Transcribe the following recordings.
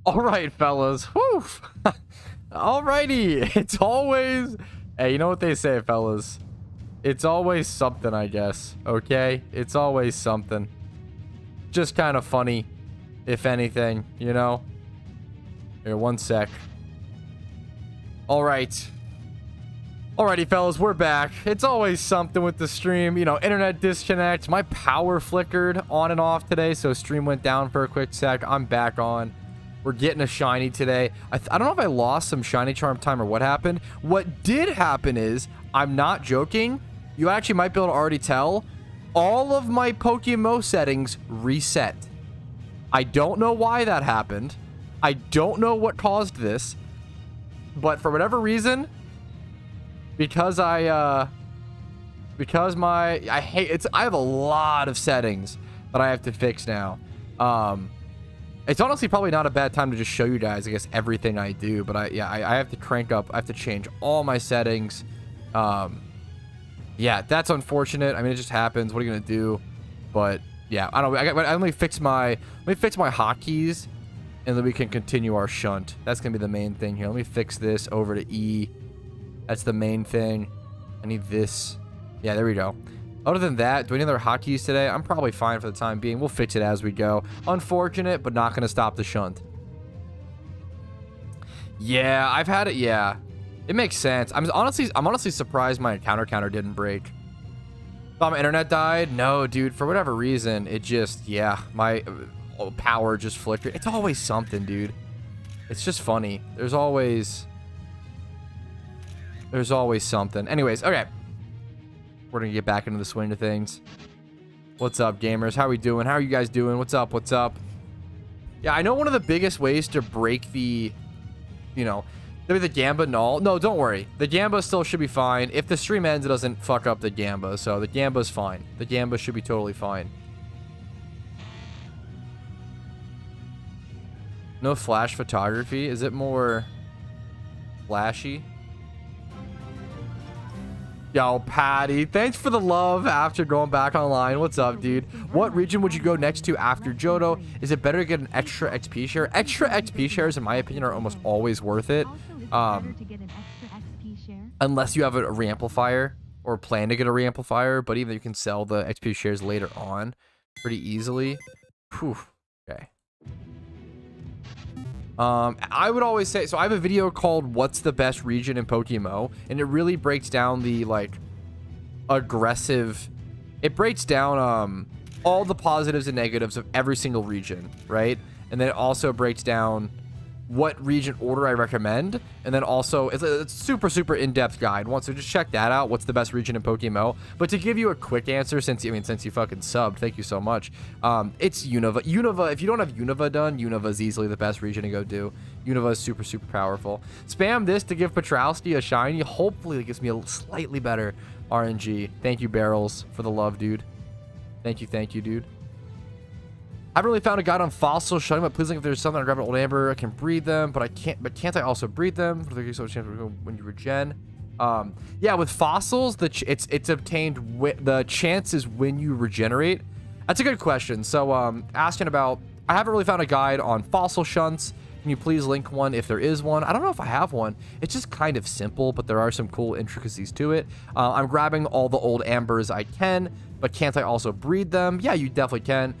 All right, fellas. Whew. Alrighty. It's always... Hey, you know what they say, fellas? It's always something, I guess. Okay? It's always something. Just kind of funny, if anything, you know? Here, one sec. Alright. Alrighty, fellas, we're back. It's always something with the stream. You know, internet disconnect. My power flickered on and off today, so stream went down for a quick sec. I'm back on. We're getting a shiny today. I don't know if I lost some shiny charm time or what happened. What did happen is, I'm not joking, you actually might be able to already tell, all of my PokeMMO settings reset. I don't know why that happened. I don't know what caused this. But for whatever reason, because I have a lot of settings that I have to fix now. It's honestly probably not a bad time to just show you guys, I guess, everything I do. But I have to crank up. I have to change all my settings. Yeah, that's unfortunate. I mean, it just happens. What are you gonna do? But yeah, I don't know. Let me fix my hotkeys, and then we can continue our shunt. That's gonna be the main thing here. Let me fix this over to E. That's the main thing. I need this. Yeah, there we go. Other than that, do any other hotkeys today? I'm probably fine for the time being. We'll fix it as we go. Unfortunate, but not going to stop the shunt. Yeah, I've had it. Yeah, it makes sense. I'm honestly surprised my encounter counter didn't break. Thought my internet died. No, dude. For whatever reason, it just, yeah, my power just flickered. It's always something, dude. It's just funny. There's always something. Anyways, okay. We're gonna get back into the swing of things. What's up, gamers? How are we doing? How are you guys doing? What's up? What's up? Yeah, I know one of the biggest ways to break the, you know, maybe the Gamba null. No, don't worry. The Gamba still should be fine. If the stream ends, it doesn't fuck up the Gamba. So the Gamba's fine. The Gamba should be totally fine. No flash photography. Is it more flashy? Yo, Patty, thanks for the love after going back online. What's up, dude? What region would you go next to after Johto? Is it better to get an extra XP share? Extra XP shares, in my opinion, are almost always worth it. Unless you have a re-amplifier or plan to get a re-amplifier, but even you can sell the XP shares later on pretty easily. Whew. Okay. I would always say, so I have a video called What's the Best Region in PokeMMO, and it really breaks down the, like, aggressive, it breaks down, all the positives and negatives of every single region, right? And then it also breaks down what region order I recommend, and then also it's a super in-depth guide. So just check that out. What's the best region in PokeMMO? But to give you a quick answer, since you fucking subbed, thank you so much. It's Unova. Unova. If you don't have Unova done, Unova is easily the best region to go do. Unova is super powerful. Spam this to give Patrouski a shiny. Hopefully, it gives me a slightly better RNG. Thank you, Barrels, for the love, dude. Thank you, dude. I haven't really found a guide on fossil shutting, but please, like, if there's something I grab an old amber, I can breed them, but I can't. But can't I also breed them? For the chance when you regen. Yeah, with fossils, it's obtained with the chances when you regenerate. That's a good question. So asking about, I haven't really found a guide on fossil shunts. Can you please link one if there is one? I don't know if I have one. It's just kind of simple, but there are some cool intricacies to it. I'm grabbing all the old ambers I can, but can't I also breed them? Yeah, you definitely can.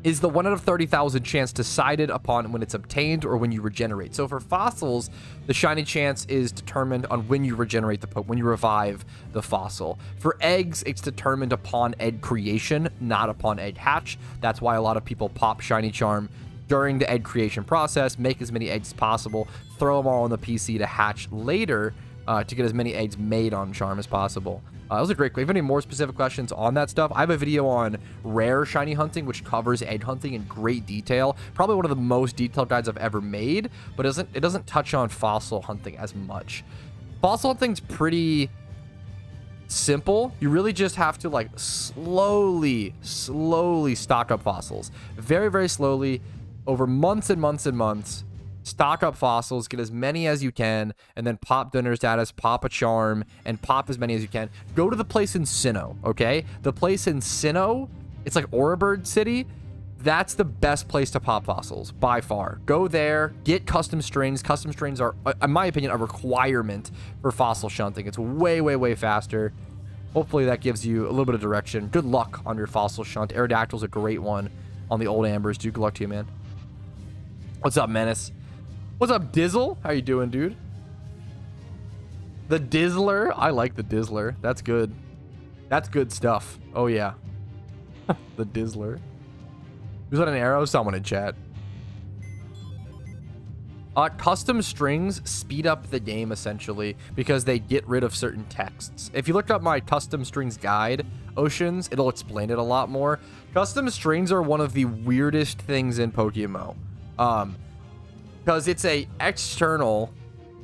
Is the 1 out of 30,000 chance decided upon when it's obtained or when you regenerate? So for fossils, the shiny chance is determined on when you regenerate when you revive the fossil. For eggs, it's determined upon egg creation, not upon egg hatch. That's why a lot of people pop shiny charm during the egg creation process, make as many eggs as possible, throw them all on the PC to hatch later to get as many eggs made on charm as possible. That was a great. If you have any more specific questions on that stuff, I have a video on rare shiny hunting, which covers egg hunting in great detail. Probably one of the most detailed guides I've ever made, but it doesn't touch on fossil hunting as much. Fossil hunting's pretty simple. You really just have to, like, slowly stock up fossils. Very slowly, over months and months. Stock up fossils, get as many as you can, and then pop donor status, pop a charm, and pop as many as you can. Go to the place in Sinnoh, okay? The place in Sinnoh, it's like Aurabird City. That's the best place to pop fossils by far. Go there, get custom strings. Custom strings are, in my opinion, a requirement for fossil shunting. It's way, way, way faster. Hopefully that gives you a little bit of direction. Good luck on your fossil shunt. Aerodactyl's a great one on the old ambers, dude. Good luck to you, man. What's up, Menace? What's up, Dizzle? How you doing, dude? The Dizzler. I like the Dizzler. That's good. That's good stuff. Oh, yeah. The Dizzler. Who's that, an arrow? Someone in chat. Custom strings speed up the game, essentially, because they get rid of certain texts. If you look up my custom strings guide, Oceans, it'll explain it a lot more. Custom strings are one of the weirdest things in PokeMMO. Because it's a external,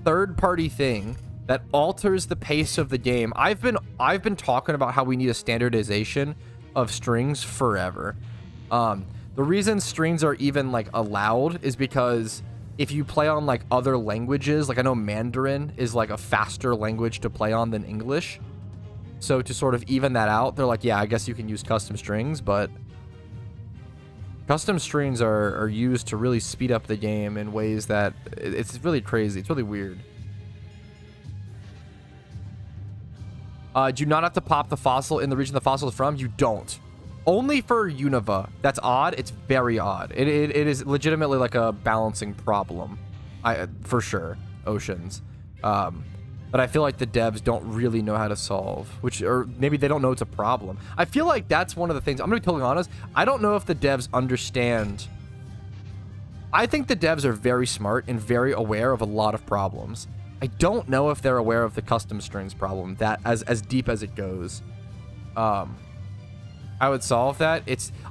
third-party thing that alters the pace of the game. I've been talking about how we need a standardization of strings forever. The reason strings are even like allowed is because if you play on like other languages, like I know Mandarin is like a faster language to play on than English. So to sort of even that out, they're like, yeah, I guess you can use custom strings, but custom strings are used to really speed up the game in ways that it's really crazy. It's really weird. Do you not have to pop the fossil in the region the fossil is from? You don't. Only for Unova. That's odd. It's very odd. It is legitimately like a balancing problem. For sure. Oceans. But I feel like the devs don't really know how to solve. Or maybe they don't know it's a problem. I feel like that's one of the things. I'm going to be totally honest. I don't know if the devs understand. I think the devs are very smart and very aware of a lot of problems. I don't know if they're aware of the custom strings problem, that as deep as it goes. I would solve that.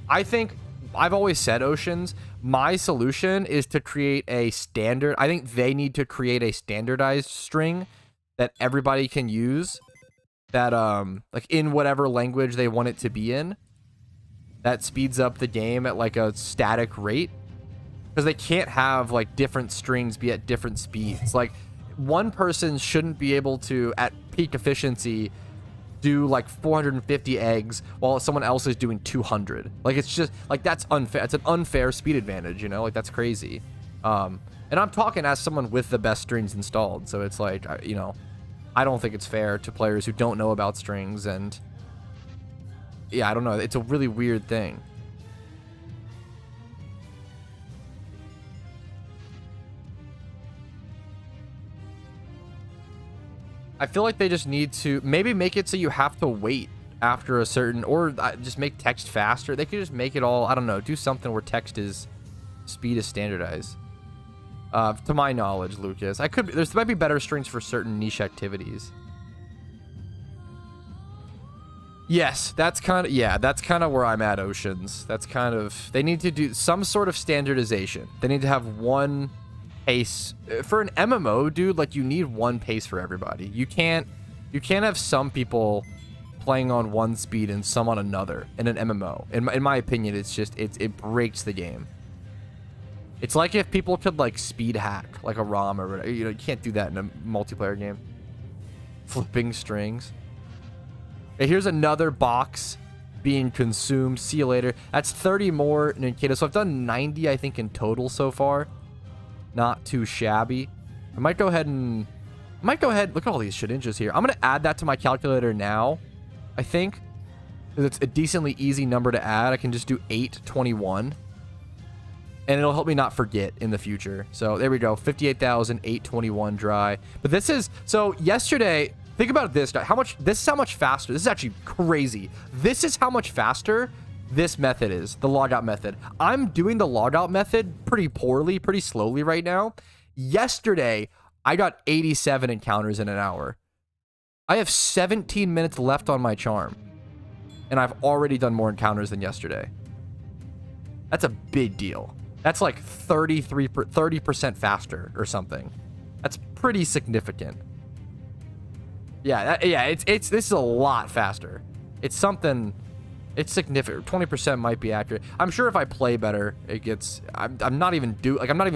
I think I've always said, Oceans, my solution is to create a standard. I think they need to create a standardized string that everybody can use, that like in whatever language they want it to be in, that speeds up the game at like a static rate, because they can't have like different strings be at different speeds. Like one person shouldn't be able to, at peak efficiency, do like 450 eggs while someone else is doing 200. Like, it's just like, that's unfair. It's an unfair speed advantage, you know, like that's crazy. And I'm talking as someone with the best strings installed, so it's like, you know, I don't think it's fair to players who don't know about strings. And yeah, I don't know, it's a really weird thing. I feel like they just need to maybe make it so you have to wait after a certain, or just make text faster. They could just make it all, I don't know, do something where speed is standardized. To my knowledge, Lucas, there might be better strings for certain niche activities. Yes, that's kind of where I'm at, Oceans. That's kind of, they need to do some sort of standardization. They need to have one pace for an MMO, dude. Like, you need one pace for everybody. You can't have some people playing on one speed and some on another in an MMO. In my opinion, it's just it breaks the game. It's like if people could like speed hack like a ROM or whatever. You know, you can't do that in a multiplayer game. Flipping strings. Okay, here's another box being consumed. See you later. That's 30 more Ninkata. So I've done 90, I think, in total so far. Not too shabby. I might go ahead. Look at all these Shedinjas here. I'm going to add that to my calculator now, I think. Because it's a decently easy number to add. I can just do 821. And it'll help me not forget in the future. So there we go. 58,821 dry. But this is... So yesterday... Think about this, guy. This is how much faster. This is actually crazy. This is how much faster this method is, the logout method. I'm doing the logout method pretty poorly, pretty slowly right now. Yesterday, I got 87 encounters in an hour. I have 17 minutes left on my charm, and I've already done more encounters than yesterday. That's a big deal. That's like 30% faster or something. That's pretty significant. Yeah, this is a lot faster. It's something, it's significant. 20% might be accurate. I'm sure if I play better, it gets, I'm not even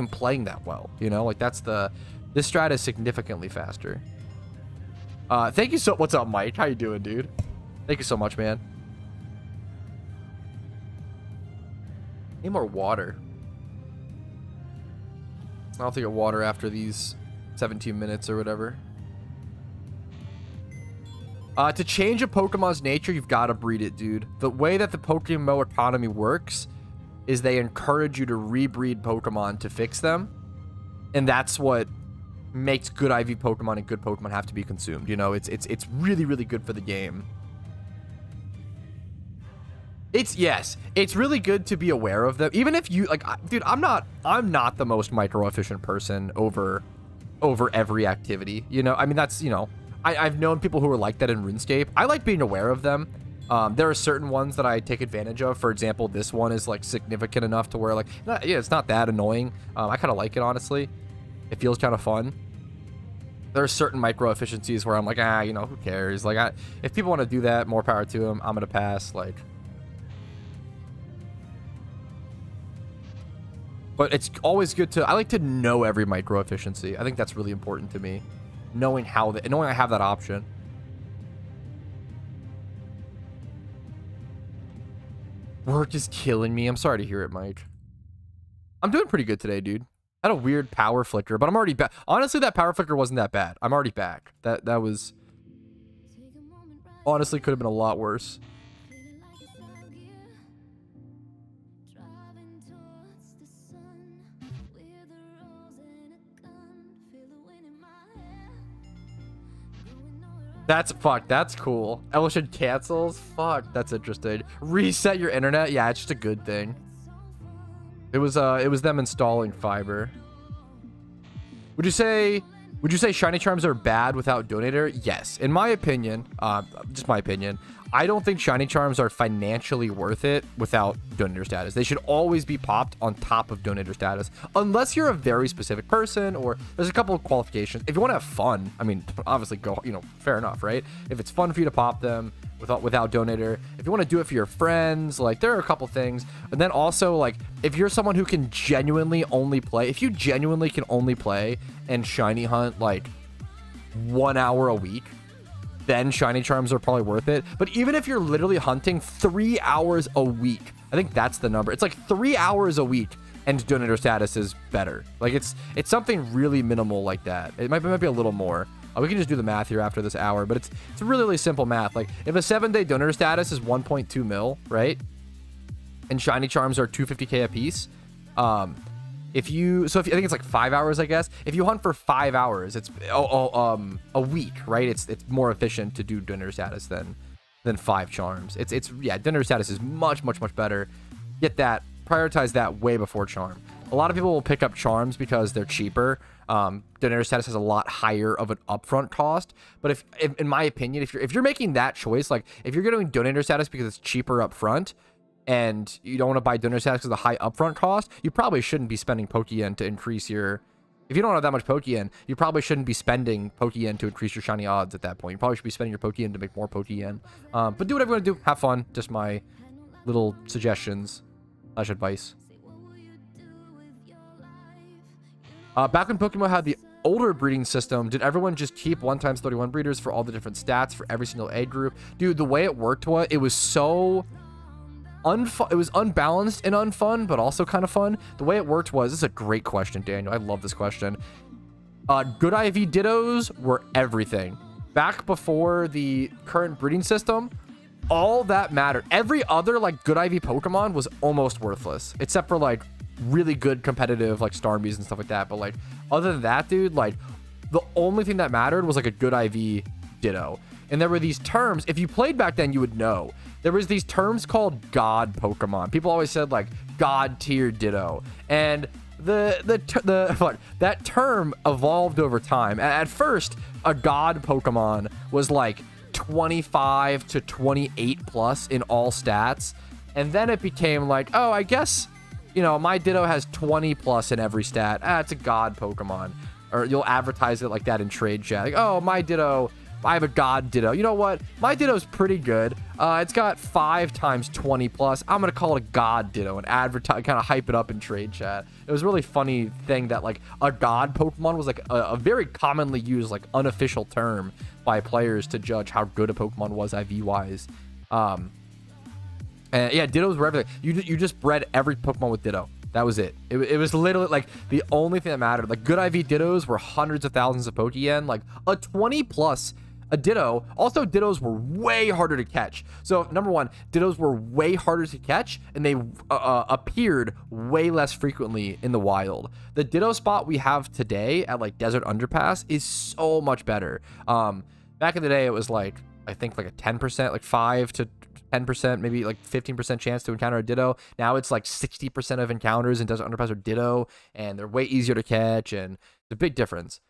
playing that well, you know? Like, this strat is significantly faster. Thank you what's up, Mike? How you doing, dude? Thank you so much, man. Need more water. I'll have to get water after these 17 minutes or whatever. To change a Pokemon's nature, you've got to breed it, dude. The way that the PokeMMO economy works is they encourage you to rebreed Pokemon to fix them. And that's what makes good IV Pokemon and good Pokemon have to be consumed. You know, it's really, really good for the game. It's really good to be aware of them. Even if you, like, dude, I'm not the most micro-efficient person over every activity. You know, I mean, that's, you know, I've known people who are like that in RuneScape. I like being aware of them. There are certain ones that I take advantage of. For example, this one is like significant enough to where, like, yeah, it's not that annoying. I kind of like it, honestly. It feels kind of fun. There are certain micro efficiencies where I'm like, you know, who cares? Like, if people want to do that, more power to them. I'm gonna pass. Like, but it's always good to. I like to know every micro efficiency. I think that's really important to me. Knowing I have that option. Work is killing me. I'm sorry to hear it, Mike. I'm doing pretty good today, dude. I had a weird power flicker, but I'm already back. Honestly, that power flicker wasn't that bad. I'm already back. That was honestly could have been a lot worse. That's cool. Evolution cancels? Fuck, that's interesting. Reset your internet? Yeah, it's just a good thing. It was them installing fiber. Would you say shiny charms are bad without donator? Yes. In my opinion, just my opinion, I don't think shiny charms are financially worth it without donator status. They should always be popped on top of donator status, unless you're a very specific person or there's a couple of qualifications. If you want to have fun, I mean, obviously go, you know, fair enough, right? If it's fun for you to pop them without donator, if you want to do it for your friends, like there are a couple things. And then also, like, if you're someone who can genuinely only play, if you genuinely can only play and shiny hunt like 1 hour a week, then shiny charms are probably worth it. But even if you're literally hunting 3 hours a week, I think that's the number. It's like 3 hours a week and donator status is better. Like it's something really minimal like that. It might be a little more. We can just do the math here after this hour, but it's really, really simple math. Like if a 7-day donator status is 1.2 mil, right? And shiny charms are 250k a piece. If I think it's like 5 hours, I guess. If you hunt for 5 hours, it's a week, right? It's more efficient to do donator status than 5 charms. Yeah, donator status is much better. Get that, prioritize that way before charm. A lot of people will pick up charms because they're cheaper. Donator status has a lot higher of an upfront cost. But if in my opinion, if you're making that choice, like if you're getting donator status because it's cheaper upfront, and you don't want to buy donator status because of the high upfront cost, you probably shouldn't be spending Pokeyen to increase your... If you don't have that much Pokeyen, you probably shouldn't be spending Pokeyen to increase your shiny odds at that point. You probably should be spending your Pokeyen to make more Pokeyen. But do whatever you want to do. Have fun. Just my little suggestions / advice. Back when Pokemon had the older breeding system, did everyone just keep 1x31 breeders for all the different stats for every single age group? Dude, the way it worked was, it was so... it was unbalanced and unfun, but also kind of fun. The way it worked was, this is a great question, Daniel. I love this question. Good IV Dittos were everything. Back before the current breeding system, all that mattered. Every other like good IV Pokemon was almost worthless, except for like really good competitive like Starmies and stuff like that. But like other than that, dude, like the only thing that mattered was like a good IV Ditto. And there were these terms, if you played back then, you would know. There was these terms called God Pokemon. People always said like God tier Ditto. And that term evolved over time. At first, a God Pokemon was like 25 to 28 plus in all stats. And then it became like, oh, I guess, you know, my Ditto has 20 plus in every stat. It's a God Pokemon. Or you'll advertise it like that in trade chat. Like, oh, my Ditto, I have a God Ditto. You know what? My Ditto's pretty good. It's got 5 times 20 plus. I'm going to call it a God Ditto and advertise, kind of hype it up in trade chat. It was a really funny thing that like a God Pokemon was like a very commonly used like unofficial term by players to judge how good a Pokemon was IV wise. And And yeah, Dittos were everything. You just bred every Pokemon with Ditto. That was it. It was literally like the only thing that mattered. Like good IV Dittos were hundreds of thousands of Pokeyen. Like a 20 plus a Ditto. Also, Dittos were way harder to catch. So number one, Dittos were way harder to catch, and they appeared way less frequently in the wild. The Ditto spot we have today at like Desert Underpass is so much better. Back in the day, it was like I think like a 10%, like 5 to 10%, maybe like 15% chance to encounter a Ditto. Now it's like 60% of encounters in Desert Underpass are Ditto, and they're way easier to catch, and it's a big difference.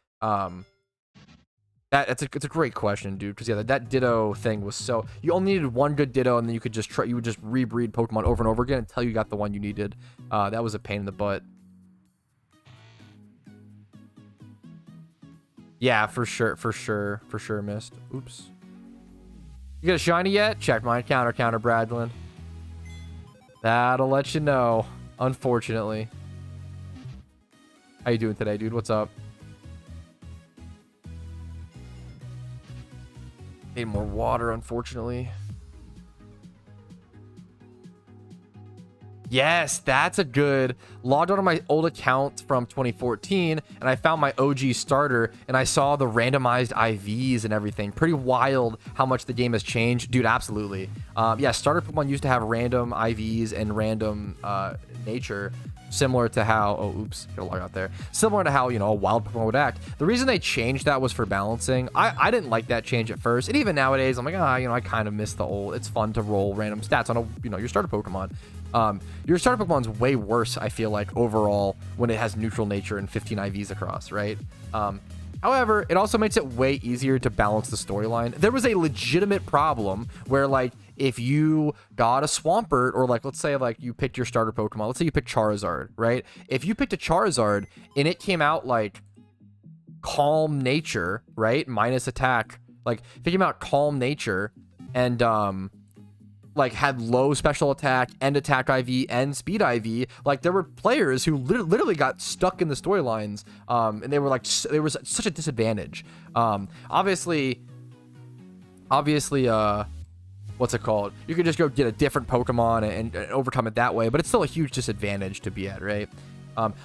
It's a great question, dude, because yeah, that Ditto thing was so you only needed one good Ditto, and then you could just you would just rebreed Pokemon over and over again until you got the one you needed. That was a pain in the butt. Yeah, for sure, missed. Oops. You got a shiny yet? Check my counter, Bradlin. That'll let you know, unfortunately. How you doing today, dude? What's up? Need more water, unfortunately. Yes, that's a good. Logged on to my old account from 2014, and I found my OG starter, and I saw the randomized IVs and everything. Pretty wild how much the game has changed. Dude, absolutely. Yeah, starter Pokemon used to have random IVs and random nature, similar to how, oh, oops, gotta log out there. Similar to how, you know, a wild Pokemon would act. The reason they changed that was for balancing. I didn't like that change at first, and even nowadays, I'm like, you know, I kind of miss the old. It's fun to roll random stats on your starter Pokemon. Your starter Pokemon's way worse, I feel like, overall, when it has neutral nature and 15 IVs across, right? However, it also makes it way easier to balance the storyline. There was a legitimate problem where, like, if you got a Swampert, or, like, let's say, like, you picked your starter Pokemon. Let's say you picked Charizard, right? If you picked a Charizard and it came out, like, calm nature, right? Minus attack. Like, if it came out calm nature and, like had low special attack and attack IV and speed IV, like there were players who literally got stuck in the storylines, and they were like, there was such a disadvantage. Obviously, what's it called? You could just go get a different Pokemon and overcome it that way, but it's still a huge disadvantage to be at, right?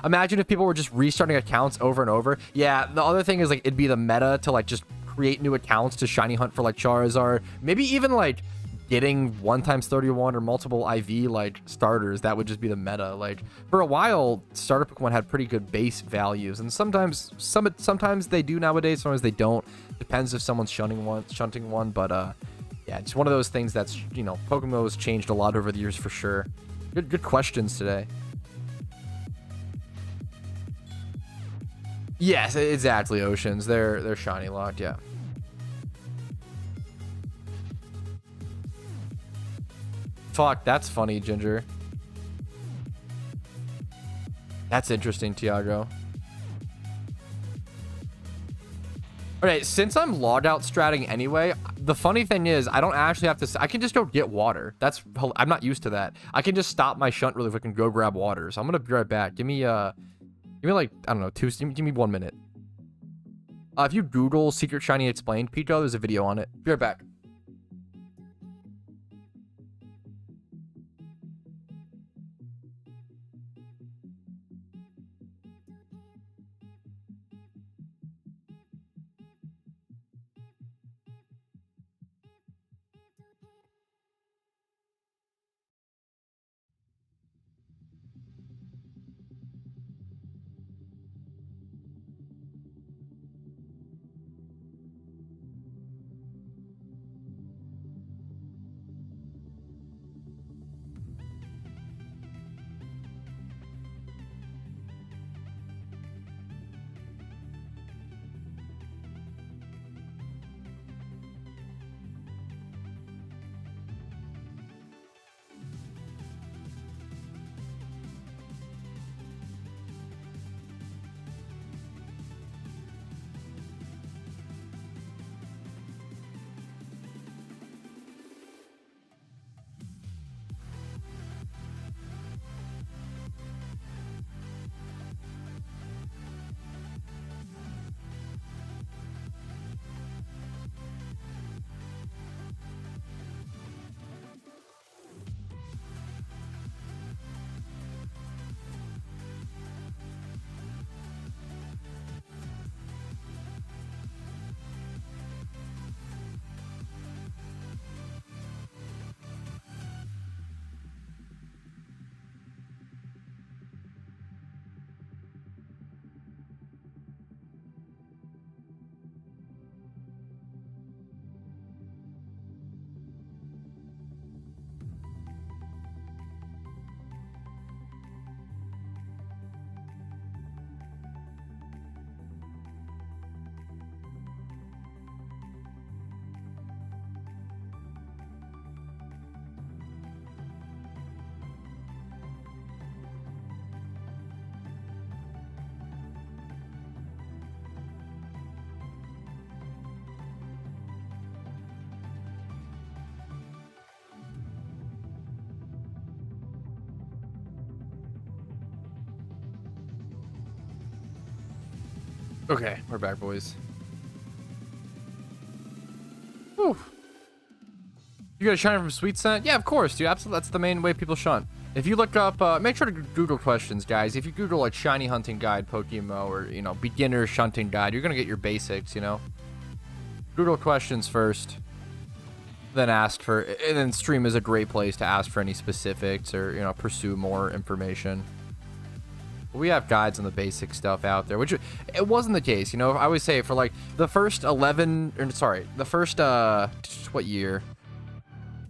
Imagine if people were just restarting accounts over and over. Yeah, the other thing is like it'd be the meta to like just create new accounts to shiny hunt for like Charizard, maybe even like getting 1x31 or multiple IV like starters. That would just be the meta. Like for a while, starter Pokemon had pretty good base values, and sometimes they do nowadays, sometimes they don't. Depends if someone's shunting one, but yeah, it's one of those things that's, you know, PokeMMO has changed a lot over the years for sure. Good questions today. Yes, exactly. Oceans, they're shiny locked. Yeah. Fuck, that's funny, Ginger. That's interesting, Tiago. Okay, since I'm logged out stratting anyway, the funny thing is I don't actually have to. I can just go get water. I'm not used to that. I can just stop my shunt really quick and go grab water. So I'm gonna be right back. Give me like, I don't know, give me 1 minute. If you Google Secret Shiny Explained, Pico, there's a video on it. Be right back. Okay, we're back, boys. Whew. You got a shiny from Sweet Scent? Yeah, of course, dude. Absolutely, that's the main way people shunt. If you look up, make sure to Google questions, guys. If you Google like shiny hunting guide, PokeMMO, or beginner shunting guide, you're gonna get your basics. Google questions first, then ask for, and then stream is a great place to ask for any specifics or pursue more information. We have guides on the basic stuff out there, which it wasn't the case. I always say for like the first 11, or sorry, the first what year?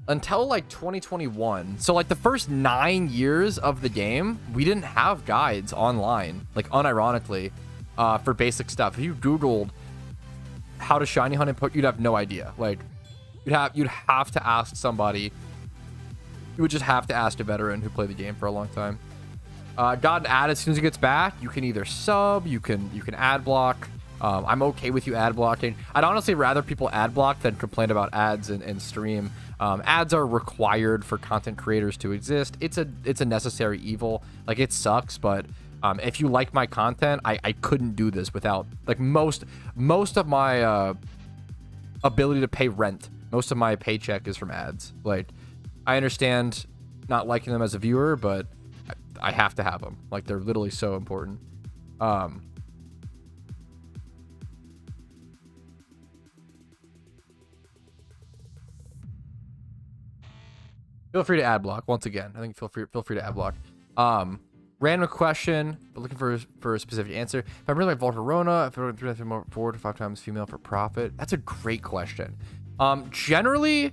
Until like 2021. So like the first 9 years of the game, we didn't have guides online, like unironically, for basic stuff. If you Googled how to shiny hunt and poke, you'd have no idea. Like you'd have to ask somebody. You would just have to ask a veteran who played the game for a long time. Got an ad as soon as it gets back. You can either sub, you can ad block. I'm okay with you ad blocking. I'd honestly rather people ad block than complain about ads and stream. Ads are required for content creators to exist. It's a necessary evil. Like it sucks, but if you like my content, I couldn't do this without like most of my ability to pay rent. Most of my paycheck is from ads. Like I understand not liking them as a viewer, but I have to have them. Like they're literally so important. Feel free to ad block once again. I think feel free to ad block. Random question, but looking for a specific answer. If I'm really like Volcarona, if I'm 3 times 4 to 5 times female for profit, that's a great question. Generally,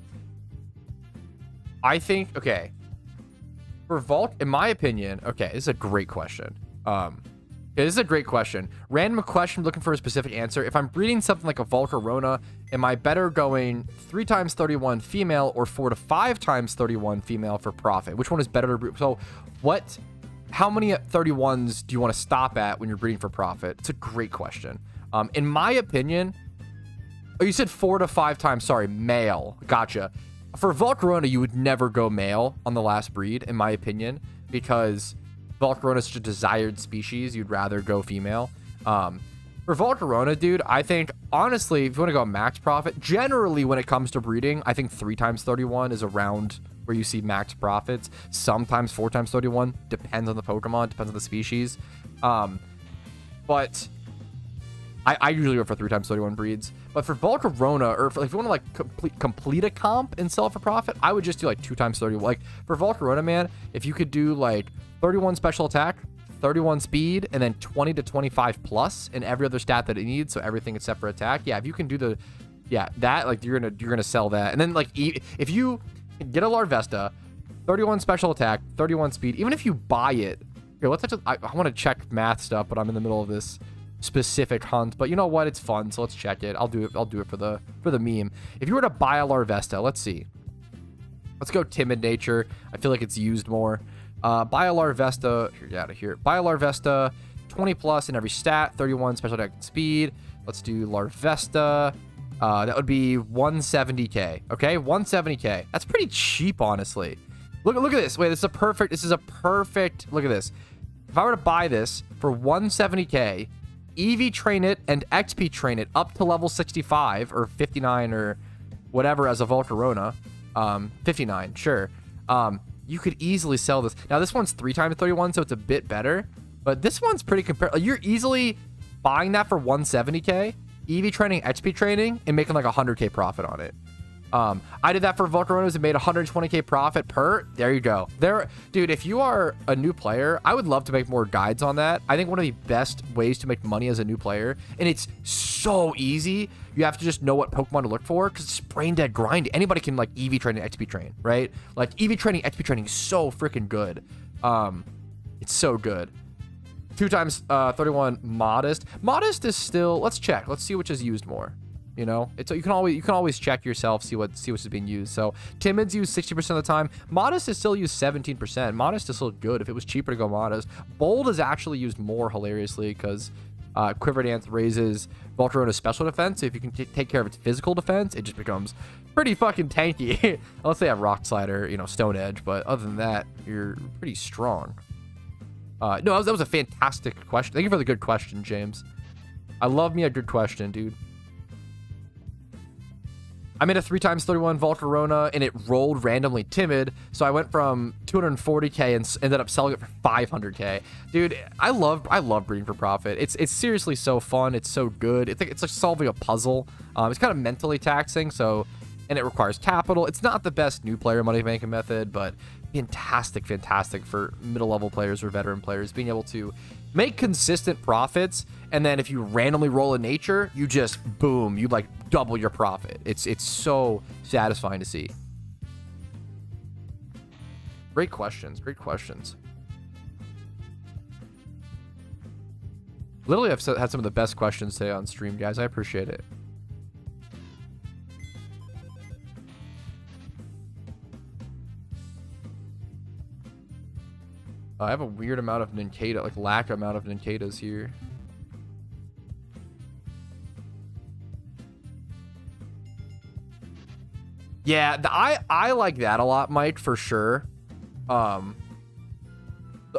I think okay. For Volk, in my opinion, okay, this is a great question. This is a great question. Random question, looking for a specific answer. If I'm breeding something like a Volcarona, am I better going 3 times 31 female or 4 to 5 times 31 female for profit? Which one is better to breed? So how many 31s do you want to stop at when you're breeding for profit? It's a great question. In my opinion, oh, you said 4 to 5 times, sorry, male. Gotcha. For Volcarona, you would never go male on the last breed, in my opinion, because Volcarona is such a desired species. You'd rather go female. For Volcarona, dude, I think, honestly, if you want to go max profit, generally when it comes to breeding, I think 3 times 31 is around where you see max profits. Sometimes 4 times 31, depends on the Pokemon, depends on the species. But I usually go for 3 times 31 breeds. But for Volcarona, or if you want to like complete a comp and sell for profit, I would just do like 2 times 31. Like for Volcarona, man, if you could do like 31 special attack, 31 speed, and then 20 to 25 plus in every other stat that it needs, so everything except for attack. Yeah, if you can do that, like you're gonna sell that. And then like if you get a Larvesta, 31 special attack, 31 speed, even if you buy it. Here, let's actually, I want to check math stuff, but I'm in the middle of this specific hunt, but you know what, it's fun, so let's check it. I'll do it for the meme. If you were to buy a Larvesta, let's see, let's go timid nature. I feel like it's used more. Buy a Larvesta, get out of here. Buy a Larvesta, 20 plus in every stat, 31 special attack and speed. Let's do Larvesta. That would be 170k. Okay, 170k. That's pretty cheap, honestly. Look at this. Wait, this is a perfect. Look at this. If I were to buy this for 170k, EV train it and XP train it up to level 65 or 59 or whatever as a Volcarona, 59, sure. You could easily sell this. Now this one's 3 times 31, so it's a bit better, but this one's pretty comparable. You're easily buying that for 170k, EV training, XP training, and making like 100k profit on it. I did that for Volcaronas and made 120k profit per. There you go. Dude, if you are a new player, I would love to make more guides on that. I think one of the best ways to make money as a new player, and it's so easy. You have to just know what Pokemon to look for, because it's brain dead grind. Anybody can like EV train and XP train, right? Like EV training, XP training is so freaking good. It's so good. 2 times 31 modest. Modest is still, let's check. Let's see which is used more. You know, it's, you can always check yourself, see what's being used. So timid's used 60% of the time. Modest is still used 17%. Modest is still good. If it was cheaper to go modest, bold is actually used more, hilariously, because Quiver Dance raises Volcarona's special defense. So if you can take care of its physical defense, it just becomes pretty fucking tanky. Unless they have Rock Slider, you know, Stone Edge, but other than that, you're pretty strong. No, that was a fantastic question. Thank you for the good question, James. I love me a good question, dude. I made a 3x31 Volcarona and it rolled randomly timid, so I went from 240k and ended up selling it for 500k. Dude, I love breeding for profit. It's seriously so fun. It's so good. It's like solving a puzzle. It's kind of mentally taxing, and it requires capital. It's not the best new player money making method, but fantastic for middle level players or veteran players, being able to make consistent profits. And then if you randomly roll in nature, you just boom, you like double your profit. It's so satisfying to see. Great questions. Literally, I've had some of the best questions today on stream, guys. I appreciate it. I have a weird amount of Nincada, like lack amount of Nincadas here. Yeah, I like that a lot, Mike, for sure.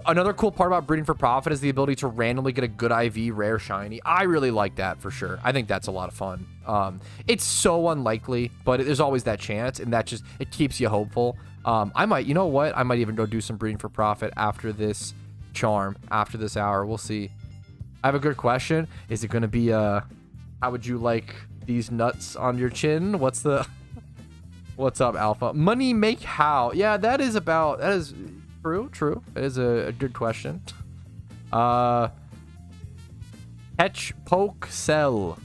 Another cool part about breeding for profit is the ability to randomly get a good IV rare shiny. I really like that for sure. I think that's a lot of fun. It's so unlikely, but there's always that chance, and that just, it keeps you hopeful. I might, you know what? I might even go do some breeding for profit after this charm, after this hour. We'll see. I have a good question. Is it going to be, how would you like these nuts on your chin? What's up, Alpha? Money make how? Yeah, that is true. It is a good question. Catch, poke, sell.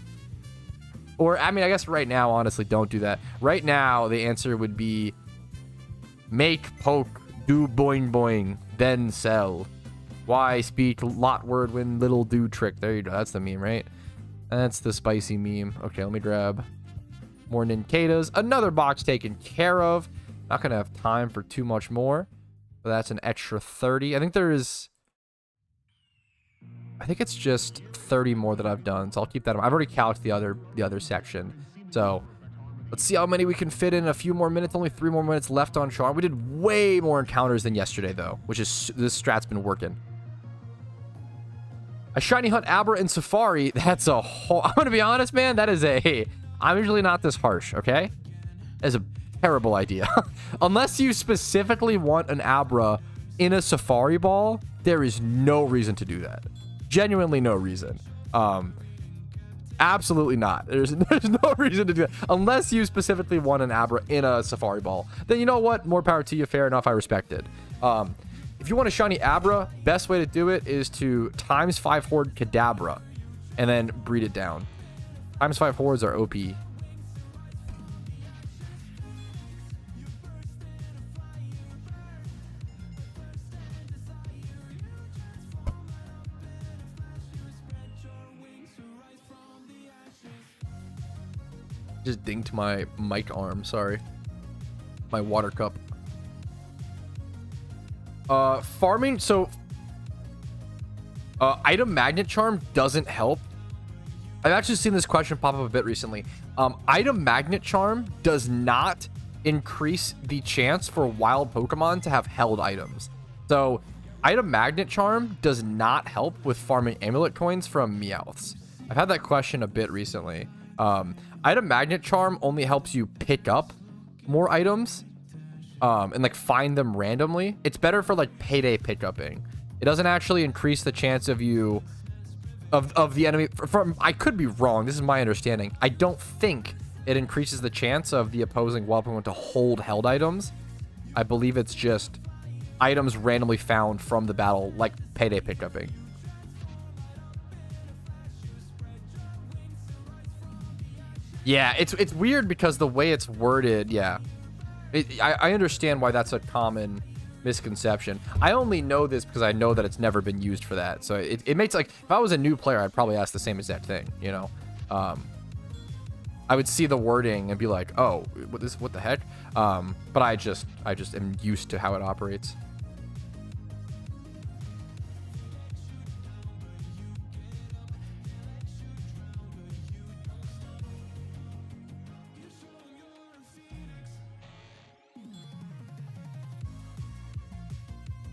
Or, I mean, I guess right now, honestly, don't do that. Right now, the answer would be make, poke, do boing boing, then sell. Why speak lot word when little do trick? There you go. That's the meme, right? That's the spicy meme. Okay, let me grab more Nincadas. Another box taken care of. Not going to have time for too much more. But that's an extra 30. I think it's just 30 more that I've done. So I'll keep that in mind. I've already calced the other section. So let's see how many we can fit in a few more minutes. Only 3 more minutes left on charm. We did way more encounters than yesterday, though, which is, this strat's been working. A shiny hunt Abra in Safari. That's a whole, I'm going to be honest, man. I'm usually not this harsh, okay? That's a terrible idea. Unless you specifically want an Abra in a Safari Ball, there is no reason to do that. Genuinely no reason. Absolutely not. There's no reason to do that. Unless you specifically want an Abra in a Safari Ball. Then you know what? More power to you. Fair enough. I respect it. If you want a shiny Abra, best way to do it is to ×5 Horde Kadabra and then breed it down. ×5 Hordes are OP. Just dinked my mic arm, sorry. My water cup. Farming, so item magnet charm doesn't help. I've actually seen this question pop up a bit recently. Item magnet charm does not increase the chance for wild Pokemon to have held items. So item magnet charm does not help with farming amulet coins from Meowths. I've had that question a bit recently. Item magnet charm only helps you pick up more items and like find them randomly. It's better for like payday pickuping. It doesn't actually increase the chance of you of the enemy. I could be wrong. This is my understanding. I don't think it increases the chance of the opposing wild Pokemon to hold held items. I believe it's just items randomly found from the battle, like payday pickuping. Yeah, it's weird because the way it's worded, yeah. I understand why that's a common misconception. I only know this because I know that it's never been used for that. So it makes, like, if I was a new player, I'd probably ask the same exact thing, you know? I would see the wording and be like, oh, what the heck? But I just am used to how it operates.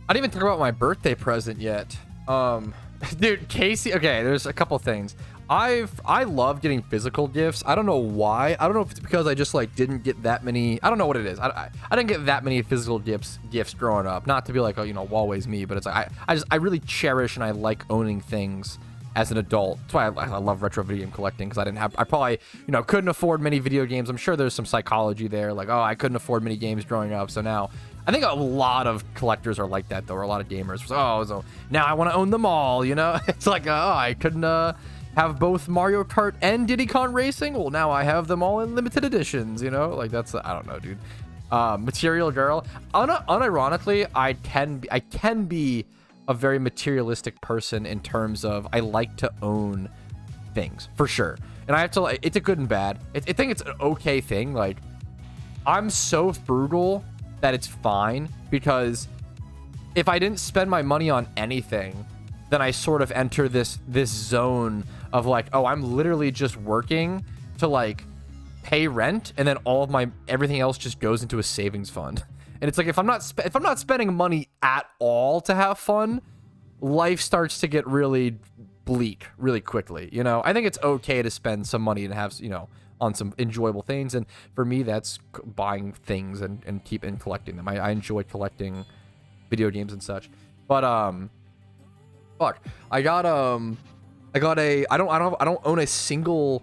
I didn't even talk about my birthday present yet. Dude, Casey, okay, there's a couple things. I love getting physical gifts. I don't know why. I don't know if it's because I just like didn't get that many. I don't know what it is. I didn't get that many physical gifts growing up. Not to be like, oh, you know, always me, but it's like I really cherish and I like owning things as an adult. That's why I love retro video game collecting, because I probably, you know, couldn't afford many video games. I'm sure there's some psychology there, like, oh, I couldn't afford many games growing up, so now I think a lot of collectors are like that though, or a lot of gamers. Oh, so now I want to own them all, you know? It's like, oh, I couldn't have both Mario Kart and Diddy Kong Racing. Well, now I have them all in limited editions, you know? Like, that's, I don't know, dude. Material girl. Unironically, I can be a very materialistic person in terms of I like to own things, for sure. And I have to, like, it's a good and bad. I think it's an okay thing. Like, I'm so frugal that it's fine, because if I didn't spend my money on anything, then I sort of enter this zone of like, oh, I'm literally just working to like pay rent, and then all of my everything else just goes into a savings fund. And it's like, if I'm not spending money at all to have fun, life starts to get really bleak really quickly, you know? I think it's okay to spend some money and have, you know, on some enjoyable things, and for me that's buying things and collecting them. I enjoy collecting video games and such. But fuck, I don't own a single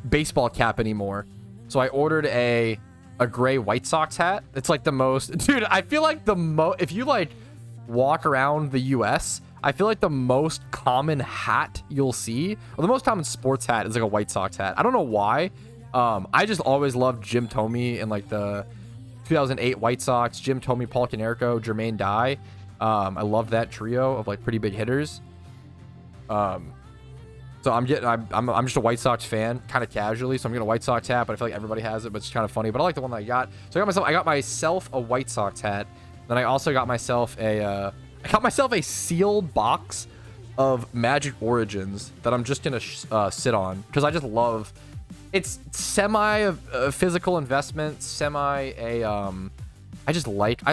baseball cap anymore, so I ordered a gray White Sox hat. It's like the most, dude, I feel like if you like walk around the US, I feel like the most common hat you'll see, or the most common sports hat, is like a White Sox hat. I don't know why. I just always loved Jim Thome and like the 2008 White Sox, Jim Thome, Paul Konerko, Jermaine Dye. I love that trio of like pretty big hitters. So I'm just a White Sox fan, kind of casually. So I'm getting a White Sox hat, but I feel like everybody has it, but it's kind of funny. But I like the one that I got. So I got myself a White Sox hat. Then I also got myself a sealed box of Magic Origins that I'm just gonna sit on, because I just love. It's semi a physical investment, I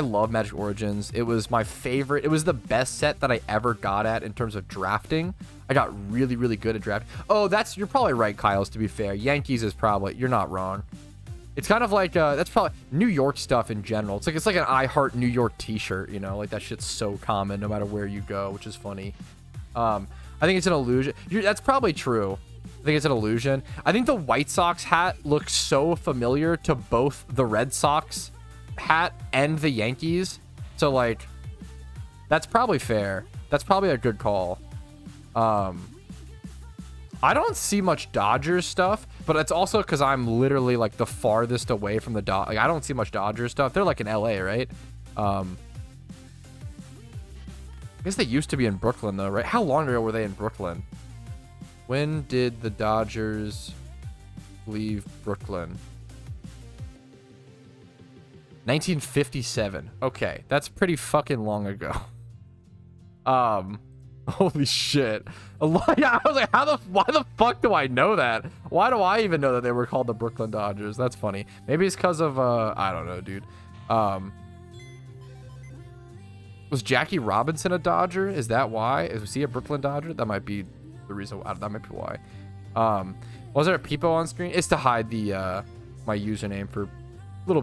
love Magic Origins. It was my favorite. It was the best set that I ever got at in terms of drafting. I got really, really good at drafting. Oh, you're probably right, Kyles, to be fair. Yankees is probably, you're not wrong. It's kind of like, that's probably New York stuff in general. It's like an I Heart New York t-shirt, you know? Like, that shit's so common no matter where you go, which is funny. I think it's an illusion. That's probably true. I think it's an illusion. I think the White Sox hat looks so familiar to both the Red Sox hat and the Yankees, so like that's probably fair. That's probably a good call. I don't see much Dodgers stuff, but it's also because I'm literally like the farthest away from the Like, I don't see much Dodgers stuff. They're like in LA, right? I guess they used to be in Brooklyn though, right? How long ago were they in Brooklyn? When did the Dodgers leave Brooklyn? 1957. Okay, that's pretty fucking long ago. Holy shit. Yeah, I was like, why the fuck do I know that? Why do I even know that they were called the Brooklyn Dodgers? That's funny. Maybe it's because of I don't know, dude. Was Jackie Robinson a Dodger? Is that why? Was he a Brooklyn Dodger? That might be the reason why. That might be why. Was there a peepo on screen? It's to hide the my username for a little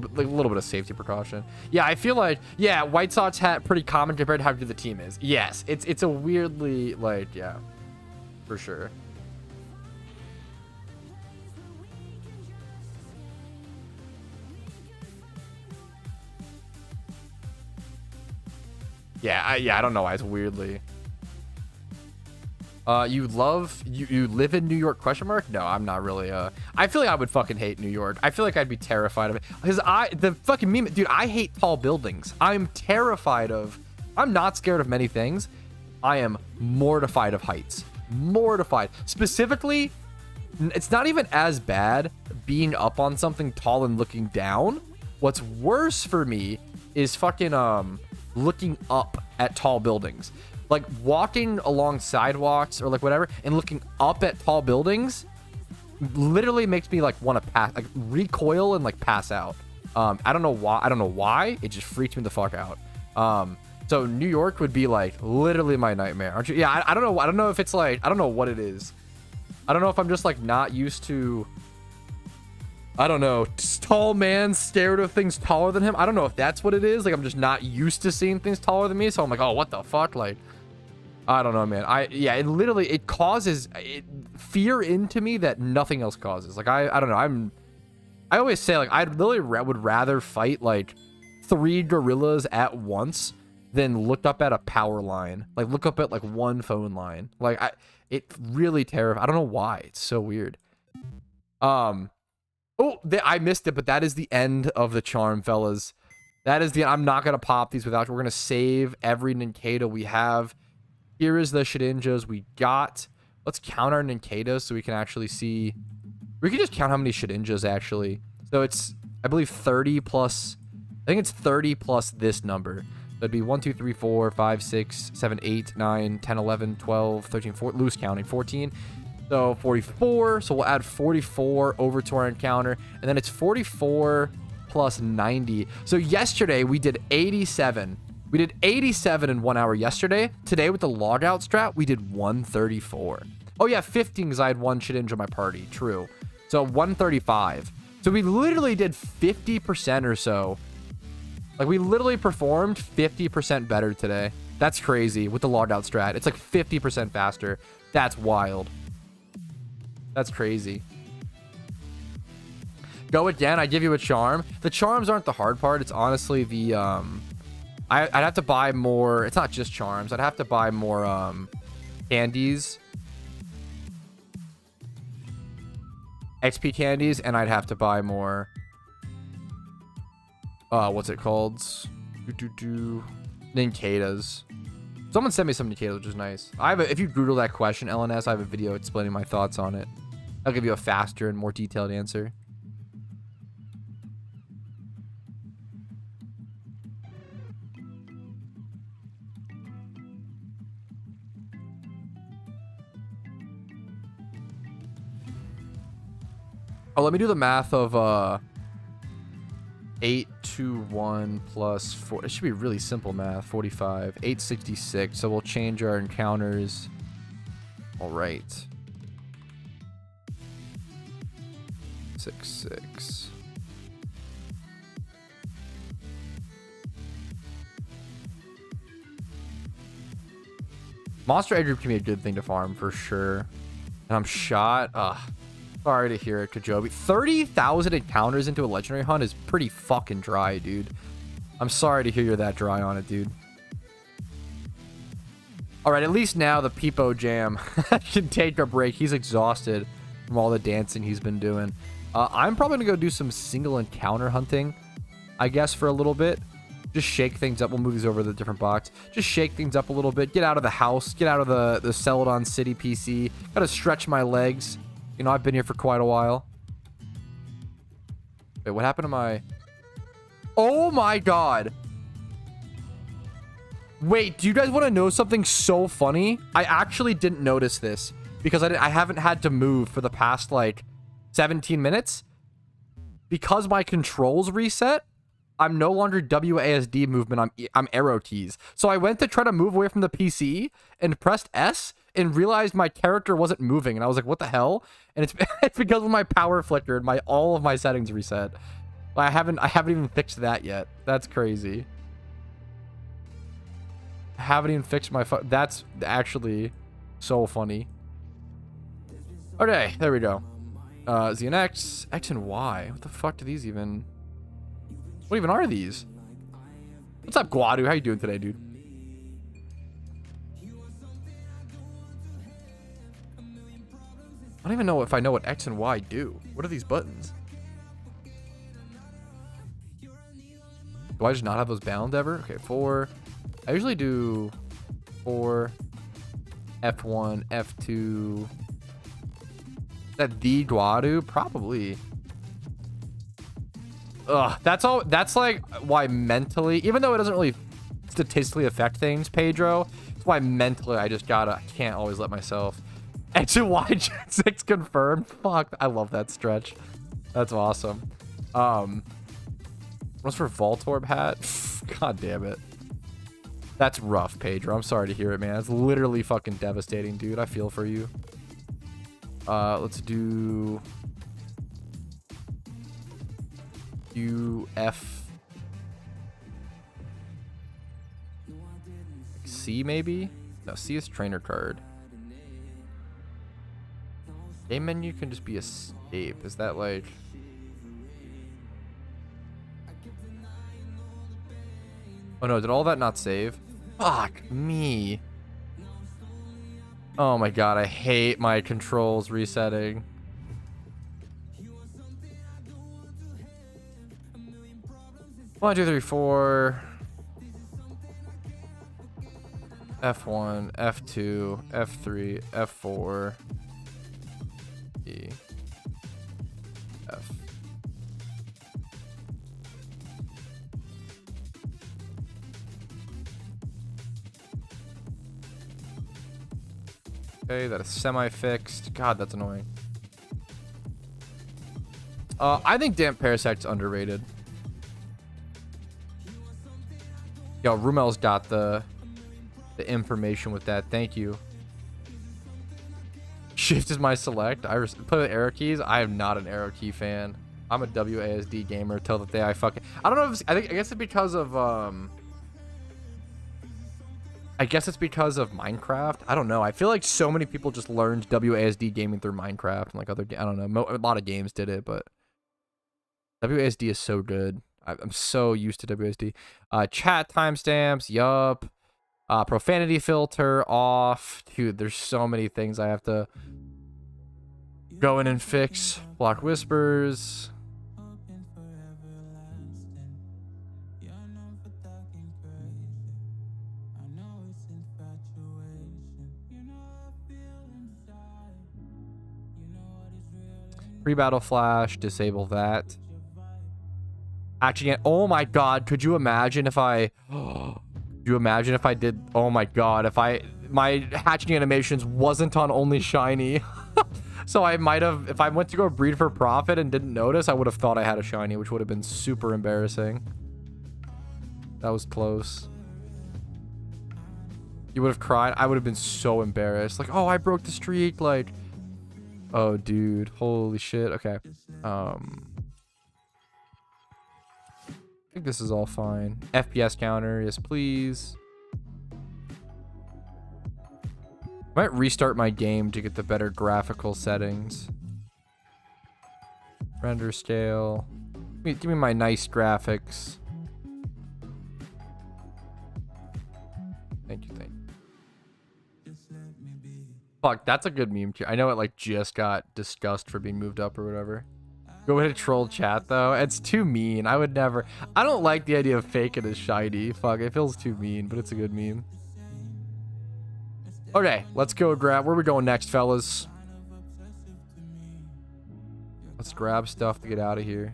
bit of safety precaution. Yeah, I feel like, yeah, White Sox hat pretty common compared to how good the team is. Yes, it's a weirdly, like, yeah, for sure. Yeah, I don't know why it's weirdly. You live in New York, question mark? No, I'm not really, I feel like I would fucking hate New York. I feel like I'd be terrified of it. Because the fucking meme, dude, I hate tall buildings. I'm not scared of many things. I am mortified of heights. Mortified. Specifically, it's not even as bad being up on something tall and looking down. What's worse for me is fucking, looking up at tall buildings. Like walking along sidewalks or like whatever and looking up at tall buildings literally makes me like want to like recoil and like pass out. I don't know why. It just freaks me the fuck out. So New York would be like literally my nightmare, aren't you? Yeah, I don't know. I don't know if it's like, I don't know what it is. I don't know if I'm just like not used to, I don't know, tall man scared of things taller than him. I don't know if that's what it is. Like I'm just not used to seeing things taller than me. So I'm like, oh, what the fuck? Like, I don't know, man. Yeah, it literally, it causes fear into me that nothing else causes. Like I don't know. I always say like I literally would rather fight like 3 gorillas at once than look up at a power line. Like look up at like one phone line. Like it really terrifies. I don't know why. It's so weird. Oh, I missed it, but that is the end of the charm, fellas. That is the, I'm not going to pop these without, we're going to save every Nincada we have. Here is the Shedinjas we got. Let's count our Nincadas so we can actually see. We can just count how many Shedinjas actually. So it's, I believe 30 plus, I think it's 30 plus this number. That'd be 1, 2, 3, 4, 5, 6, 7, 8, 9, 10, 11, 12, 13, 14, loose counting, 14. So 44. So we'll add 44 over to our encounter. And then it's 44 plus 90. So yesterday we did 87. We did 87 in 1 hour yesterday. Today with the logout strat, we did 134. Oh yeah, 15 because I had one Shedinja in my party. True. So 135. So we literally did 50% or so. Like we literally performed 50% better today. That's crazy with the logout strat. It's like 50% faster. That's wild. That's crazy. Go again. I give you a charm. The charms aren't the hard part. It's honestly the I'd have to buy more. It's not just charms. I'd have to buy more candies, XP candies, and I'd have to buy more what's it called? Nincadas. Someone sent me some Nincadas, which is nice. If you Google that question, LNS, I have a video explaining my thoughts on it. I'll give you a faster and more detailed answer. Oh, let me do the math of 821 plus 4. It should be really simple math. 45, 866. So we'll change our encounters. All right. 66. Monster egg group can be a good thing to farm for sure. And I'm shot. Sorry to hear it, Kajobi. 30,000 encounters into a legendary hunt is pretty fucking dry, dude. I'm sorry to hear you're that dry on it, dude. All right, at least now the Peepo Jam can take a break. He's exhausted from all the dancing he's been doing. I'm probably going to go do some single encounter hunting, I guess, for a little bit. Just shake things up. We'll move these over to the different box. Just shake things up a little bit. Get out of the house. Get out of the Celadon City PC. Got to stretch my legs. You know, I've been here for quite a while. Wait, what happened to my... Oh my god. Wait, do you guys want to know something so funny? I actually didn't notice this because I haven't had to move for the past like 17 minutes. Because my controls reset, I'm no longer WASD movement. I'm arrow keys. So I went to try to move away from the PC and pressed S and realized my character wasn't moving. And I was like, what the hell? And it's because of my power flicker and all of my settings reset. I haven't even fixed that yet. That's crazy. I haven't even fixed my that's actually so funny. Okay, there we go. Z and X, X and Y. What the fuck do these even... What even are these? What's up, Guadu? How you doing today, dude? I don't even know if I know what X and Y do. What are these buttons? Do I just not have those bound ever? Okay, 4. I usually do 4, F1, F2. Is that the Guadu? Probably. Ugh, that's all. That's like why mentally, even though it doesn't really statistically affect things, Pedro, it's why mentally I can't always let myself. X and Y Gen 6 confirmed. Fuck, I love that stretch. That's awesome. What's for Voltorb hat? God damn it. That's rough, Pedro. I'm sorry to hear it, man. It's literally fucking devastating, dude. I feel for you. Let's do UF C maybe? No, C is trainer card. Game menu can just be escape. Is that like... Oh no, did all that not save? Fuck me. Oh my god, I hate my controls resetting. One, two, three, four. F1, F2, F3, F4, E, F. Okay, that is semi-fixed. God, that's annoying. I think Damp Parasect's underrated. Yo, Rumel's got the information with that. Thank you. Shift is my select. I put the arrow keys. I am not an arrow key fan. I'm a WASD gamer till the day I fucking... I don't know if it's, I guess it's because of I guess it's because of Minecraft. I don't know. I feel like so many people just learned WASD gaming through Minecraft and like other... I don't know. A lot of games did it, but WASD is so good. I'm so used to WASD. Chat timestamps. Yup. Profanity filter off. Dude, there's so many things I have to go in and fix. Block whispers. Pre-battle flash. Disable that. Actually, oh my god, could you imagine if I... Could you imagine if I did... Oh my god, if my hatching animations wasn't on only shiny. So I might have... If I went to go breed for profit and didn't notice, I would have thought I had a shiny, which would have been super embarrassing. That was close. You would have cried. I would have been so embarrassed. Like, oh, I broke the streak. Like, oh, dude. Holy shit. Okay. I think this is all fine. FPS counter, yes please. Might restart my game to get the better graphical settings. Render scale. Give me my nice graphics. Thank you, thank you. Fuck, that's a good meme too. I know it like just got discussed for being moved up or whatever. Go ahead and troll chat though. It's too mean. I would never. I don't like the idea of faking as shiny. Fuck, it feels too mean, but it's a good meme. Okay, let's go grab. Where are we going next, fellas? Let's grab stuff to get out of here.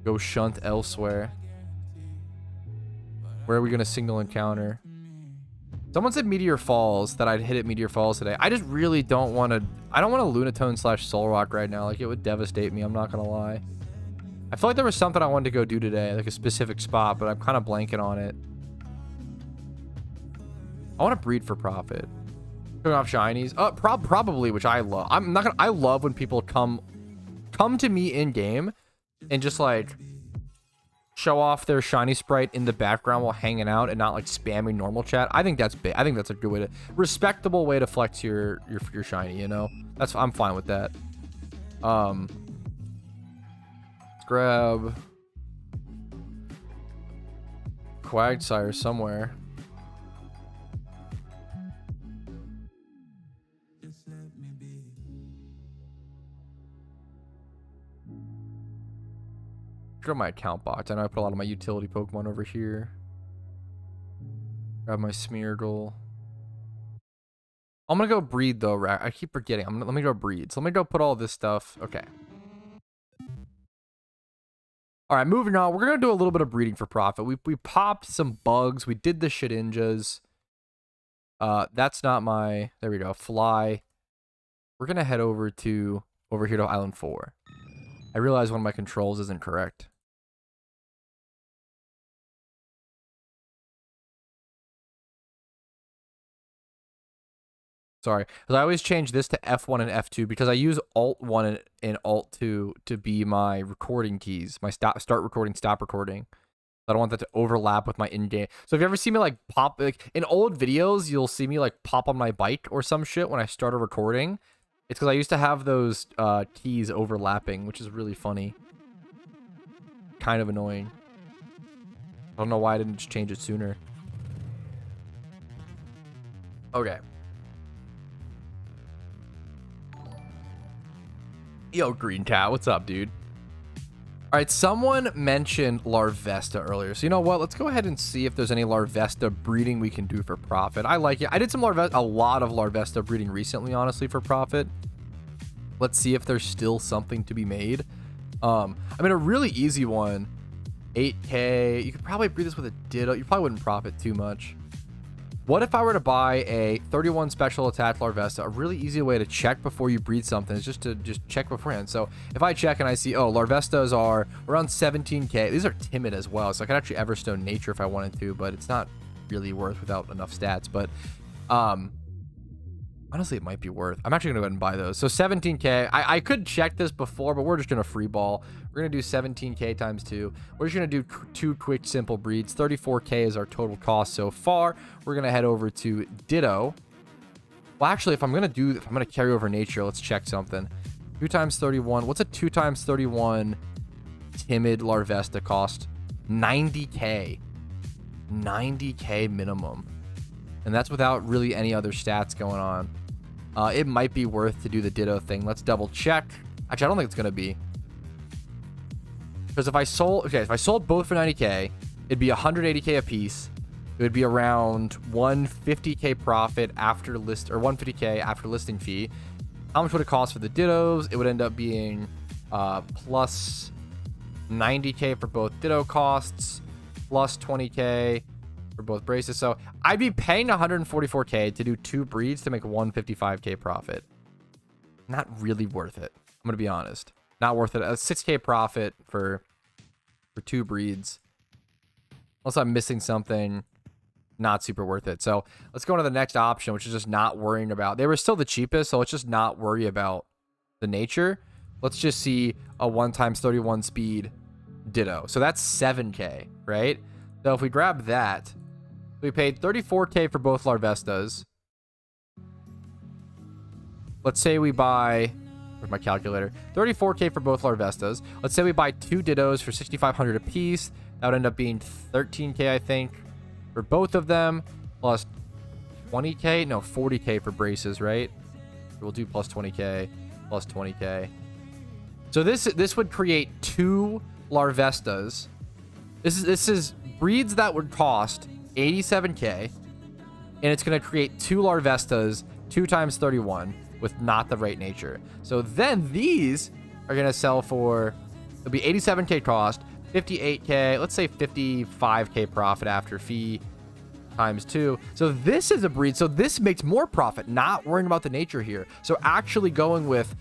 Go shunt elsewhere. Where are we gonna single encounter? Someone said Meteor Falls, that I'd hit at Meteor Falls today. I just really don't want to... I don't want a Lunatone / Soul Rock right now. Like, it would devastate me. I'm not going to lie. I feel like there was something I wanted to go do today. Like, a specific spot, but I'm kind of blanking on it. I want to breed for profit. Going off shinies. Probably, which I love. I'm not going to... I love when people come to me in-game and just, like... show off their shiny sprite in the background while hanging out and not like spamming normal chat. I think that's big. I think that's a good way to... respectable way to flex your shiny, you know? I'm fine with that. Let's grab... Quagsire somewhere. Grab my account box. I know I put a lot of my utility Pokemon over here. Grab my Smeargle. I'm gonna go breed though. I keep forgetting. Let me go breed. So let me go put all this stuff. Okay. All right, moving on. We're gonna do a little bit of breeding for profit. We popped some bugs. We did the Shedinjas. That's not my... There we go. Fly. We're gonna head over here to Island 4. I realize one of my controls isn't correct. Sorry, because I always change this to F1 and F2 because I use Alt 1 and Alt 2 to be my recording keys, my start recording, stop recording. I don't want that to overlap with my in-game. So if you ever see me like pop, like in old videos, you'll see me like pop on my bike or some shit when I start a recording. It's because I used to have those keys overlapping, which is really funny. Kind of annoying. I don't know why I didn't just change it sooner. Okay. Yo, Green Cat, what's up, dude? All right, someone mentioned Larvesta earlier. So you know what? Let's go ahead and see if there's any Larvesta breeding we can do for profit. I like it. I did some a lot of Larvesta breeding recently, honestly, for profit. Let's see if there's still something to be made. I mean, a really easy one, 8K. You could probably breed this with a Ditto. You probably wouldn't profit too much. What if I were to buy a 31 special attack Larvesta? A really easy way to check before you breed something is just to check beforehand. So if I check and I see, oh, Larvestas are around 17K. These are timid as well. So I could actually Everstone Nature if I wanted to, but it's not really worth without enough stats. But honestly, it might be worth. I'm actually going to go ahead and buy those. So 17K. I could check this before, but we're just going to free ball. We're going to do 17K times 2. We're just going to do 2 quick, simple breeds. 34K is our total cost so far. We're going to head over to Ditto. Well, actually, if I'm going to carry over nature, let's check something. 2 times 31. What's a 2 times 31 timid Larvesta cost? 90K. 90K minimum. And that's without really any other stats going on. It might be worth to do the Ditto thing. Let's double check. Actually, I don't think it's going to be. Because if I sold both for 90K, it'd be 180K a piece. It would be around 150K profit after list, or 150K after listing fee. How much would it cost for the Dittos? It would end up being plus 90K for both Ditto costs, plus 20K for both braces. So I'd be paying 144K to do 2 breeds to make 155K profit. Not really worth it. I'm gonna be honest. Not worth it. A 6K profit for 2 breeds. Unless I'm missing something, not super worth it. So let's go on to the next option, which is just not worrying about. They were still the cheapest, so let's just not worry about the nature. Let's just see a 1 times 31 speed Ditto. So that's 7K, right? So if we grab that, we paid 34K for both Larvestas. Let's say we buy, where's my calculator? 34K for both Larvestas. Let's say we buy 2 Dittos for 6,500 a piece. That would end up being 13K, I think, for both of them, plus 20K. No, 40K for braces, right? We'll do plus 20K, plus 20K. So this would create 2 Larvestas. This is breeds that would cost 87K, and it's going to create 2 Larvestas, 2 times 31 with not the right nature. So then these are going to sell for, it'll be 87K cost, 58K, let's say 55K profit after fee times 2. So this is a breed. So this makes more profit, not worrying about the nature here. So actually going with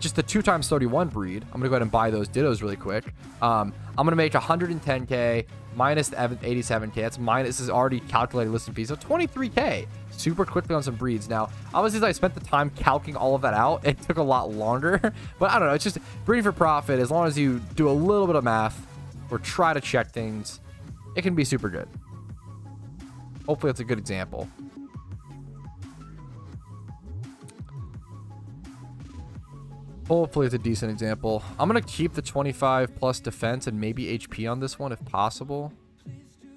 just the 2 times 31 breed, I'm gonna go ahead and buy those Dittos really quick. I'm gonna make 110K minus the 87K. That's minus, this is already calculated listing fee, so 23K super quickly on some breeds. Now, obviously, I spent the time calculating all of that out. It took a lot longer, but I don't know. It's just breeding for profit. As long as you do a little bit of math or try to check things, it can be super good. Hopefully, that's a good example. Hopefully it's a decent example. I'm going to keep the 25 plus defense and maybe HP on this one if possible.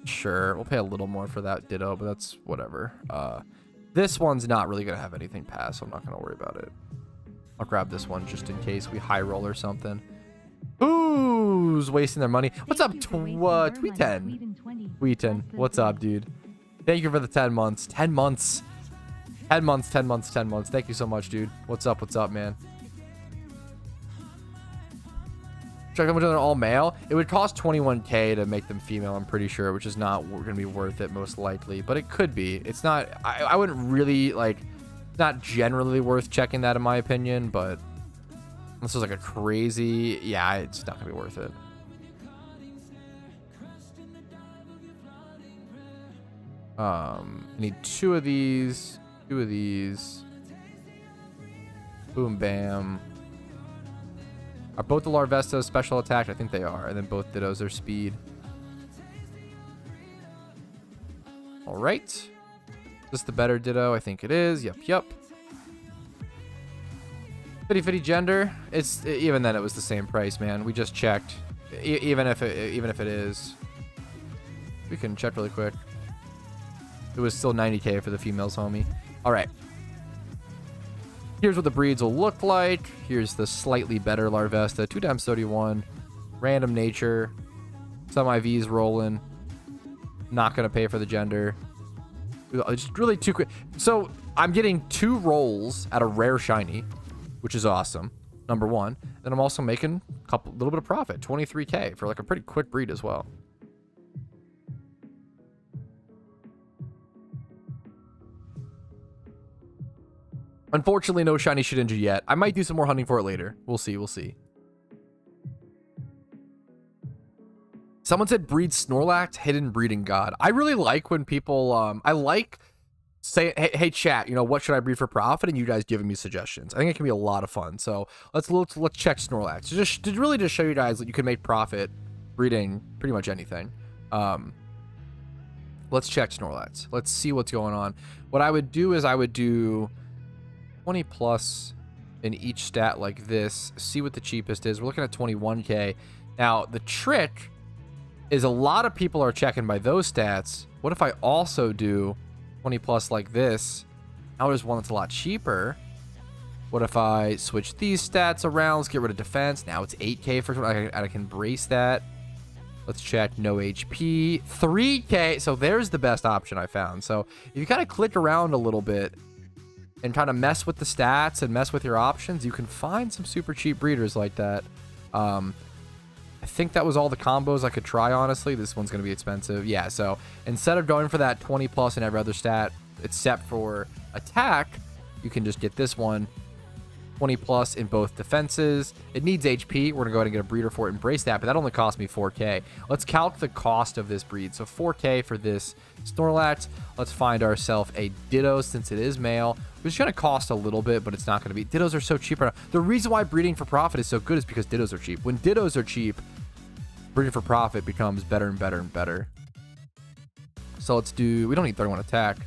Sure, we'll pay a little more for that Ditto, but that's whatever. This one's not really going to have anything pass, so I'm not going to worry about it. I'll grab this one just in case we high roll or something. Who's wasting their money? What's up, Tweeten? Tweeten, what's up, dude? Thank you for the 10 months. 10 months. 10 months, 10 months, 10 months. Thank you so much, dude. What's up, man? Check how much they're all male. It would cost 21K to make them female, I'm pretty sure, which is not going to be worth it most likely, but it could be. It's not, I wouldn't really, like, it's not generally worth checking that in my opinion, but unless it's like a crazy, yeah, it's not going to be worth it. I need 2 of these, 2 of these. Boom, bam. Are both the Larvestas special attack? I think they are. And then both Dittos are speed. All right. Is this the better Ditto? I think it is. Yep, yep. 50-50 gender. Even then it was the same price, man. We just checked. Even if it is. We can check really quick. It was still 90k for the females, homie. All right. Here's what the breeds will look like. Here's the slightly better Larvesta. 2 times 31. Random nature. Some IVs rolling. Not going to pay for the gender. It's really too quick. So I'm getting 2 rolls at a rare shiny, which is awesome. Number 1. Then I'm also making a little bit of profit. 23k for like a pretty quick breed as well. Unfortunately, no shiny Shedinja yet. I might do some more hunting for it later. We'll see. We'll see. Someone said breed Snorlax, hidden breeding god. I really like when people, I like say, hey, chat, you know, what should I breed for profit? And you guys giving me suggestions. I think it can be a lot of fun. So let's check Snorlax. Just to show you guys that you can make profit breeding pretty much anything. Let's check Snorlax. Let's see what's going on. What I would do is I would do 20 plus in each stat like this. See what the cheapest is. We're looking at 21k. Now, the trick is a lot of people are checking by those stats. What if I also do 20 plus like this? Now there's one that's a lot cheaper. What if I switch these stats around? Let's get rid of defense. Now it's 8k for I can brace that. Let's check no HP. 3k. So there's the best option I found. So if you kind of click around a little bit and try to mess with the stats and mess with your options, you can find some super cheap breeders like that. I think that was all the combos I could try, honestly. This one's going to be expensive. Yeah, so instead of going for that 20 plus in every other stat, except for attack, you can just get this one. 20 plus in both defenses. It needs HP. We're going to go ahead and get a breeder for it and brace that, but that only cost me 4k. Let's calc the cost of this breed. So 4k for this Snorlax. Let's find ourselves a Ditto since it is male, which is going to cost a little bit, but it's not going to be. Dittos are so cheap right now. The reason why breeding for profit is so good is because Dittos are cheap. When Dittos are cheap, breeding for profit becomes better and better and better. So let's do, we don't need 31 attack.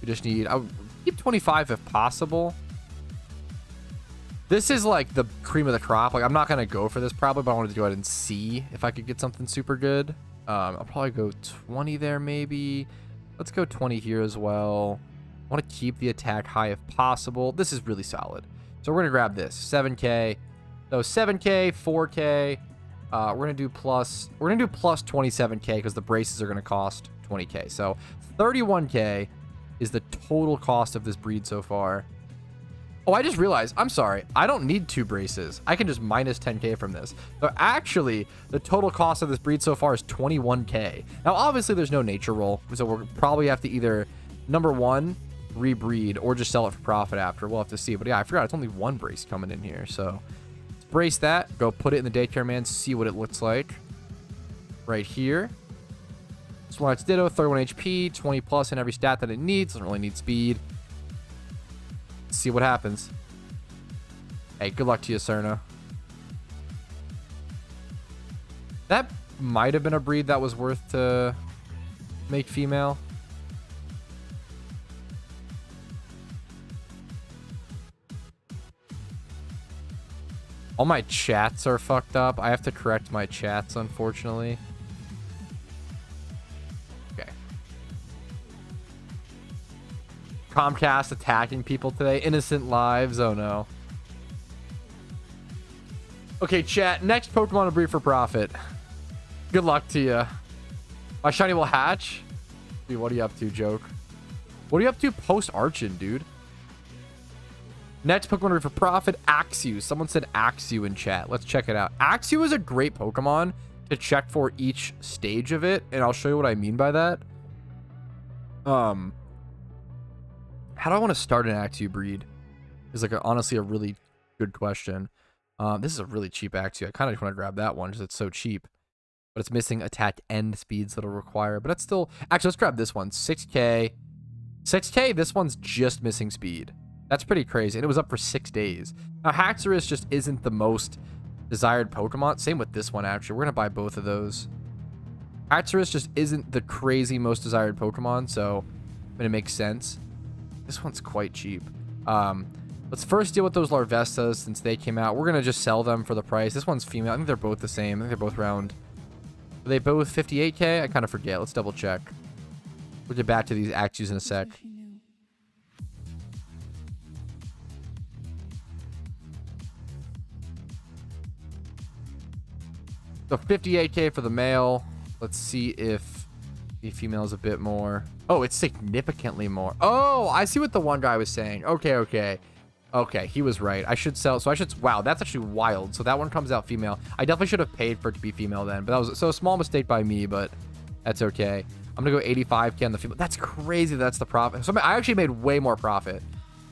We just need, I would keep 25 if possible. This is like the cream of the crop. Like, I'm not going to go for this probably, but I wanted to go ahead and see if I could get something super good. I'll probably go 20 there maybe. Let's go 20 here as well. I want to keep the attack high if possible. This is really solid. So we're going to grab this. 7k. So 7k, 4k. We're going to do plus 27k because the braces are going to cost 20k. So 31k is the total cost of this breed so far. Oh, I just realized, I'm sorry, I don't need 2 braces. I can just minus 10k from this. So actually, the total cost of this breed so far is 21k. Now, obviously, there's no nature roll, so we'll probably have to either, number 1, rebreed, or just sell it for profit after. We'll have to see. But yeah, I forgot, it's only 1 brace coming in here. So let's brace that, go put it in the daycare man, see what it looks like. Right here. Snorlax Ditto, 31 HP, 20 plus in every stat that it needs. Doesn't really need speed. See what happens. Hey, good luck to you, Cerna. That might have been a breed that was worth to make female. All my chats are fucked up. I have to correct my chats, unfortunately. Okay. Comcast attacking people today. Innocent lives. Oh no. Okay, chat. Next Pokemon to breed for profit. Good luck to you. My shiny will hatch. Dude, what are you up to, joke? What are you up to post Archon, dude? Next Pokemon to breed for profit. Axew. Someone said Axew in chat. Let's check it out. Axew is a great Pokemon to check for each stage of it, and I'll show you what I mean by that. How do I want to start an Axew breed? Is like honestly a really good question. This is a really cheap Axew. I kind of just want to grab that one because it's so cheap. But it's missing attack end speeds that'll require. But it's still... Actually, let's grab this one. 6k. 6k, this one's just missing speed. That's pretty crazy. And it was up for 6 days. Now, Haxorus just isn't the most desired Pokemon. Same with this one, actually. We're going to buy both of those. Haxorus just isn't the crazy most desired Pokemon, so it makes sense. This one's quite cheap. Let's first deal with those Larvestas since they came out. We're going to just sell them for the price. This one's female. I think they're both the same. I think they're both round. Are they both 58k? I kind of forget. Let's double check. We'll get back to these Actus in a sec. So 58k for the male. Let's see if the female is a bit more. Oh, it's significantly more. Oh, I see what the one guy was saying. Okay. Okay, he was right. I should sell. So I should. Wow, that's actually wild. So that one comes out female. I definitely should have paid for it to be female then. But that was so a small mistake by me, but that's okay. I'm going to go 85k on the female. That's crazy. That's the profit. So I actually made way more profit.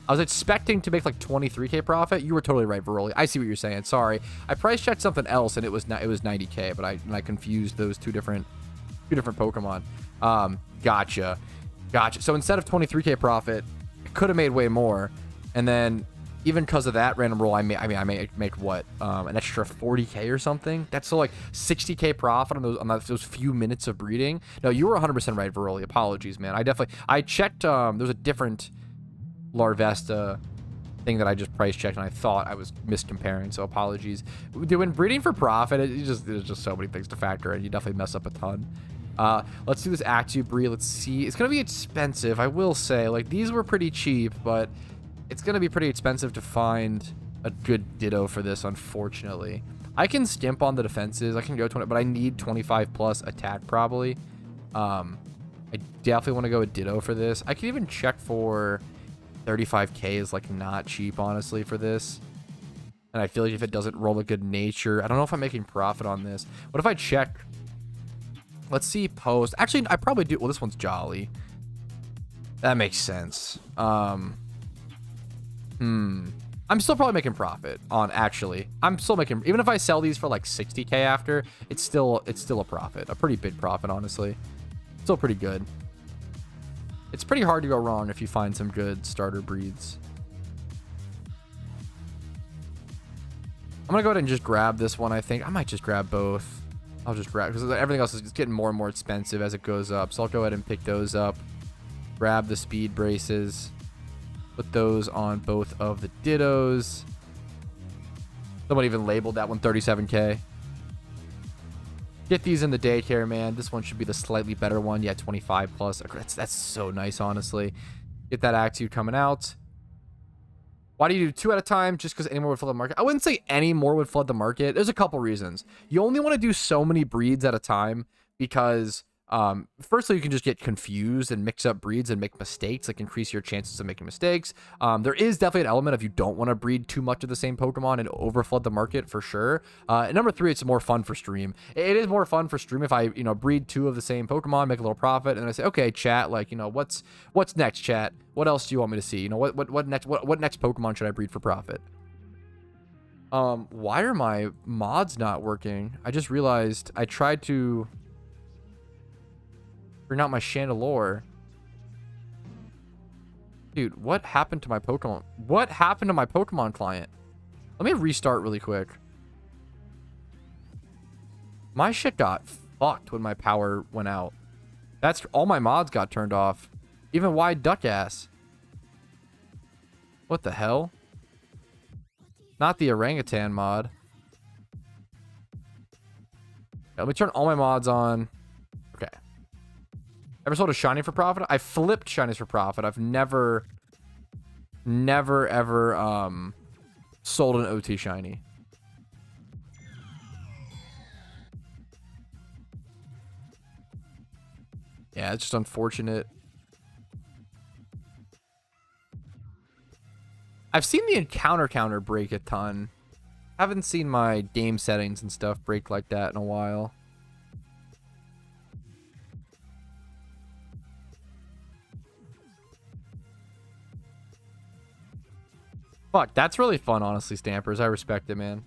I was expecting to make like 23k profit. You were totally right, Veroli. I see what you're saying. Sorry. I price checked something else and it was 90k, but I confused those two different Pokemon. Gotcha. So instead of 23k profit, I could have made way more. And then even because of that random roll, I may make what, an extra 40k or something. That's so like 60k profit on those few minutes of breeding. No, you were 100% right, Veroli. Apologies, man. I checked. There's a different Larvesta thing that I just price checked, and I thought I was miscomparing. So apologies. When breeding for profit, there's just so many things to factor in. You definitely mess up a ton. Let's do this Actu breed. Let's see. It's gonna be expensive, I will say. Like, these were pretty cheap, but it's going to be pretty expensive to find a good Ditto for this, unfortunately. I can skimp on the defenses. I can go 20, but I need 25 plus attack probably. I definitely want to go a Ditto for this. I can even check for 35k is like not cheap, honestly, for this. And I feel like if it doesn't roll a good nature, I don't know if I'm making profit on this. What if I check? Let's see post. Actually, I probably do. Well, this one's Jolly. That makes sense. I'm still probably making profit on, actually. I'm still making, even if I sell these for like 60k after, it's still a profit. A pretty big profit, honestly. Still pretty good. It's pretty hard to go wrong if you find some good starter breeds. I'm gonna go ahead and just grab this one, I think. I might just grab both. I'll just grab, because everything else is getting more and more expensive as it goes up. So I'll go ahead and pick those up. Grab the speed braces. Put those on both of the Dittos. Someone even labeled that one 37k. Get these in the daycare, man. This one should be the slightly better one. Yeah, 25 plus. That's so nice, honestly. Get that Actu coming out. Why do you do 2 at a time? Just because any more would flood the market? I wouldn't say any more would flood the market. There's a couple reasons. You only want to do so many breeds at a time because firstly, you can just get confused and mix up breeds and make mistakes, like increase your chances of making mistakes. There is definitely an element of you don't want to breed too much of the same Pokemon and overflood the market for sure. And number 3, it's more fun for stream. It is more fun for stream if I, breed 2 of the same Pokemon, make a little profit, and then I say, okay, chat, like, what's next, chat? What else do you want me to see? What next Pokemon should I breed for profit? Why are my mods not working? I just realized I tried to bring out my Chandelure. Dude, what happened to my Pokemon? What happened to my Pokemon client? Let me restart really quick. My shit got fucked when my power went out. That's all my mods got turned off. Even wide duck ass. What the hell? Not the orangutan mod. Let me turn all my mods on. Okay. Ever sold a shiny for profit? I flipped shinies for profit. I've never ever sold an OT shiny. Yeah, it's just unfortunate. I've seen the encounter counter break a ton. Haven't seen my game settings and stuff break like that in a while. Fuck, that's really fun, honestly, Stampers. I respect it, man.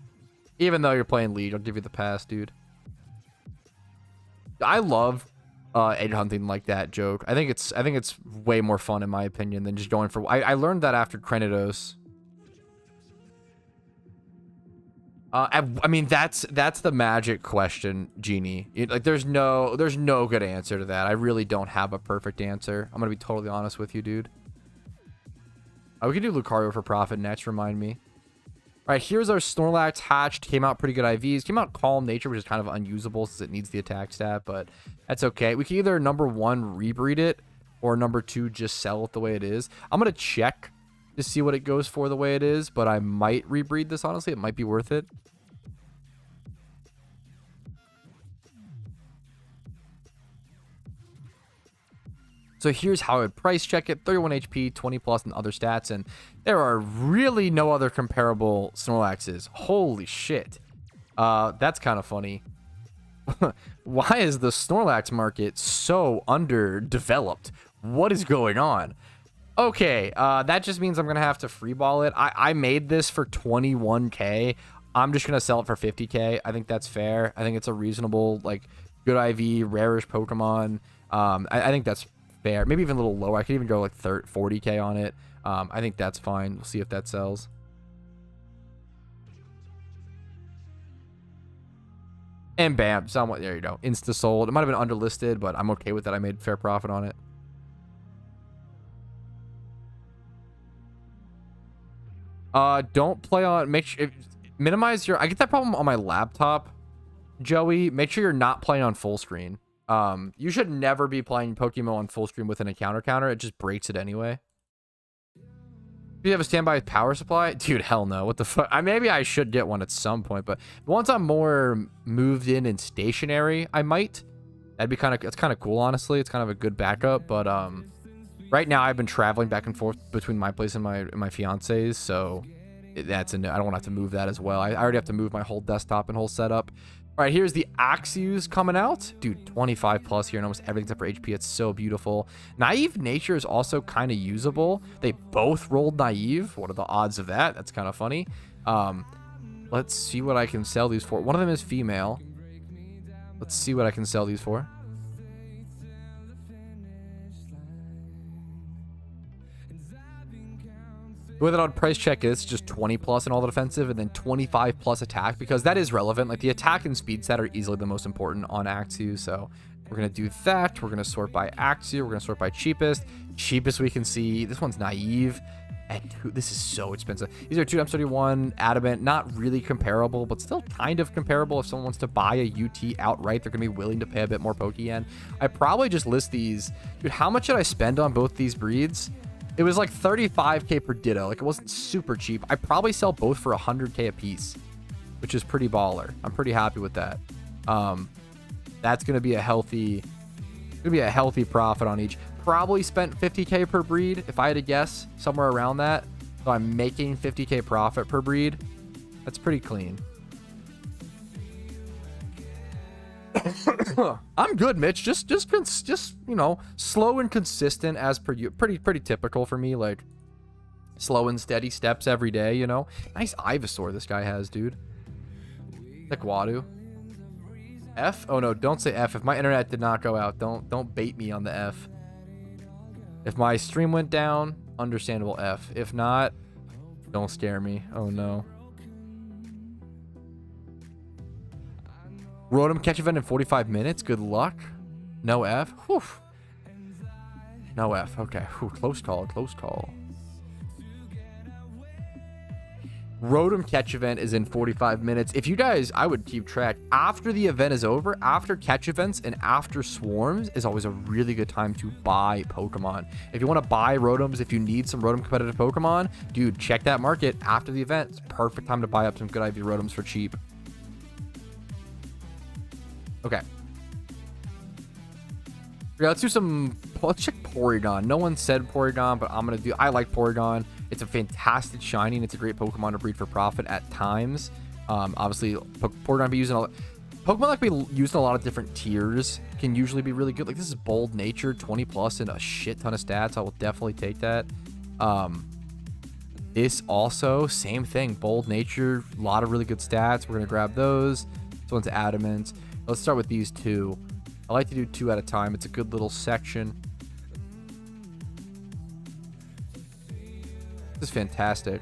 Even though you're playing League, I'll give you the pass, dude. I love egg hunting like that joke. I think it's way more fun in my opinion than just going for. I learned that after Crenidos. I mean that's the magic question, Genie. Like there's no good answer to that. I really don't have a perfect answer. I'm gonna be totally honest with you, dude. We can do Lucario for profit next. Remind me. All right, here's our Snorlax hatched. Came out pretty good IVs. Came out Calm Nature, which is kind of unusable since it needs the attack stat, but that's okay. We can either number 1 rebreed it or number 2 just sell it the way it is. I'm gonna check to see what it goes for the way it is, but I might rebreed this. Honestly, it might be worth it. So here's how I would price check it. 31 HP, 20 plus, and other stats. And there are really no other comparable Snorlaxes. Holy shit. That's kind of funny. Why is the Snorlax market so underdeveloped? What is going on? Okay, that just means I'm going to have to freeball it. I made this for 21K. I'm just going to sell it for 50K. I think that's fair. I think it's a reasonable, like, good IV, rarish Pokemon. I think that's fair. Maybe even a little lower. I could even go like 40K on it. I think that's fine. We'll see if that sells. And bam, somewhat. There you go. Insta sold. It might have been underlisted, but I'm okay with that. I made fair profit on it. Don't play on. Make sure minimize your. I get that problem on my laptop, Joey. Make sure you're not playing on full screen. You should never be playing PokeMMO on full screen with an encounter counter. It just breaks it anyway. Do you have a standby power supply? Dude, hell no. What the fuck? Maybe I should get one at some point, but once I'm more moved in and stationary, I might. That'd be it's kind of cool, honestly. It's kind of a good backup, but right now I've been traveling back and forth between my place and my fiance's, so that's I don't want to have to move that as well. I already have to move my whole desktop and whole setup. All right, here's the Axews coming out. Dude, 25 plus here and almost everything except for HP. It's so beautiful. Naive Nature is also kind of usable. They both rolled Naive. What are the odds of that? That's kind of funny. Let's see what I can sell these for. One of them is female. Let's see what I can sell these for. The way that I would price check is just 20 plus in all the defensive and then 25 plus attack, because that is relevant. Like the attack and speed stat are easily the most important on Axew. So we're going to do that. We're going to sort by Axew. We're going to sort by cheapest. Cheapest we can see. This one's Naive. And this is so expensive. These are 2x31 Adamant. Not really comparable, but still kind of comparable. If someone wants to buy a UT outright, they're going to be willing to pay a bit more Pokeyen. I probably just list these. Dude, how much did I spend on both these breeds? It was like 35K per Ditto. Like, it wasn't super cheap. I probably sell both for 100K a piece, which is pretty baller. I'm pretty happy with that. That's gonna be a healthy profit on each. Probably spent 50K per breed, if I had to guess, somewhere around that. So I'm making 50K profit per breed. That's pretty clean. I'm good, Mitch. Just you know, slow and consistent as per you. Pretty typical for me. Like slow and steady steps every day. You know, nice Ivysaur this guy has, dude. Tequadu. F? Oh no, don't say F. If my internet did not go out, don't bait me on the F. If my stream went down, understandable F. If not, don't scare me. Oh no. Rotom catch event in 45 minutes. Good luck. No F. Whew. No F. Okay. Whew. Close call. Close call. Rotom catch event is in 45 minutes. If you guys, I would keep track. After the event is over, after catch events and after swarms is always a really good time to buy Pokemon. If you want to buy Rotoms, if you need some Rotom competitive Pokemon, dude, check that market after the event. It's perfect time to buy up some good IV Rotoms for cheap. Okay. Yeah, let's check Porygon. No one said Porygon, but I like Porygon. It's a fantastic shiny, and it's a great Pokemon to breed for profit at times. Obviously, Porygon be using Pokemon like be used in a lot of different tiers can usually be really good. Like this is bold nature, 20 plus and a shit ton of stats. I will definitely take that. This also, same thing, bold nature, a lot of really good stats. We're gonna grab those. This one's adamant. Let's start with these two. I like to do 2 at a time. It's a good little section. This is fantastic.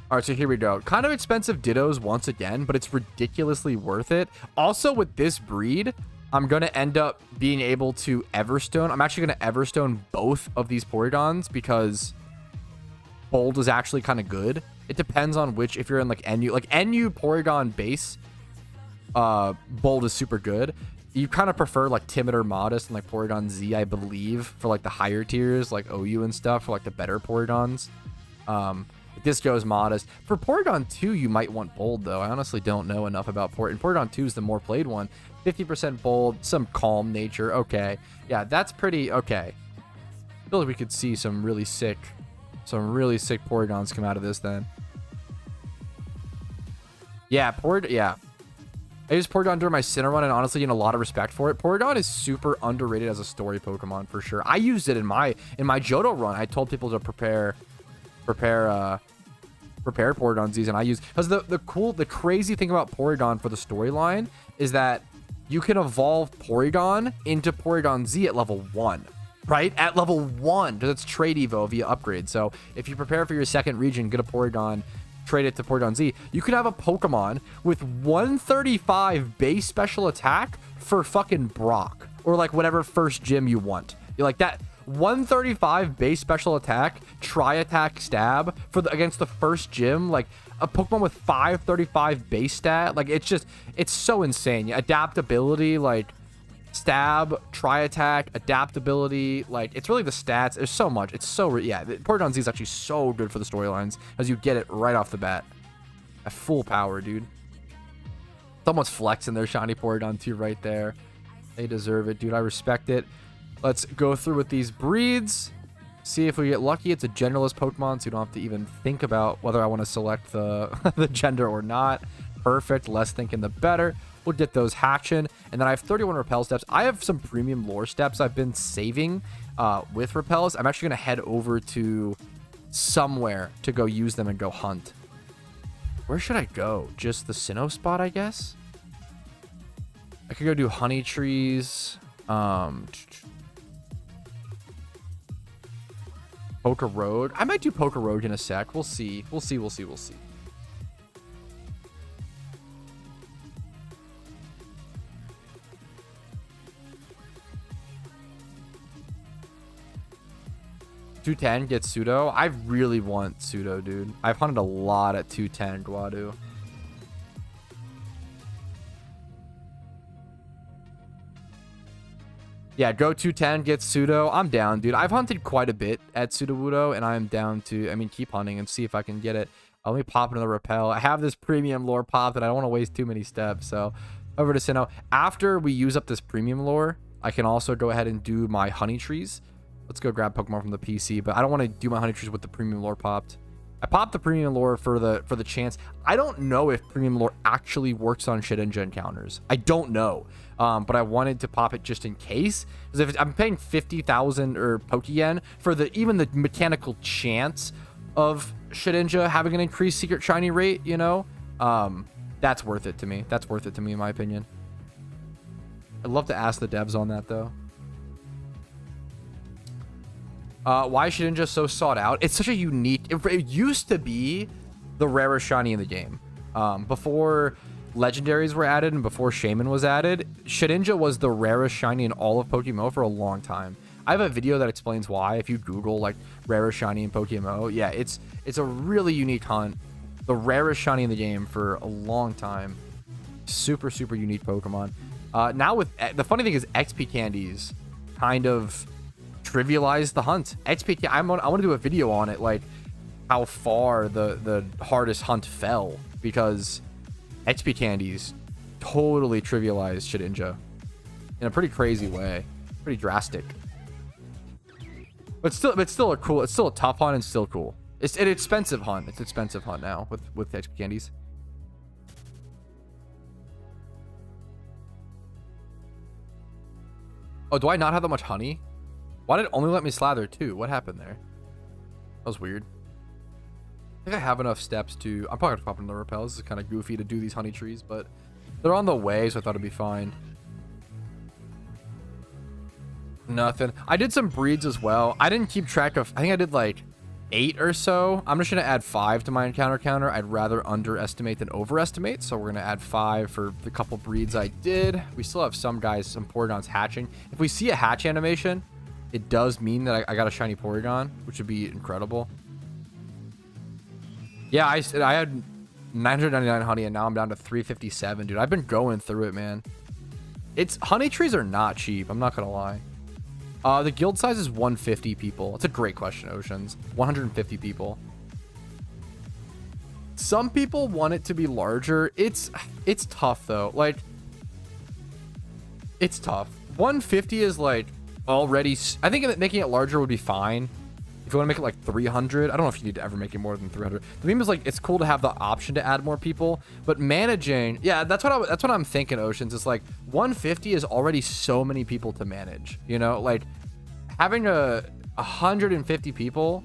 All right, so here we go. Kind of expensive Dittos once again, but it's ridiculously worth it. Also, with this breed, I'm going to end up being able to Everstone. I'm actually going to Everstone both of these Porygons because Bold is actually kind of good. It depends on which, if you're in like NU Porygon base, Bold is super good. You kind of prefer like Timid or Modest and like Porygon Z, I believe, for like the higher tiers, like OU and stuff, for like the better Porygons. This goes Modest. For Porygon 2, you might want Bold, though. I honestly don't know enough about Porygon 2 is the more played one. 50% Bold, some calm nature. Okay. Yeah, that's pretty okay. I feel like we could see some really sick Porygons come out of this then. Yeah, yeah. I used Porygon during my Sinnoh run and honestly gained a lot of respect for it. Porygon is super underrated as a story Pokemon for sure. I used it in my Johto run. I told people to prepare Porygon Z's, and I use, because the crazy thing about Porygon for the storyline is that you can evolve Porygon into Porygon Z at level 1, right? At level 1, because it's trade evo via upgrade. So if you prepare for your second region, get a Porygon, trade it to Porygon Z, you could have a Pokemon with 135 base special attack for fucking Brock, or like whatever first gym you want. You're like that. 135 base special attack, tri-attack stab against the first gym, like a Pokemon with 535 base stat. Like it's so insane. Adaptability, like stab, tri-attack, adaptability, like it's really the stats. There's so much. It's so, yeah, Porygon Z is actually so good for the storylines as you get it right off the bat at full power, dude. Someone's flexing their shiny Porygon 2 right there. They deserve it, dude. I respect it. Let's go through with these breeds. See if we get lucky. It's a genderless Pokemon, so you don't have to even think about whether I want to select the, the gender or not. Perfect. Less thinking, the better. We'll get those hatching. And then I have 31 Repel steps. I have some premium lore steps I've been saving with Repels. I'm actually going to head over to somewhere to go use them and go hunt. Where should I go? Just the Sinnoh spot, I guess? I could go do honey trees. Poker Road. I might do Poker Road in a sec. We'll see. We'll see. 210 gets Pseudo. I really want Pseudo, dude. I've hunted a lot at 210 Guadu. Yeah, go 210, get Pseudo. I'm down, dude. I've hunted quite a bit at Sudowoodo, and I'm down to, I mean, keep hunting and see if I can get it. Let me pop another Repel. I have this premium lore popped, and I don't want to waste too many steps, so over to Sinnoh. After we use up this premium lore, I can also go ahead and do my honey trees. Let's go grab Pokemon from the PC, but I don't want to do my honey trees with the premium lore popped. I popped the premium lore for the chance. I don't know if premium lore actually works on Shedinja encounters. I don't know. But I wanted to pop it just in case. Because if I'm paying 50,000 or Pokeyen for even the mechanical chance of Shedinja having an increased secret shiny rate, you know, that's worth it to me. That's worth it to me, in my opinion. I'd love to ask the devs on that, though. Why is Shedinja so sought out? It's such a unique... It used to be the rarest shiny in the game. Before legendaries were added and before Shaman was added, Shedinja was the rarest shiny in all of PokeMMO for a long time. I have a video that explains why. If you Google like rarest shiny in PokeMMO, yeah, it's a really unique hunt. The rarest shiny in the game for a long time. Super, super unique Pokemon. Now with... The funny thing is XP candies kind of trivialize the hunt. XP, I want to do a video on it, like how far the hardest hunt fell, because XP candies totally trivialized Shedinja in a pretty crazy way, pretty drastic. But still a cool. It's still a tough hunt and still cool. It's an expensive hunt. It's an expensive hunt now with XP candies. Oh, do I not have that much honey? Why did it only let me slather 2? What happened there? That was weird. I think I have enough steps to... I'm probably going to pop into the repels. This is kind of goofy to do these honey trees, but they're on the way, so I thought it'd be fine. Nothing. I did some breeds as well. I didn't keep track of... I think I did like 8 or so. I'm just going to add 5 to my encounter counter. I'd rather underestimate than overestimate, so we're going to add 5 for the couple breeds I did. We still have some guys, some Porygons hatching. If we see a hatch animation, it does mean that I got a shiny Porygon, which would be incredible. Yeah, I had 999 honey, and now I'm down to 357, dude. I've been going through it, man. Honey trees are not cheap. I'm not gonna lie. The guild size is 150 people. It's a great question, Oceans. 150 people. Some people want it to be larger. It's tough though. Like, it's tough. 150 is like already. I think making it larger would be fine. If you want to make it like 300, I don't know if you need to ever make it more than 300. The meme is like, it's cool to have the option to add more people, but managing, yeah, that's what I'm thinking, Oceans. It's like 150 is already so many people to manage, you know, like having 150 people,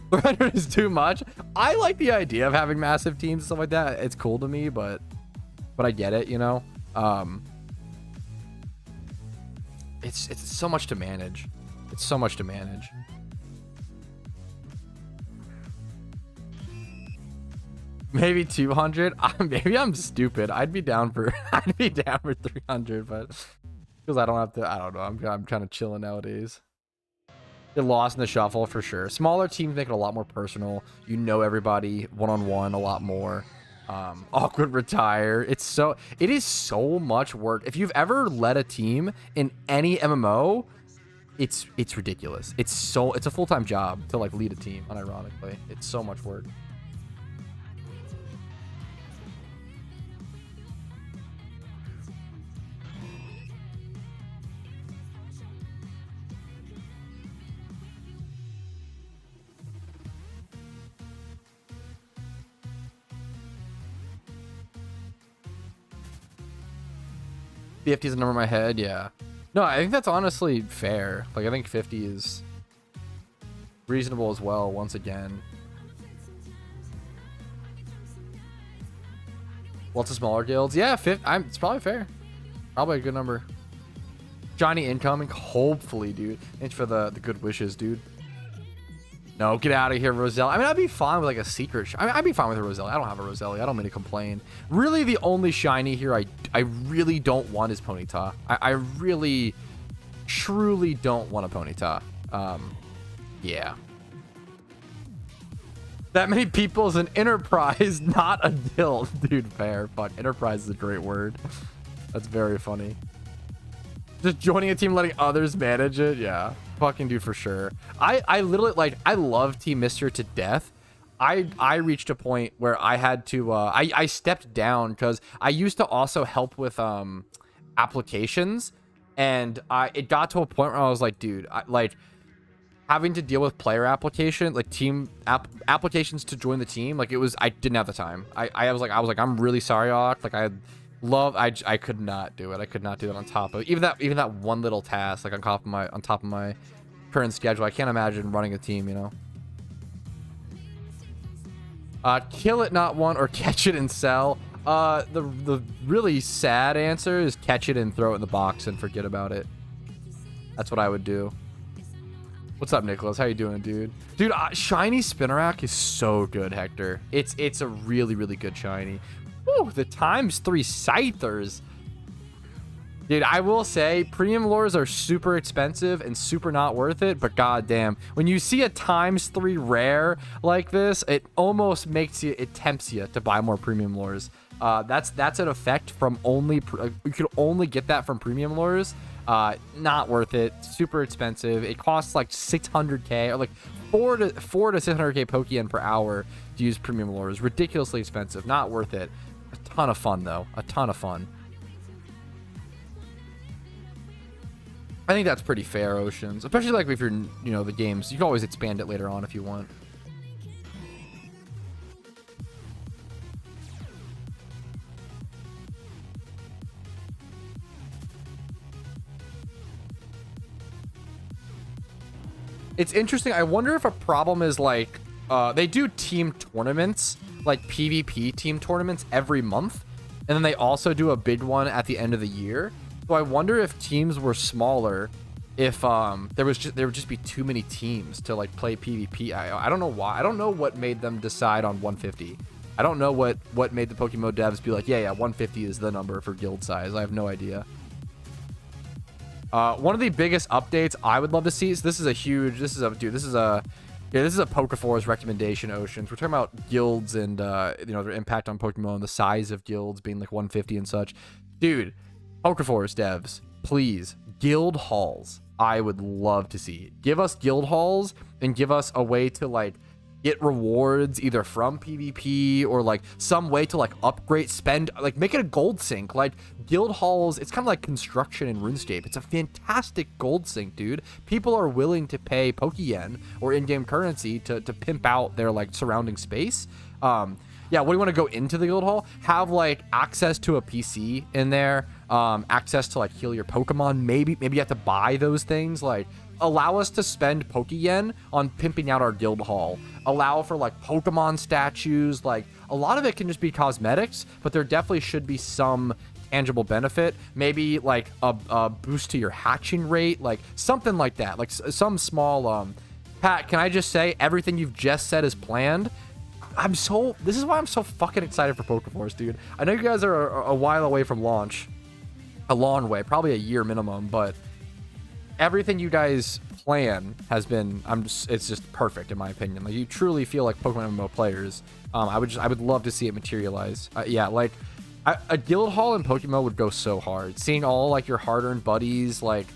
300 is too much. I like the idea of having massive teams and stuff like that. It's cool to me, but I get it, you know. It's so much to manage. It's so much to manage. Maybe 200. Maybe I'm stupid. I'd be down for 300, but because I don't have to. I don't know. I'm kind of chilling nowadays. Get lost in the shuffle for sure. Smaller teams make it a lot more personal. You know everybody one-on-one a lot more. Awkward retire. It is so much work. If you've ever led a team in any MMO, it's ridiculous. It's a full-time job to like lead a team. Unironically, it's so much work. $50 is the number in my head. Yeah. No, I think that's honestly fair. Like, I think 50 is reasonable as well, once again. What's the smaller guilds? Yeah, it's probably fair. Probably a good number. Johnny incoming. Hopefully, dude. Thanks for the good wishes, dude. No, get out of here, Roselli. I mean, I'd be fine with like a secret. I'd be fine with a Roselli. I don't have a Roselli. I don't mean to complain. Really, the only shiny here I really don't want is Ponyta. I really, truly don't want a Ponyta. Yeah. That many people is an enterprise, not a guild. Dude, fair. Fuck, enterprise is a great word. That's very funny. Just joining a team, letting others manage it. Yeah. Fucking dude, for sure. I literally, like, I love Team Mister to death. I reached a point where I had to I stepped down because I used to also help with applications, and it got to a point where I was like, dude, like having to deal with player application, like team applications to join the team, like I didn't have the time. I was like I'm really sorry, Ock. Like I could not do it. I could not do that on top of even that one little task, like on top of my current schedule. I can't imagine running a team, you know. Kill it, not want, or catch it and sell. The really sad answer is catch it and throw it in the box and forget about it. That's what I would do. What's up, Nicholas? How you doing, dude? Dude, shiny Spinarak is so good, Hector. It's a really, really good shiny. Woo, the ×3 Scythers. Dude, I will say premium lures are super expensive and super not worth it, but goddamn, when you see a ×3 rare like this, it almost it tempts you to buy more premium lures. That's an effect from only you could only get that from premium lures. Not worth it. Super expensive. It costs like 600k or like 4 to 600k Pokeyen per hour to use premium lures. Ridiculously expensive. Not worth it. A ton of fun though. A ton of fun. I think that's pretty fair, Oceans. Especially like if you're, you know, the games. You can always expand it later on if you want. It's interesting. I wonder if a problem is like they do team tournaments, like PvP team tournaments every month, and then they also do a big one at the end of the year. So I wonder if teams were smaller, if there would just be too many teams to like play PvP. I don't know why. I don't know what made them decide on 150. I don't know what made the PokeMMO devs be like, yeah, 150 is the number for guild size. I have no idea. One of the biggest updates I would love to see is this is a Pokeforce recommendation, Oceans. We're talking about guilds and you know, their impact on Pokemon and the size of guilds being like 150 and such. Dude, Pokeforce devs, please, guild halls. I would love to see. Give us guild halls and give us a way to like get rewards either from PvP or like some way to like upgrade, spend, like make it a gold sink. Like guild halls, it's kind of like construction in RuneScape. It's a fantastic gold sink, dude. People are willing to pay Pokeyen or in-game currency to pimp out their like surrounding space. Yeah, what do you want to go into the guild hall? Have like access to a PC in there, access to like heal your Pokemon. Maybe you have to buy those things. Like allow us to spend Pokeyen on pimping out our guild hall. Allow for like Pokemon statues. Like a lot of it can just be cosmetics, but there definitely should be some tangible benefit. Maybe like a boost to your hatching rate, like something like that. Like some small. Pat, can I just say everything you've just said is planned? This is why I'm so fucking excited for Pokeforce, dude. I know you guys are a while away from launch. A long way, probably a year minimum, but everything you guys plan has been, it's just perfect in my opinion. Like you truly feel like Pokemon MMO players. I would love to see it materialize. Yeah, like a guild hall in Pokemon would go so hard. Seeing all like your hard-earned buddies like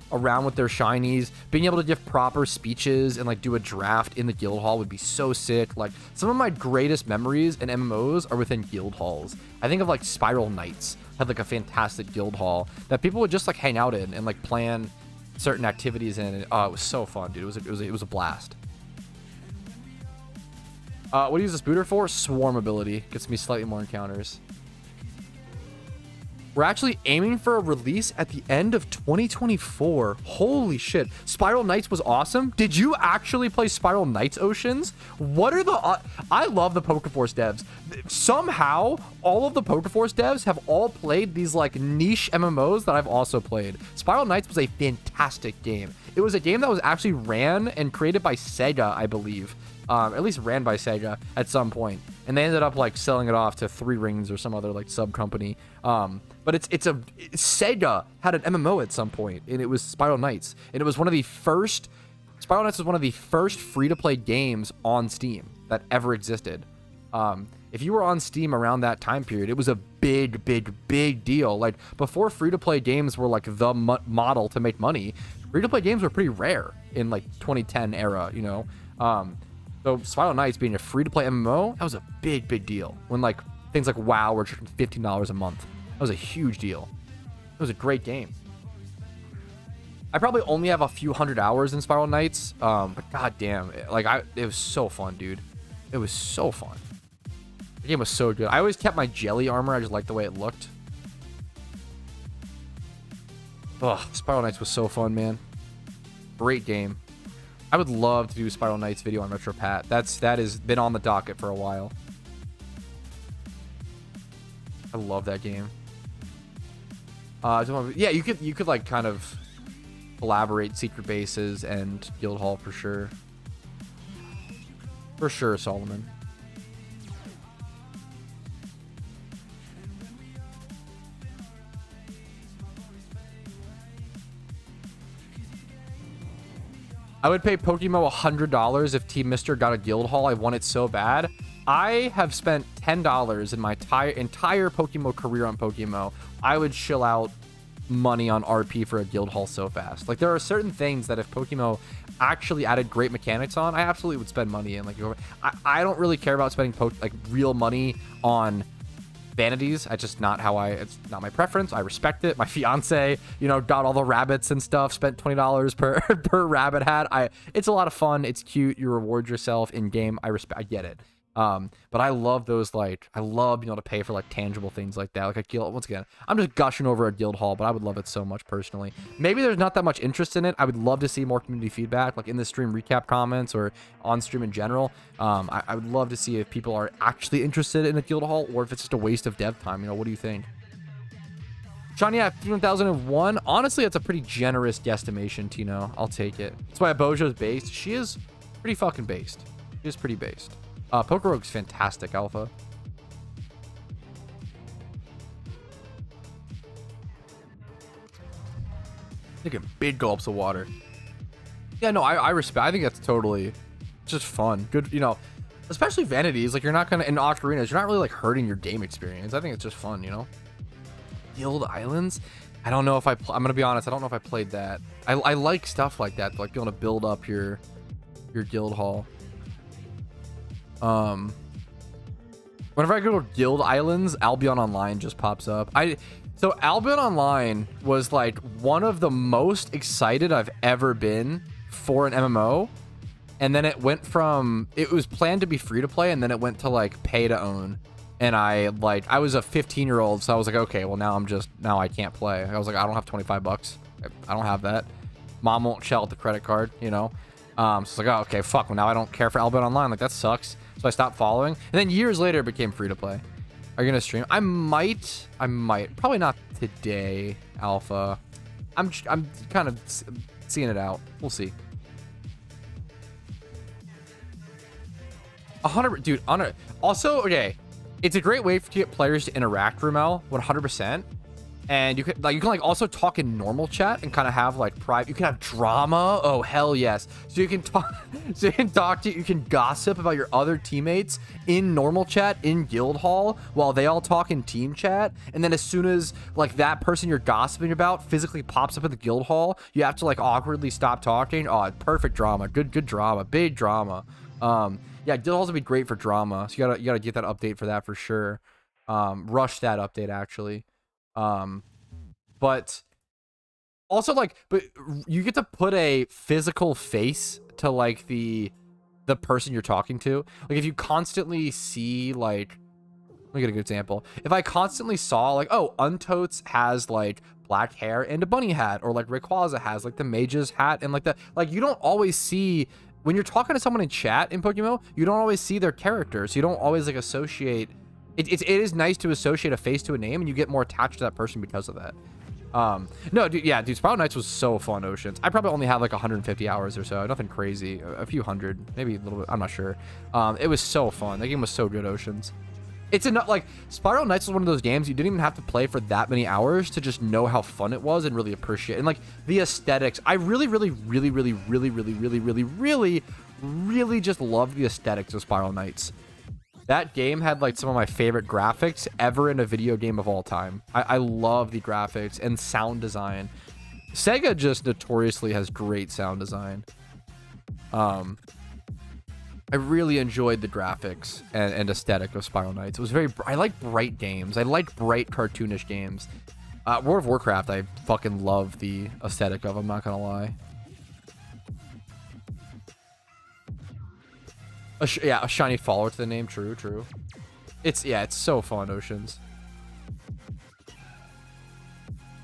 around with their shinies, being able to give proper speeches and like do a draft in the guild hall would be so sick. Like some of my greatest memories in MMOs are within guild halls. I think of like Spiral Knights had like a fantastic guild hall that people would just like hang out in and like plan certain activities in. Oh, it was so fun, dude. It was a blast. What do you use this booter for? Swarm ability. Gets me slightly more encounters. We're actually aiming for a release at the end of 2024. Holy shit. Spiral Knights was awesome. Did you actually play Spiral Knights, Oceans? What are the... I love the Pokeforce devs. Somehow, all of the Pokeforce devs have all played these like niche MMOs that I've also played. Spiral Knights was a fantastic game. It was a game that was actually ran and created by Sega, I believe. At least ran by Sega at some point. And they ended up like selling it off to 3 Rings or some other like sub company. But Sega had an MMO at some point, and it was Spiral Knights. And it was one of the first, Spiral Knights was one of the first free-to-play games on Steam that ever existed. If you were on Steam around that time period, it was a big, big, big deal. Like before free-to-play games were like the model to make money, free-to-play games were pretty rare in like 2010 era, you know? So Spiral Knights being a free-to-play MMO, that was a big, big deal. When like things like WoW were charging $15 a month. That was a huge deal. It was a great game. I probably only have a few hundred hours in Spiral Knights, but goddamn, it was so fun, dude. It was so fun. The game was so good. I always kept my jelly armor. I just liked the way it looked. Ugh, Spiral Knights was so fun, man. Great game. I would love to do Spiral Knights video on Retro Pat. That has been on the docket for a while. I love that game. Yeah, you could like kind of collaborate secret bases and guild hall for sure. For sure, Solomon. I would pay PokeMMO $100 if Team Mister got a guild hall. I want it so bad. I have spent $10 in my entire PokeMMO career on PokeMMO. I would chill out money on RP for a guild hall so fast. Like there are certain things that if PokeMMO actually added great mechanics on, I absolutely would spend money in. Like I don't really care about spending real money on vanities. It's just not how it's not my preference. I respect it. My fiance, you know, got all the rabbits and stuff, spent $20 per rabbit hat. It's a lot of fun. It's cute. You reward yourself in game. I get it. But I love those, like, I love being able to pay for like tangible things like that, like a guild. Once again, I'm just gushing over a guild hall, but I would love it so much personally. Maybe there's not that much interest in it. I would love to see more community feedback, like in the stream recap comments or on stream in general. I would love to see if people are actually interested in a guild hall or if it's just a waste of dev time. You know, what do you think? Shiny at 1001. Honestly, that's a pretty generous guesstimation, Tino. I'll take it. That's why Bojo's based. She is pretty fucking based. She is pretty based. Pokerogue's fantastic alpha. Taking big gulps of water. Yeah, no, I respect. I think that's totally just fun. Good, you know, especially vanities. Like, you're not gonna in octarinas. You're not really like hurting your game experience. I think it's just fun, you know. Guild Islands. I don't know if I'm gonna be honest. I don't know if I played that. I like stuff like that, like being able to build up your guild hall. Whenever I go to Guild Islands, Albion Online just pops up. So Albion Online was like one of the most excited I've ever been for an MMO. And then it went from, it was planned to be free to play, and then it went to like pay to own. And I was a 15-year-old, so I was like, okay, well now I can't play. I was like, I don't have 25 bucks. I don't have that. Mom won't shell out the credit card, you know? So it's like, oh, okay, fuck. Well, now I don't care for Albion Online. Like, that sucks. So I stopped following. And then years later, it became free to play. Are you gonna stream? I might. Probably not today, Alpha. I'm kind of seeing it out. We'll see. 100, dude. Also, okay, it's a great way to get players to interact, Rumel. 100%. And you can also talk in normal chat and kind of have like private. You can have drama. Oh hell yes! So you can talk. So you can gossip about your other teammates in normal chat in guild hall while they all talk in team chat. And then as soon as like that person you're gossiping about physically pops up in the guild hall, you have to like awkwardly stop talking. Oh, perfect drama. Good drama. Big drama. Yeah, guild halls would be great for drama. So you gotta get that update for that for sure. Rush that update actually. But also but you get to put a physical face to like the person you're talking to. Like if you constantly see like, let me get a good example. If I constantly saw like, oh, Untotes has like black hair and a bunny hat, or like Rayquaza has like the mage's hat and like the, like you don't always see, when you're talking to someone in chat in PokeMMO, you don't always see their characters. You don't always like associate. It is nice to associate a face to a name, and you get more attached to that person because of that. No, dude, yeah, dude, Spiral Knights was so fun, Oceans. I probably only have like 150 hours or so, nothing crazy, a few hundred, maybe a little bit, I'm not sure. It was so fun. That game was so good, Oceans. It's enough, like, Spiral Knights was one of those games you didn't even have to play for that many hours to just know how fun it was and really appreciate it. And like the aesthetics, I really just loved the aesthetics of Spiral Knights. That game had like some of my favorite graphics ever in a video game of all time. I love the graphics and sound design. Sega just notoriously has great sound design. I really enjoyed the graphics and aesthetic of Spiral Knights. It was very, I like bright games. I like bright cartoonish games. World of Warcraft, I fucking love the aesthetic of, I'm not gonna lie. Yeah, a shiny follower to the name. True. It's so fun, Oceans.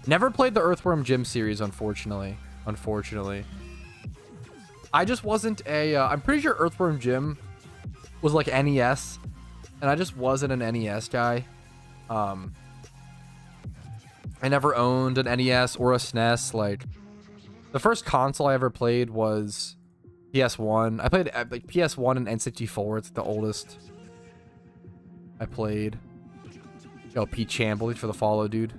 Never played the Earthworm Jim series, unfortunately. I just wasn't a, I'm pretty sure Earthworm Jim was like NES, and I just wasn't an NES guy. I never owned an NES or a SNES. Like, the first console I ever played was PS1. I played like PS1 and N64. It's the oldest I played. Yo, Pete Chamble, thanks for the follow, dude.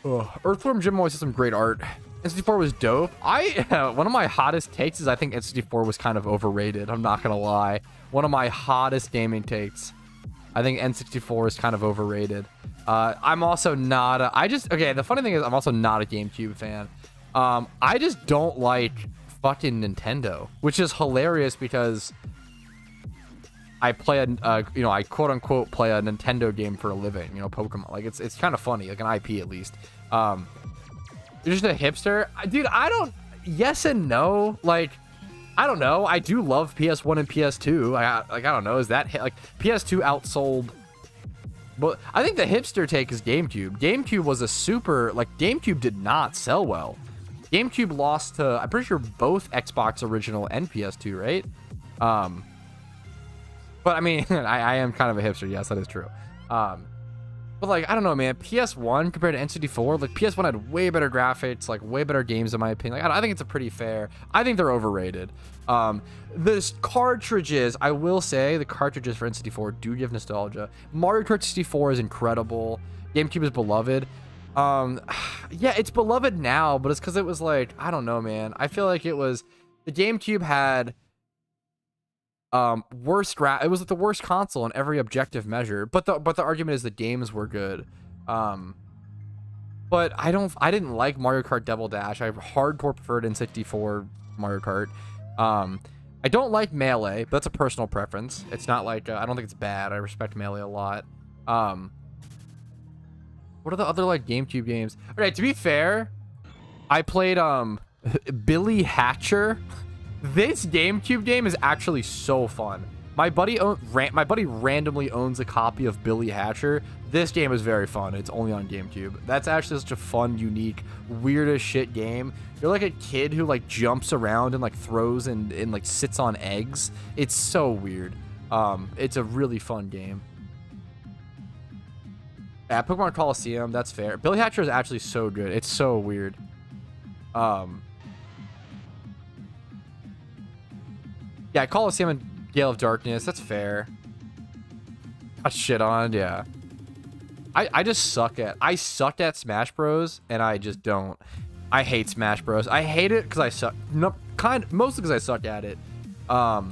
Oh, Earthworm Jim always has some great art. N64 was dope. One of my hottest takes is I think N64 was kind of overrated. I'm not gonna lie. One of my hottest gaming takes. I think N64 is kind of overrated. I'm also not okay, the funny thing is I'm also not a GameCube fan. I just don't like fucking Nintendo, which is hilarious because I play you know, I quote unquote play a Nintendo game for a living, you know, Pokemon. Like it's kind of funny, like an IP at least. You're just a hipster, dude. I don't. Yes and no. Like, I don't know. I do love PS1 and PS2. I don't know. Is that like PS2 outsold? But I think the hipster take is GameCube. GameCube was a super, like, GameCube did not sell well. GameCube lost to, I'm pretty sure, both Xbox original and PS2, right? But I mean, I am kind of a hipster. Yes, that is true. But like, I don't know, man. PS1 compared to N64, like PS1 had way better graphics, like way better games in my opinion. Like, I think it's a pretty fair. I think they're overrated. The cartridges, I will say, the cartridges for N64 do give nostalgia. Mario Kart 64 is incredible. GameCube is beloved. Yeah, it's beloved now, but it's because it was like, I don't know, man. I feel like it was, the GameCube had it was the worst console in every objective measure, but the argument is the games were good. But I didn't like Mario Kart Double Dash. I hardcore preferred N64 Mario Kart. I don't like Melee, but that's a personal preference. It's not like I don't think it's bad. I respect Melee a lot. What are the other like GameCube games? All right, to be fair, I played Billy Hatcher. This GameCube game is actually so fun. My buddy randomly owns a copy of Billy Hatcher. This game is very fun. It's only on GameCube. That's actually such a fun, unique, weird as shit game. You're like a kid who like jumps around and like throws and like sits on eggs. It's so weird. It's a really fun game. Yeah, Pokemon Coliseum, that's fair. Billy Hatcher is actually so good. It's so weird. Yeah, Coliseum and Gale of Darkness, that's fair. Got shit on, yeah. I suck at Smash Bros, and I just don't. I hate Smash Bros. I hate it because I suck. No, mostly because I suck at it. I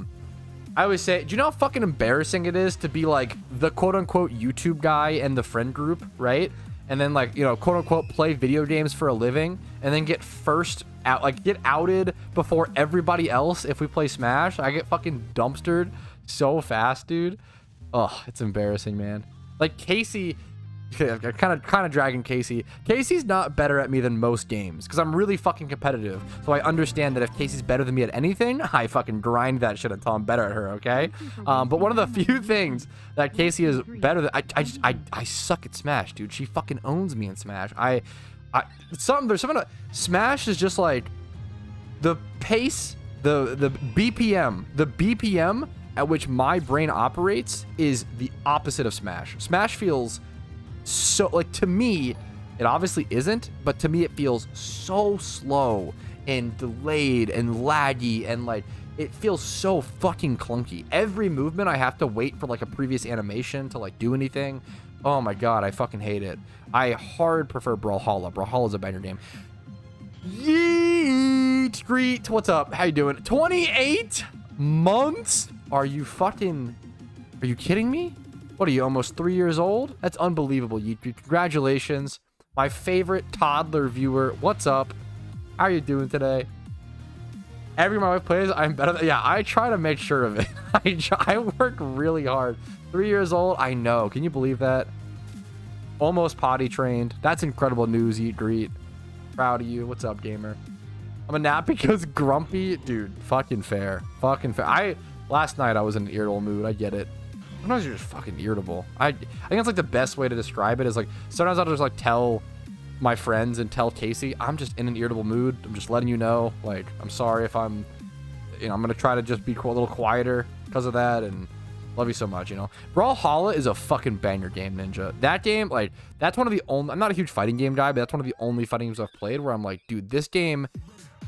always say, do you know how fucking embarrassing it is to be like the quote unquote YouTube guy in the friend group, right? And then like, you know, quote unquote play video games for a living and then get first out, like get outed before everybody else if we play Smash. I get fucking dumpstered so fast, dude. Ugh, it's embarrassing, man. Like Casey, kind of dragging Casey. Casey's not better at me than most games because I'm really fucking competitive. So I understand that if Casey's better than me at anything, I fucking grind that shit until I'm better at her, okay? But one of the few things that Casey is better than, I suck at Smash, dude. She fucking owns me in Smash. Smash is just like the pace, the BPM at which my brain operates is the opposite of Smash. Smash feels so, like, to me, it obviously isn't, but to me it feels so slow and delayed and laggy and like it feels so fucking clunky. Every movement I have to wait for like a previous animation to like do anything. Oh my god, I fucking hate it. I hard prefer Brawlhalla. Brawlhalla's a banger game. Yeet, Greet, what's up? How you doing? 28 months? Are you kidding me? What are you, almost 3 years old? That's unbelievable. Congratulations. My favorite toddler viewer. What's up? How are you doing today? Every time my wife plays, I'm better than, yeah, I try to make sure of it. I work really hard. 3 years old, I know. Can you believe that? Almost potty trained. That's incredible news, Eat Greet. Proud of you. What's up, gamer? I'm a nap because grumpy. Dude, fucking fair. Fucking fair. Last night I was in an irritable mood. I get it. Sometimes you're just fucking irritable. I think that's like the best way to describe it is like sometimes I'll just like tell my friends and tell Casey I'm just in an irritable mood. I'm just letting you know, like, I'm sorry if I'm, you know, I'm gonna try to just be a little quieter because of that, and love you so much, you know. Brawlhalla is a fucking banger game, Ninja. That game, like, that's one of the only, I'm not a huge fighting game guy, but that's one of the only fighting games I've played where I'm like, dude, this game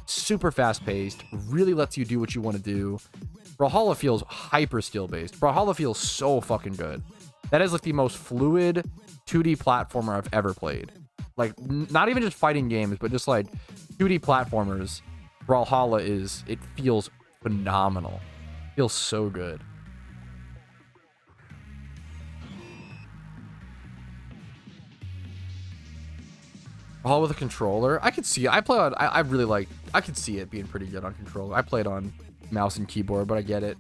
super fast paced, really lets you do what you want to do. Brawlhalla feels hyper skill based. Brawlhalla feels so fucking good. That is like the most fluid 2D platformer I've ever played. Like, not even just fighting games, but just like 2D platformers. Brawlhalla it feels phenomenal. It feels so good. Brawlhalla with a controller? I could see it. I really like, I could see it being pretty good on controller. I played on mouse and keyboard, but I get it.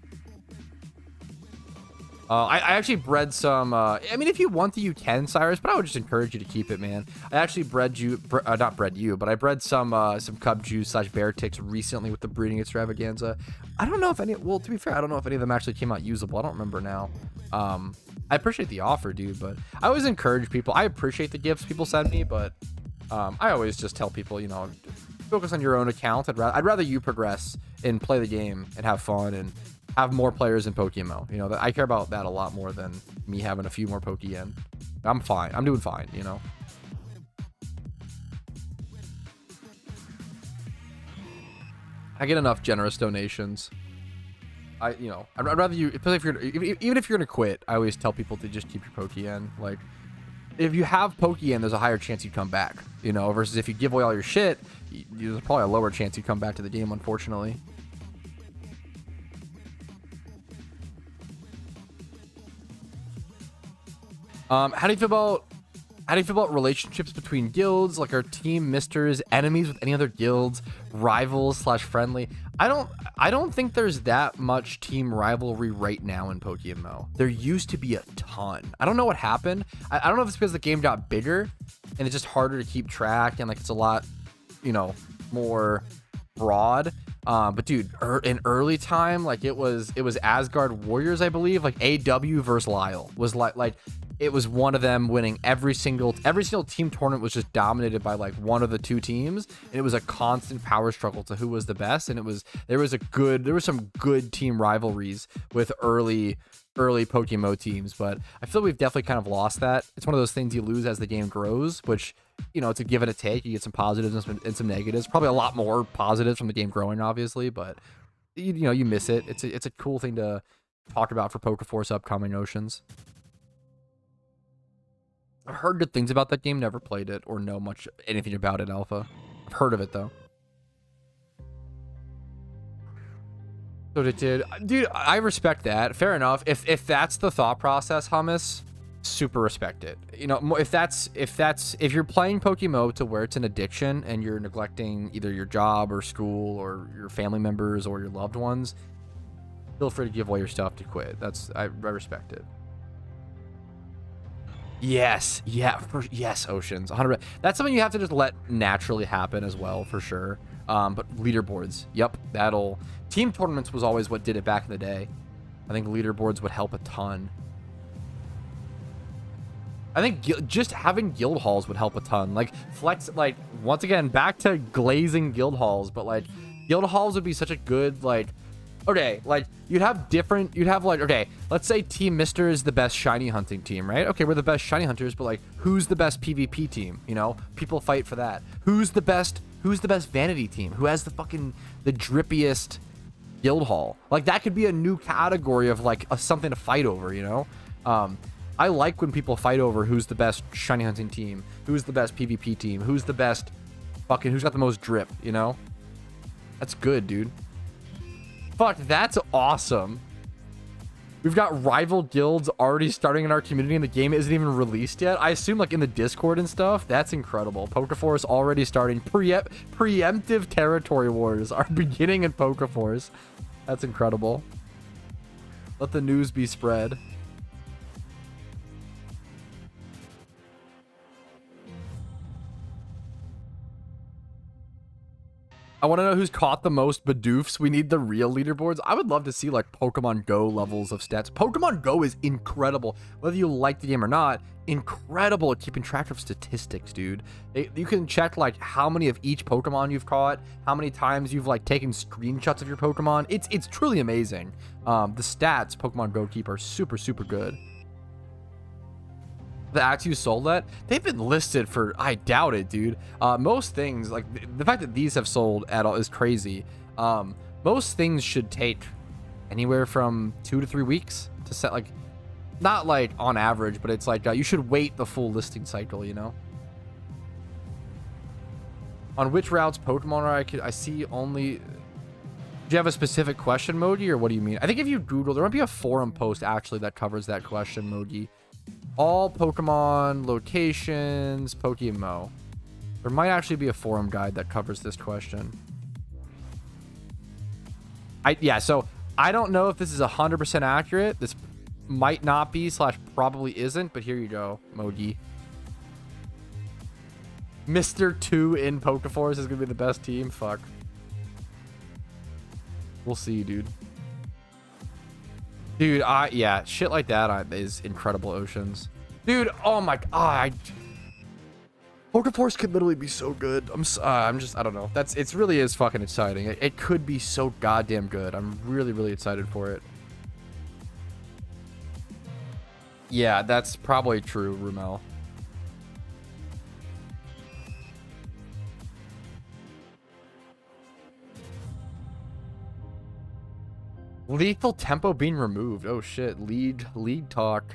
I actually bred some, I mean, if you want to, you can, Cyrus, but I would just encourage you to keep it, man. I actually bred you, not bred you, but I bred some cub juice / bear ticks recently with the breeding extravaganza. I don't know if any, well, to be fair, I don't know if any of them actually came out usable. I don't remember now. I appreciate the offer, dude, but I always encourage people. I appreciate the gifts people send me, but I always just tell people, you know, focus on your own account. I'd rather you progress and play the game and have fun and have more players in PokeMMO. You know, I care about that a lot more than me having a few more Pokeyen. I'm fine. I'm doing fine, you know. I get enough generous donations. I'd rather you, even if you're gonna quit, I always tell people to just keep your Pokeyen. Like, if you have Pokeyen, there's a higher chance you come back, you know, versus if you give away all your shit, there's probably a lower chance you come back to the game, unfortunately. How do you feel about relationships between guilds? Like, our team misters enemies with any other guilds, rivals / friendly? I don't think there's that much team rivalry right now in PokeMMO. There used to be a ton. I don't know what happened. I don't know if it's because the game got bigger and it's just harder to keep track, and like it's a lot, you know, more broad. But dude, in early time, like it was Asgard Warriors, I believe. Like AW versus Lyle was like it was one of them winning every single team tournament was just dominated by like one of the two teams, and it was a constant power struggle to who was the best. And there were some good team rivalries with early PokeMMO teams, but I feel we've definitely kind of lost that. It's one of those things you lose as the game grows, which, you know, it's a give and a take. You get some positives and some negatives. Probably a lot more positives from the game growing, obviously, but you know, you miss it. It's a cool thing to talk about for Pokeforce upcoming Oceans. I've heard good things about that game, never played it or know anything about it, Alpha. I've heard of it though. So it did, dude. I respect that. Fair enough. If that's the thought process, Hummus, super respect it. You know, if you're playing PokeMMO to where it's an addiction and you're neglecting either your job or school or your family members or your loved ones, feel free to give away your stuff to quit. I respect it. Yes, yeah, yes, Oceans, 100%. That's something you have to just let naturally happen as well, for sure. But leaderboards, yep, team tournaments was always what did it back in the day. I think leaderboards would help a ton. I think just having guild halls would help a ton. Like once again, back to glazing guild halls, but like guild halls would be such a good, like, okay, like you'd have like, okay, let's say Team Mister is the best shiny hunting team, right? Okay, we're the best shiny hunters, but like, who's the best PvP team? You know, people fight for that. Who's the best vanity team? Who has the drippiest guild hall? Like, that could be a new category of like something to fight over, you know? I like when people fight over who's the best shiny hunting team, who's the best PvP team, who's got the most drip, you know? That's good, dude. Fuck, that's awesome. We've got rival guilds already starting in our community and the game isn't even released yet. I assume like in the Discord and stuff. That's incredible. Pokeforce already starting. Preemptive territory wars are beginning in Pokeforce. That's incredible. Let the news be spread. I want to know who's caught the most Bidoofs. We need the real leaderboards. I would love to see like Pokemon Go levels of stats. Pokemon Go is incredible. Whether you like the game or not, incredible at keeping track of statistics, dude. You can check like how many of each Pokemon you've caught, how many times you've like taken screenshots of your Pokemon. It's truly amazing. The stats Pokemon Go keep are super, super good. The Axew Soullet, they've been listed for, I doubt it, dude. Most things, like the fact that these have sold at all is crazy. Most things should take anywhere from 2 to 3 weeks to set, like, not like on average, but it's like you should wait the full listing cycle, you know? On which routes Pokemon are, I see only... Do you have a specific question, Mogi, or what do you mean? I think if you Google, there might be a forum post actually that covers that question, Mogi. All Pokemon locations, PokeMMO. There might actually be a forum guide that covers this question. So I don't know if this is 100% accurate. might not be / probably isn't, but here you go, Mogi. Mr. 2 in Pokeforce is gonna be the best team. Fuck. We'll see, dude. Dude, yeah, shit like that is incredible oceans. Dude, oh my god. Pokeforce could literally be so good. I'm just, I don't know. It really is fucking exciting. It could be so goddamn good. I'm really, really excited for it. Yeah, that's probably true, Rumel. Lethal tempo being removed. Oh shit. Lead talk.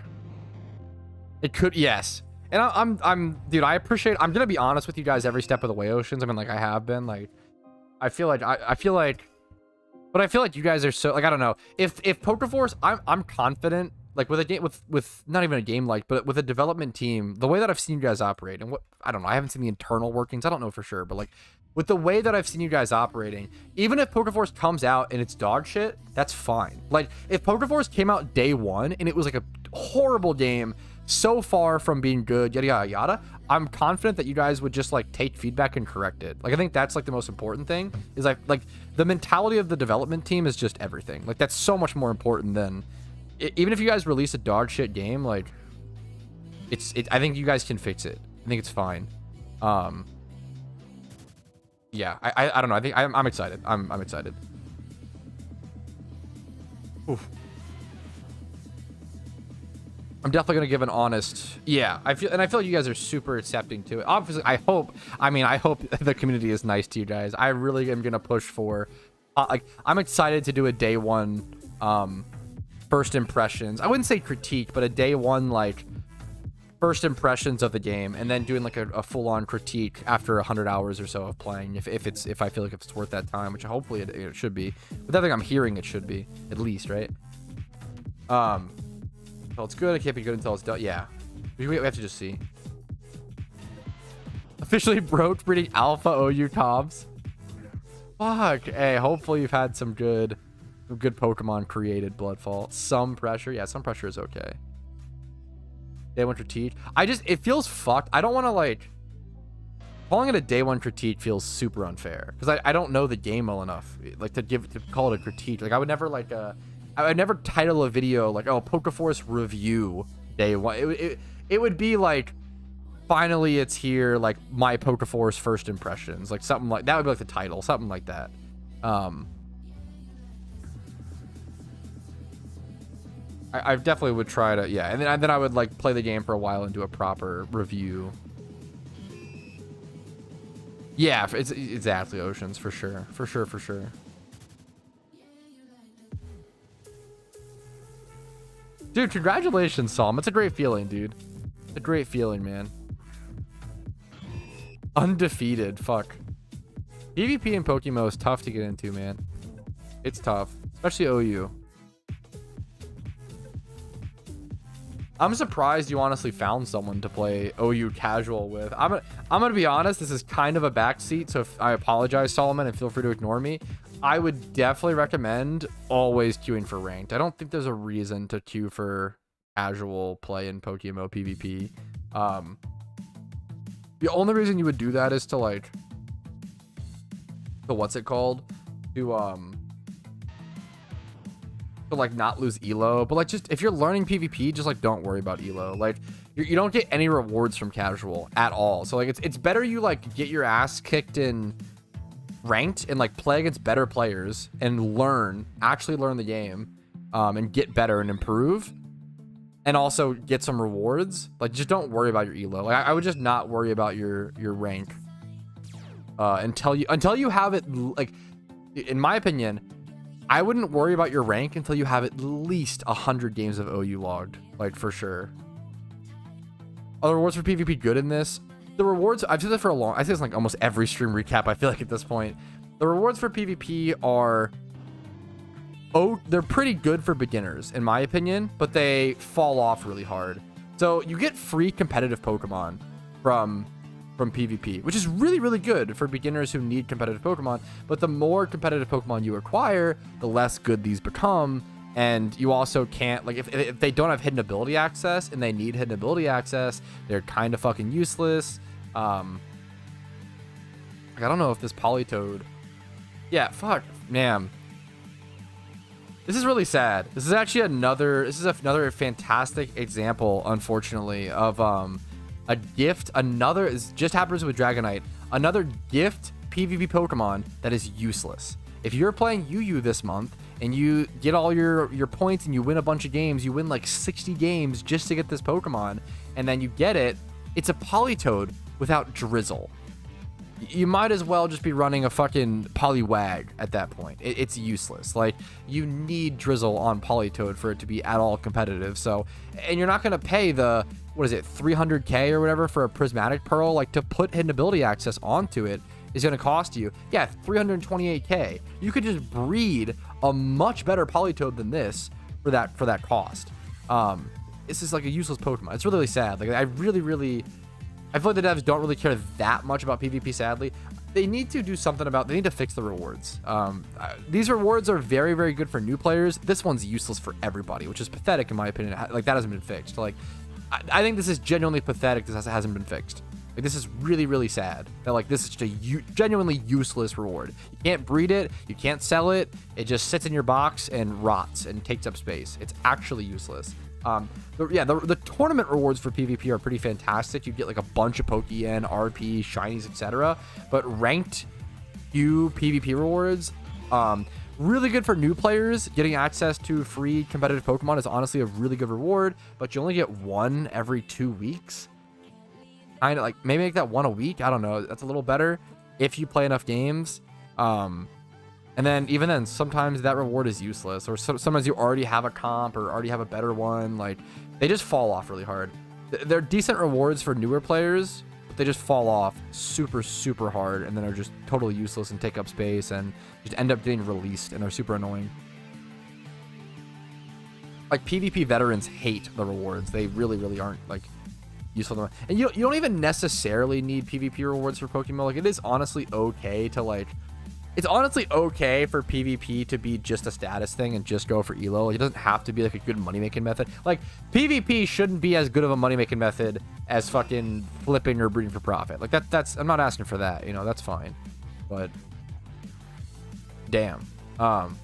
It could, yes. And I'm dude, I appreciate, I'm gonna be honest with you guys every step of the way, Oceans. I mean, like I have been, like I feel like but I feel like you guys are so, like, I don't know. If Pokeforce, I'm confident, like with a game, with not even a game, like, but with a development team, the way that I've seen you guys operate, and what, I don't know, I haven't seen the internal workings, I don't know for sure, but like with the way that I've seen you guys operating, even if Pokeforce comes out and it's dog shit, that's fine. Like if Pokeforce came out day one and it was like a horrible game, so far from being good, yada yada yada, I'm confident that you guys would just like take feedback and correct it. Like I think that's like the most important thing, is like the mentality of the development team is just everything. Like that's so much more important than even if you guys release a dog shit game, like I think you guys can fix it. I think it's fine. Yeah, I don't know. I think I'm excited. I'm excited. Oof. I'm definitely gonna give an honest. Yeah, I feel like you guys are super accepting to it. Obviously, I hope the community is nice to you guys. I really am gonna push for, like, I'm excited to do a day one, first impressions. I wouldn't say critique, but a day one like first impressions of the game, and then doing like a full-on critique after 100 hours or so of playing, if I feel like it's worth that time, which hopefully it should be. With everything I'm hearing, it should be, at least, right? Well, it's good. It can't be good until it's done. Yeah, we have to just see. Officially broke breeding alpha OU comps. Fuck. Hey, hopefully you've had some good Pokemon created, Bloodfall. Some pressure. Yeah, some pressure is okay. Day one critique. It feels fucked. I don't want to, like, calling it a day one critique feels super unfair, because I don't know the game well enough, like, to call it a critique. Like, I would never, like, I would never title a video like, oh, Pokeforce review day one. It would be like, finally it's here, like my Pokeforce first impressions, like something like that would be like the title, something like that. I definitely would try to, yeah, and then I would like play the game for a while and do a proper review. Yeah, it's exactly, Oceans, for sure. Dude, congratulations, Psalm. It's a great feeling, dude. It's a great feeling, man. Undefeated. Fuck. PvP in PokeMMO is tough to get into, man. It's tough. Especially OU. I'm surprised you honestly found someone to play OU casual with. I'm gonna be honest, this is kind of a backseat, so if I apologize, Solomon, and feel free to ignore me. I would definitely recommend always queuing for ranked. I don't think there's a reason to queue for casual play in PokeMMO PvP. The only reason you would do that is to like, what's it called? To like not lose elo, but like just if you're learning PvP, just like don't worry about elo. Like you don't get any rewards from casual at all. So like it's better you like get your ass kicked in ranked and like play against better players and actually learn the game, and get better and improve, and also get some rewards. Like just don't worry about your elo. Like I would just not worry about your rank until you have it. Like in my opinion, I wouldn't worry about your rank until you have at least 100 games of OU logged, like for sure. Are the rewards for PvP good in this? The rewards, I've said that for a long, I say it's like almost every stream recap, I feel like at this point. The rewards for PvP are, they're pretty good for beginners, in my opinion, but they fall off really hard. So you get free competitive Pokemon from PvP, which is really, really good for beginners who need competitive Pokemon. But the more competitive Pokemon you acquire, the less good these become. And you also can't, like, if they don't have hidden ability access and they need hidden ability access, they're kind of fucking useless. Like, I don't know if this Politoed. Yeah, fuck, man. This is really sad. This is actually another fantastic example, unfortunately, of a gift. It just happens with Dragonite. Another gift PvP Pokemon that is useless. If you're playing UU this month and you get all your points and you win a bunch of games, you win like 60 games just to get this Pokemon, and then you get it, it's a Politoed without Drizzle. You might as well just be running a fucking Poliwag at that point. It's useless. Like, you need Drizzle on Politoed for it to be at all competitive. So, and you're not going to pay the, what is it, 300k or whatever for a Prismatic Pearl. Like, to put hidden ability access onto it is going to cost you, yeah, 328k. You could just breed a much better Politoed than this for that cost. This is like a useless Pokemon. It's really sad. Like, I feel like the devs don't really care that much about PvP, sadly. They need to do something about, they need to fix the rewards. These rewards are very, very good for new players. This one's useless for everybody, which is pathetic in my opinion. Like, that hasn't been fixed. Like, I think this is genuinely pathetic. This hasn't been fixed. Like, this is really, really sad that, like, this is just a genuinely useless reward. You can't breed it. You can't sell it. It just sits in your box and rots and takes up space. It's actually useless. The tournament rewards for PvP are pretty fantastic. You get like a bunch of Pokeyen, RP, shinies, etc. But ranked Q PvP rewards, really good for new players. Getting access to free competitive Pokemon is honestly a really good reward, but you only get one every 2 weeks. Kind of like, maybe make that one a week. I don't know. That's a little better if you play enough games. And then even then, sometimes that reward is useless, or sometimes you already have a comp or already have a better one. Like, they just fall off really hard. They're decent rewards for newer players, but they just fall off super, super hard, and then are just totally useless and take up space and just end up getting released, and they're super annoying. Like, PvP veterans hate the rewards. They really, really aren't like useful. And you don't even necessarily need PvP rewards for Pokemon. Like, it is honestly okay to like. It's honestly okay for PvP to be just a status thing and just go for elo. Like, it doesn't have to be like a good money-making method. Like, PvP shouldn't be as good of a money-making method as fucking flipping or breeding for profit. Like, that's I'm not asking for that, you know, that's fine. But damn.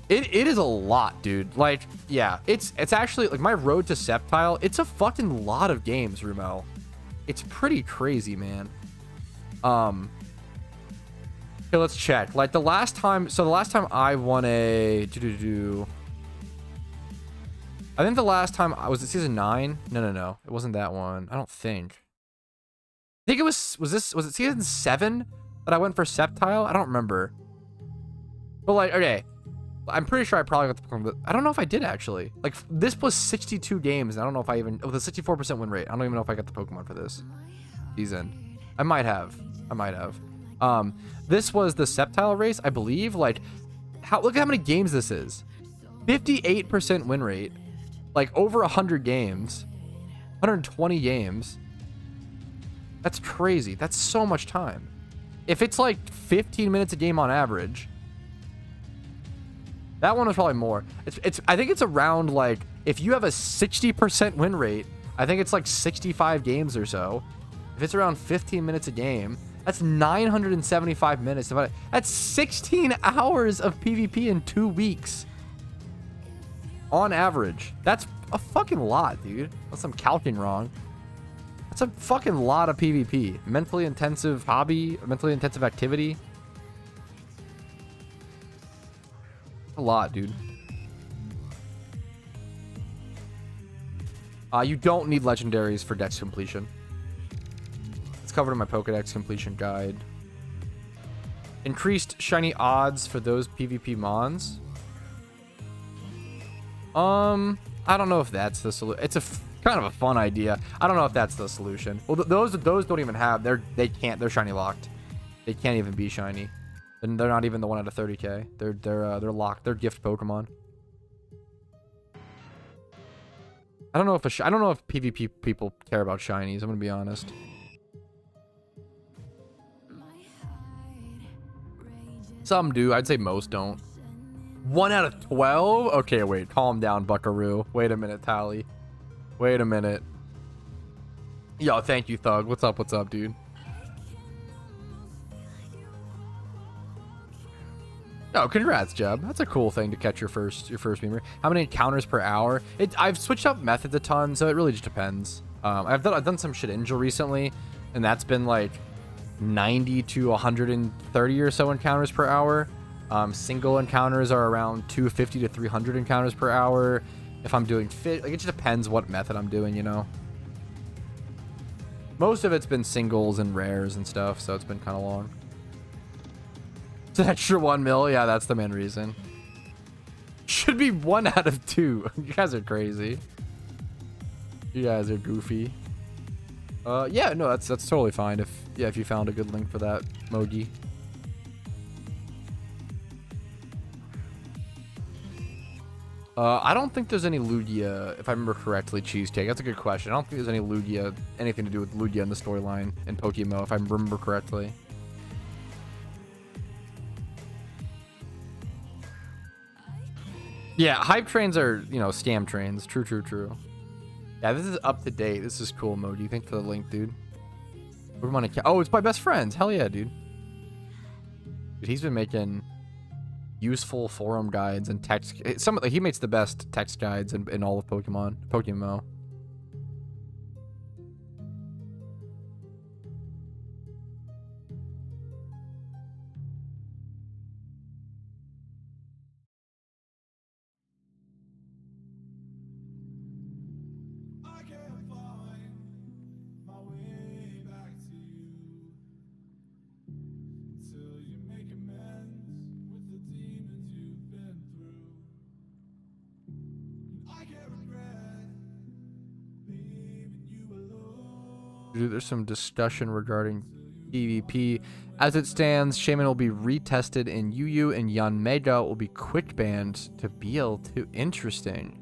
It is a lot, dude. Like, yeah, it's actually like my road to Sceptile, it's a fucking lot of games, Rumel. It's pretty crazy, man. Okay, let's check. Like, the last time I won a I think the last time was it season 9? No. It wasn't that one. I don't think. I think it was it season 7 that I went for Sceptile? I don't remember. But like, okay. I'm pretty sure I probably got the Pokemon, but I don't know if I did actually. Like, this was 62 games, and I don't know if I even, with a 64% win rate, I don't even know if I got the Pokemon for this season. I might have. This was the Sceptile race, I believe. Like, look at how many games this is. 58% win rate. Like, over 100 games. 120 games. That's crazy. That's so much time. If it's like 15 minutes a game on average, that one was probably more. I think it's around, like, if you have a 60% win rate, I think it's like 65 games or so. If it's around 15 minutes a game, that's 975 minutes. That's 16 hours of PvP in 2 weeks. On average. That's a fucking lot, dude. Unless I'm calculating wrong. That's a fucking lot of PvP. Mentally intensive hobby, mentally intensive activity. A lot, dude. You don't need legendaries for Dex completion. It's covered in my Pokedex completion guide. Increased shiny odds for those PvP mons. I don't know if that's the solution. It's kind of a fun idea. I don't know if that's the solution. Well, those don't even have. They're shiny locked. They can't even be shiny. And they're not even the 1 out of 30k. They're locked. They're gift Pokemon. I don't know if PvP people care about shinies. I'm gonna be honest. Some do. I'd say most don't. 1 out of 12? Okay, wait. Calm down, buckaroo. Wait a minute, Tally. Wait a minute. Yo, thank you, Thug. What's up, dude? Oh, congrats, Jeb. That's a cool thing to catch your first memer. How many encounters per hour? I've switched up methods a ton, so it really just depends. I've done some shit Angel recently, and that's been like 90 to 130 or so encounters per hour. Single encounters are around 250 to 300 encounters per hour. If I'm doing fit, like, it just depends what method I'm doing, you know. Most of it's been singles and rares and stuff, so it's been kind of long. It's an extra 1 mil. Yeah, that's the main reason. Should be 1 out of 2. You guys are crazy. You guys are goofy. Yeah, no, that's totally fine if you found a good link for that, Mogi. I don't think there's any Lugia, if I remember correctly, Cheesecake. That's a good question. I don't think there's any Lugia, anything to do with Lugia in the storyline in PokeMMO, if I remember correctly. Yeah, hype trains are, you know, scam trains. True. Yeah, this is up to date. This is cool, Mogi. Thanks for the link, dude. Oh, it's my best friends. Hell yeah, dude. Dude, he's been making useful forum guides and text. He makes the best text guides in all of PokeMMO. There's some discussion regarding PvP. As it stands, Shaman will be retested in UU and Yanmega will be quick banned to BL2. Interesting.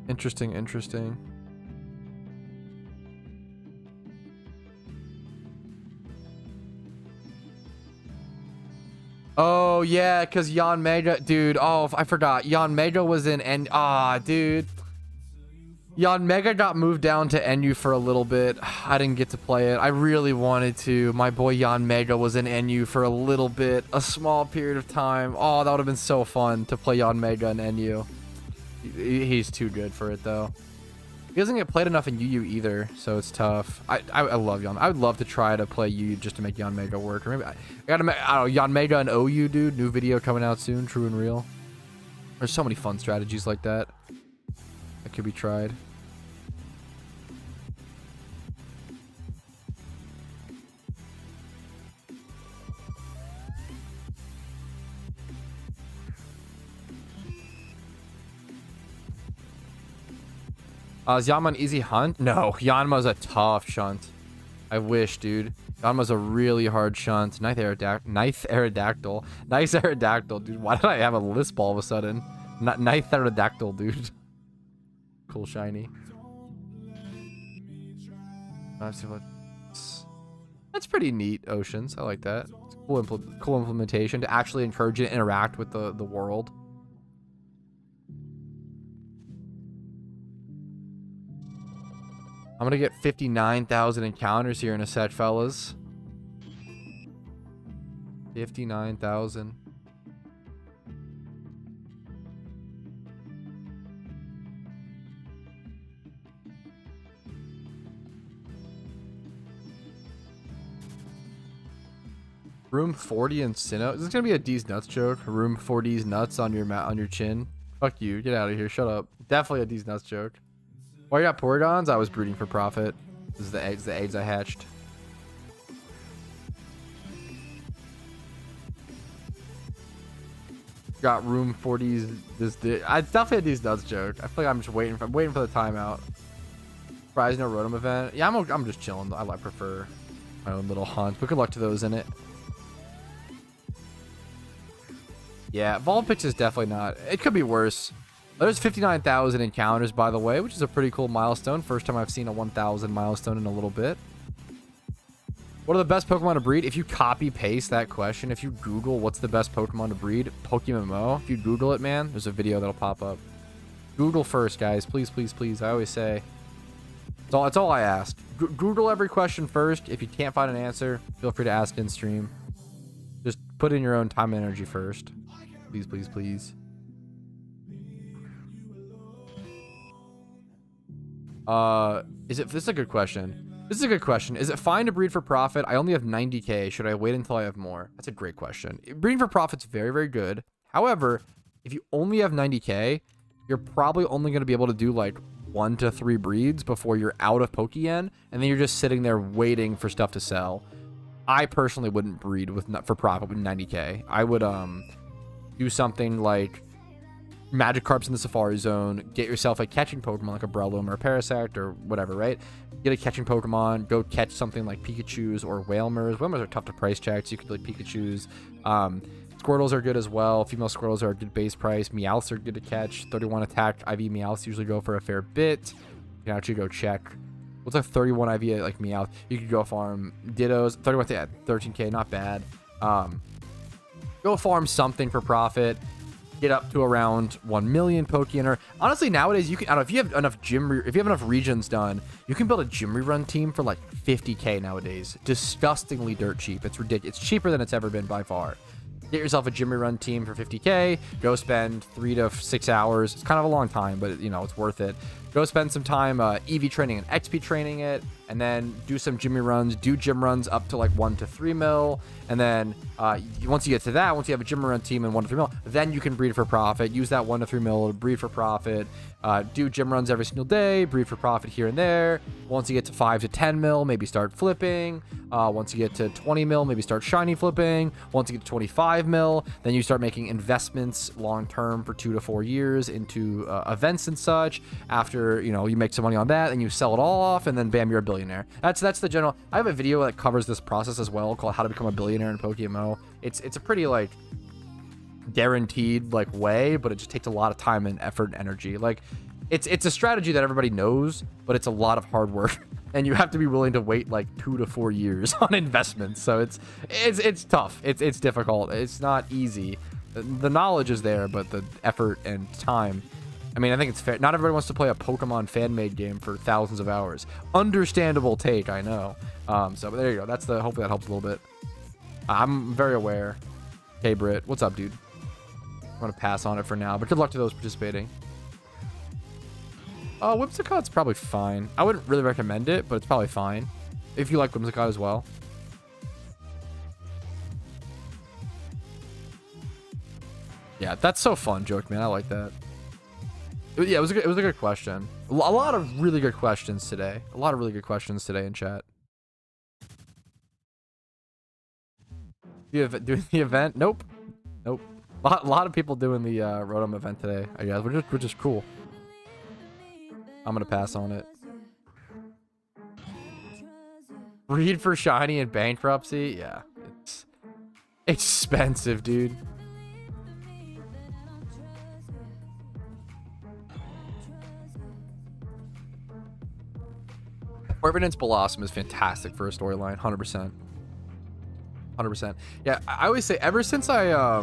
Interesting. Oh, yeah, because Yanmega, dude. Oh, I forgot. Yanmega was in dude. Yanmega got moved down to NU for a little bit. I didn't get to play it. I really wanted to. My boy Yanmega was in NU for a little bit, a small period of time. Oh, that would have been so fun to play Yanmega in NU. He's too good for it, though. He doesn't get played enough in UU either, so it's tough. I love Yan. I would love to try to play UU just to make Yanmega work. Or maybe I gotta make, I don't know, Yanmega and OU, dude. New video coming out soon, true and real. There's so many fun strategies like that could be tried. Is Yanma an easy hunt? No, Yanma's a tough shunt. I wish, dude. Yanma's a really hard shunt. Nice Aerodactyl. Nice Aerodactyl, dude. Why did I have a lisp all of a sudden? Nice Aerodactyl, dude. Cool shiny. Let's see what. That's pretty neat, Oceans. I like that. It's a cool implementation to actually encourage you to interact with the world. I'm gonna get 59,000 encounters here in a set, fellas. 59,000. Room 40 and Sinnoh. Is this gonna be a D's nuts joke? Room 40's nuts on your chin. Fuck you. Get out of here. Shut up. Definitely a D's nuts joke. Why you got Porygons? I was breeding for profit. This is the eggs I hatched. Got room 40s. It's definitely a D's nuts joke. I feel like I'm just waiting for the timeout. Surprise, no Rotom event. Yeah, I'm just chilling. I prefer my own little hunt. But good luck to those in it. Yeah, Vulpix is definitely not. It could be worse. There's 59,000 encounters, by the way, which is a pretty cool milestone. First time I've seen a 1,000 milestone in a little bit. What are the best Pokemon to breed? If you copy paste that question, if you Google what's the best Pokemon to breed, PokeMMO, if you Google it, man, there's a video that'll pop up. Google first, guys. Please, please, please. I always say. That's all I ask. Google every question first. If you can't find an answer, feel free to ask in stream. Just put in your own time and energy first. Please, please, please. This is a good question. This is a good question. Is it fine to breed for profit? I only have 90k. Should I wait until I have more? That's a great question. Breeding for profit's very, very good. However, if you only have 90k, you're probably only going to be able to do like 1 to 3 breeds before you're out of Pokeyen, and then you're just sitting there waiting for stuff to sell. I personally wouldn't breed for profit with 90k. I would do something like Magikarps in the Safari Zone, get yourself a catching Pokemon like a Breloom or a Parasect or whatever, right? Get a catching Pokemon, go catch something like Pikachus or Whalmers. Whalmers are tough to price check, so you could like Pikachus. Squirtles are good as well. Female Squirtles are a good base price. Meowths are good to catch. 31 attack IV Meowths usually go for a fair bit. You can actually go check. What's a 31 IV like Meowth? You could go farm Dittos. 31 to 13k, not bad. Go farm something for profit. Get up to around 1 million Pokeyen. Or honestly, nowadays you can. I don't know if you have enough if you have enough regions done, you can build a gym rerun team for like 50k nowadays. Disgustingly dirt cheap. It's ridiculous. It's cheaper than it's ever been by far. Get yourself a gym rerun team for 50k. Go spend 3 to 6 hours. It's kind of a long time, but you know it's worth it. Go spend some time EV training and XP training it, and then do some gym runs. Do gym runs up to like 1 to 3 mil, and then once you get to that, once you have a gym run team and 1 to 3 mil, then you can breed for profit. Use that 1 to 3 mil to breed for profit. Do gym runs every single day. Breed for profit here and there. Once you get to 5 to 10 mil, maybe start flipping. Once you get to 20 mil, maybe start shiny flipping. Once you get to 25 mil, then you start making investments long term for 2 to 4 years into events and such. After you make some money on that, and you sell it all off, and then bam, you're a billionaire. That's the general. I have a video that covers this process as well, called "How to Become a Billionaire in PokeMMO." It's a pretty like guaranteed like way, but it just takes a lot of time and effort and energy. Like it's a strategy that everybody knows, but it's a lot of hard work, and you have to be willing to wait like 2 to 4 years on investments. So it's tough. It's difficult. It's not easy. The knowledge is there, but the effort and time. I mean, I think it's fair. Not everybody wants to play a Pokemon fan-made game for thousands of hours. Understandable take, I know. But there you go. Hopefully that helps a little bit. I'm very aware. Hey, Britt. What's up, dude? I'm going to pass on it for now, but good luck to those participating. Whimsicott's probably fine. I wouldn't really recommend it, but it's probably fine. If you like Whimsicott as well. Yeah, that's so fun, Joke, man. I like that. Yeah, it was a good question. A lot of really good questions today. In chat. Doing the event? Nope. A lot of people doing the Rotom event today, I guess, which is cool. I'm gonna pass on it. Breed for shiny and bankruptcy? Yeah, it's expensive, dude. Evidence Blossom is fantastic for a storyline, 100%. 100%. Yeah, I always say, ever since I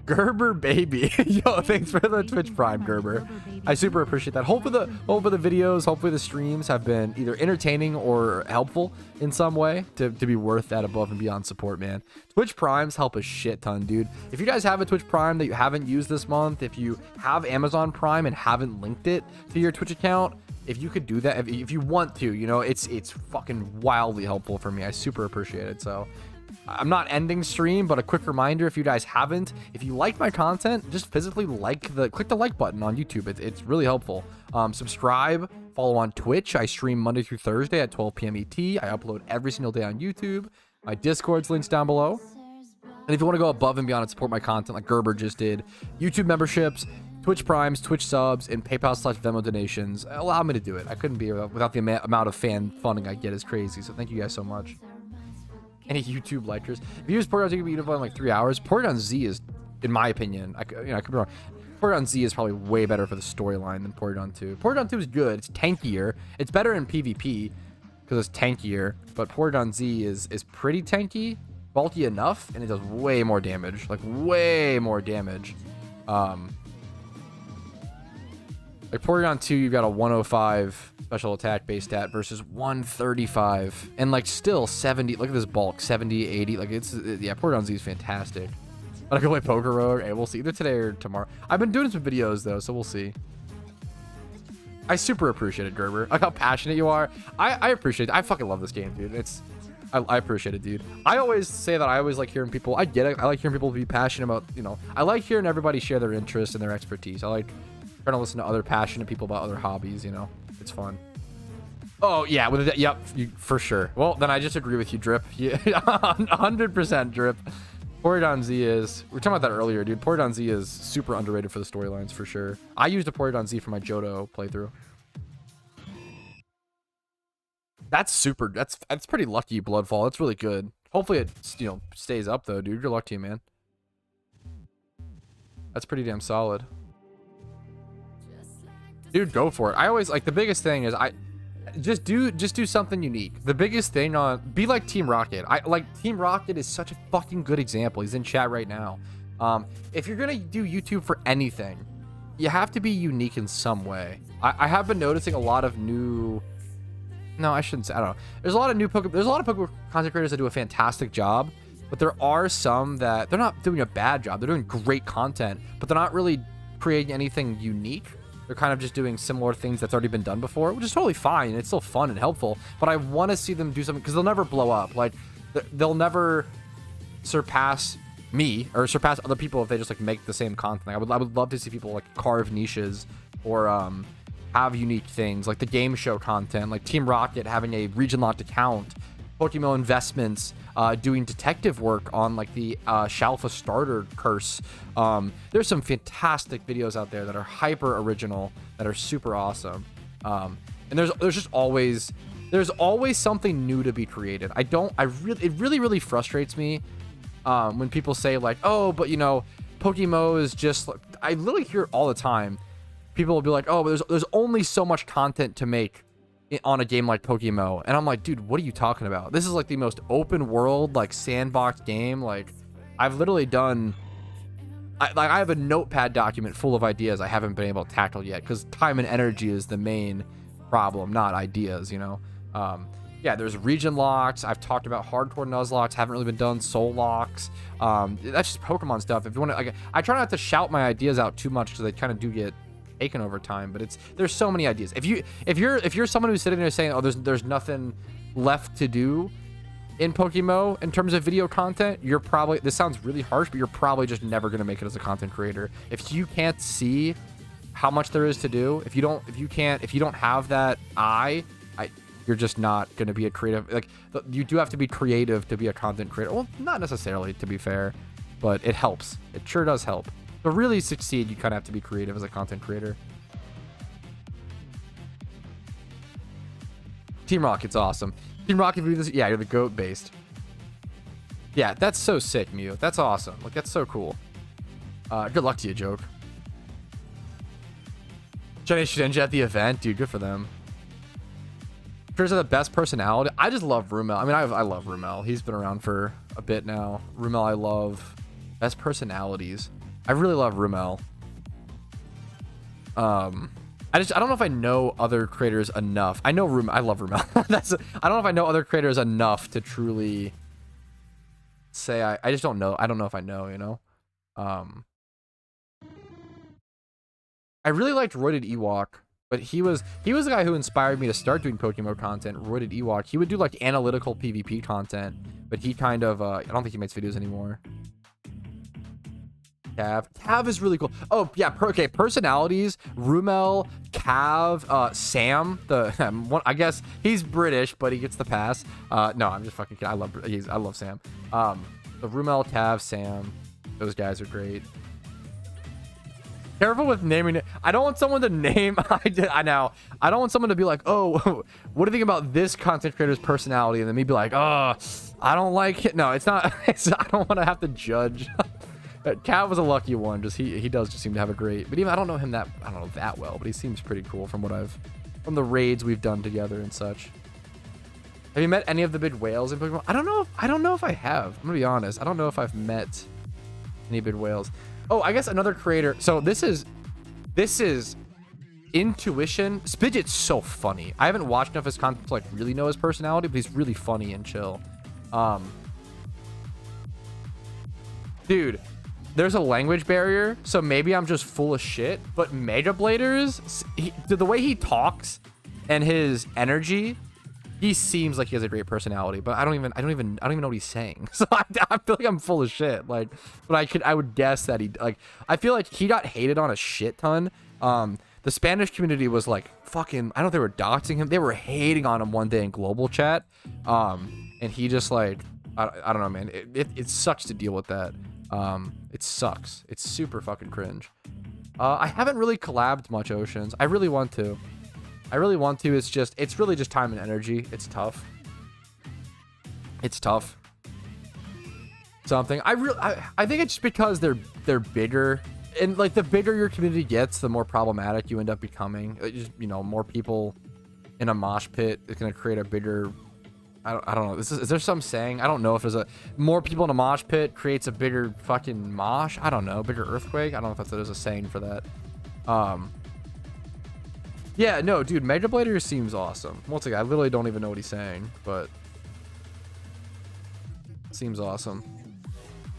Gerber baby. Yo, thanks for the Twitch Prime, Gerber. I super appreciate that. Hopefully the videos, hopefully the streams have been either entertaining or helpful in some way to be worth that above and beyond support, man. Twitch Primes help a shit ton, dude. If you guys have a Twitch Prime that you haven't used this month, if you have Amazon Prime and haven't linked it to your Twitch account, if you could do that, if you want to, it's fucking wildly helpful for me. I super appreciate it. So I'm not ending stream, but a quick reminder, if you guys haven't, if you like my content, just physically click the like button on YouTube. It's really helpful. Subscribe, follow on Twitch. I stream Monday through Thursday at 12 p.m. ET. I upload every single day on YouTube. My Discord's links down below. And if you want to go above and beyond and support my content like Gerber just did, YouTube memberships, Twitch Primes, Twitch subs, and PayPal/Venmo donations allow me to do it. I couldn't be without the amount of fan funding I get is crazy. So thank you guys so much. Any YouTube likers? If you use Porygon Z, you can beat it in like 3 hours. Porygon Z is, in my opinion, I could be wrong. Porygon Z is probably way better for the storyline than Porygon 2. Porygon 2 is good. It's tankier. It's better in PvP. because it's tankier. But Porygon Z is pretty tanky, bulky enough, and it does way more damage. Like, way more damage. Like Porygon 2, you've got a 105 special attack base stat versus 135. And like still 70. Look at this bulk. 70, 80. Like yeah, Porygon Z is fantastic. But I can play Poker Rogue. Hey, we'll see. Either today or tomorrow. I've been doing some videos though, so we'll see. I super appreciate it, Gerber. Like how passionate you are. I appreciate it. I fucking love this game, dude. I appreciate it, dude. I always say that I always like hearing people. I get it. I like hearing people be passionate about, you know. I like hearing everybody share their interests and their expertise. I like trying to listen to other passionate people about other hobbies, you know. It's fun. Oh yeah, with it, yep, for sure. Well, then I just agree with you, Drip. Yeah, 100% Drip. Porygon Z is, we were talking about that earlier, dude. Porygon Z is super underrated for the storylines for sure. I used a Porygon Z for my Johto playthrough. That's super. That's pretty lucky, Bloodfall. That's really good. Hopefully it, you know, stays up though, dude. Good luck to you, man. That's pretty damn solid. Dude, go for it. I always like, the biggest thing is just do something unique. The biggest thing on, be like Team Rocket. I like Team Rocket is such a fucking good example. He's in chat right now. If you're gonna do YouTube for anything, you have to be unique in some way. I have been noticing a lot of new, no, I shouldn't say, I don't know. There's a lot of Pokemon content creators that do a fantastic job, but there are some that they're not doing a bad job. They're doing great content, but they're not really creating anything unique. They're kind of just doing similar things that's already been done before, which is totally fine. It's still fun and helpful, but I want to see them do something because they'll never blow up. Like, they'll never surpass me or surpass other people if they just like make the same content. I would love to see people like carve niches or have unique things like the game show content, like Team Rocket having a region locked account, PokeMMO Investments doing detective work on like the Shalfa starter curse. There's some fantastic videos out there that are hyper original, that are super awesome. And there's just always something new to be created. It really frustrates me when people say like, oh, but you know, PokeMMO is just, I literally hear it all the time. People will be like, oh, but there's only so much content to make on a game like PokeMMO, and I'm like, dude, what are you talking about? This is like the most open world, like sandbox game. Like, I've literally done, I have a notepad document full of ideas I haven't been able to tackle yet because time and energy is the main problem, not ideas, you know. Yeah, there's region locks. I've talked about hardcore Nuzlocke, haven't really been done. Soul locks. That's just Pokemon stuff. If you want to, like, I try not to shout my ideas out too much because they kind of do get taken over time, but there's so many ideas. If you're someone who's sitting there saying, oh, there's nothing left to do in PokeMMO in terms of video content, you're probably, this sounds really harsh, but you're probably just never going to make it as a content creator. If you can't see how much there is to do, if you don't have that you're just not going to be a creative. Like, you do have to be creative to be a content creator. Well, not necessarily, to be fair, but it helps. It sure does help. To really succeed, you kind of have to be creative as a content creator. Team Rocket's awesome. Team Rocket, yeah, you're the GOAT based. Yeah, that's so sick, Mew. That's awesome. Like, that's so cool. Good luck to you, Joke. Jenny Shinji at the event, dude. Good for them. Creators are the best personality. I just love Rumel. I mean, I love Rumel. He's been around for a bit now. Rumel, I love. Best personalities. I really love Rumel. I don't know if I know other creators enough. I know I love Rumel. I don't know if I know other creators enough to truly say I just don't know. I don't know if I know, you know. I really liked Roided Ewok, but he was the guy who inspired me to start doing PokeMMO content. Roided Ewok. He would do like analytical PvP content, but he kind of I don't think he makes videos anymore. Cav is really cool. Oh yeah, okay. Personalities: Rumel, Cav, Sam. I guess he's British, but he gets the pass. No, I'm just fucking kidding. I love Sam. The Rumel, Cav, Sam. Those guys are great. Careful with naming it. I don't want someone to name. I know. I don't want someone to be like, oh, what do you think about this content creator's personality, and then me be like, oh, I don't like it. No, it's not. I don't want to have to judge. Cav was a lucky one. Just he does just seem to have a great. But even I don't know that well, but he seems pretty cool from the raids we've done together and such. Have you met any of the big whales in Pokemon? I don't know if I have. I'm gonna be honest. I don't know if I've met any big whales. Oh, I guess another creator. So this is Intuition. Spidget's so funny. I haven't watched enough of his content to like really know his personality, but he's really funny and chill. Dude, there's a language barrier, so maybe I'm just full of shit. But Mega Bladers, the way he talks and his energy, he seems like he has a great personality. But I don't even know what he's saying. So I feel like I'm full of shit. Like, but I would guess that he like. I feel like he got hated on a shit ton. The Spanish community was like fucking. I don't know if they were doxing him. They were hating on him one day in global chat. And he just like I don't know, man. It sucks to deal with that. It sucks. It's super fucking cringe. I haven't really collabed much Oceans. I really want to. It's really just time and energy. It's tough. Something. I think it's just because they're bigger, and like the bigger your community gets, the more problematic you end up becoming. Just, you know, more people in a mosh pit is gonna create a bigger. I don't know. Is there some saying? I don't know if there's more people in a mosh pit creates a bigger fucking mosh. I don't know. Bigger earthquake. I don't know if there's a saying for that. Yeah, no, dude. Mega Blader seems awesome. Once again, I literally don't even know what he's saying, but seems awesome.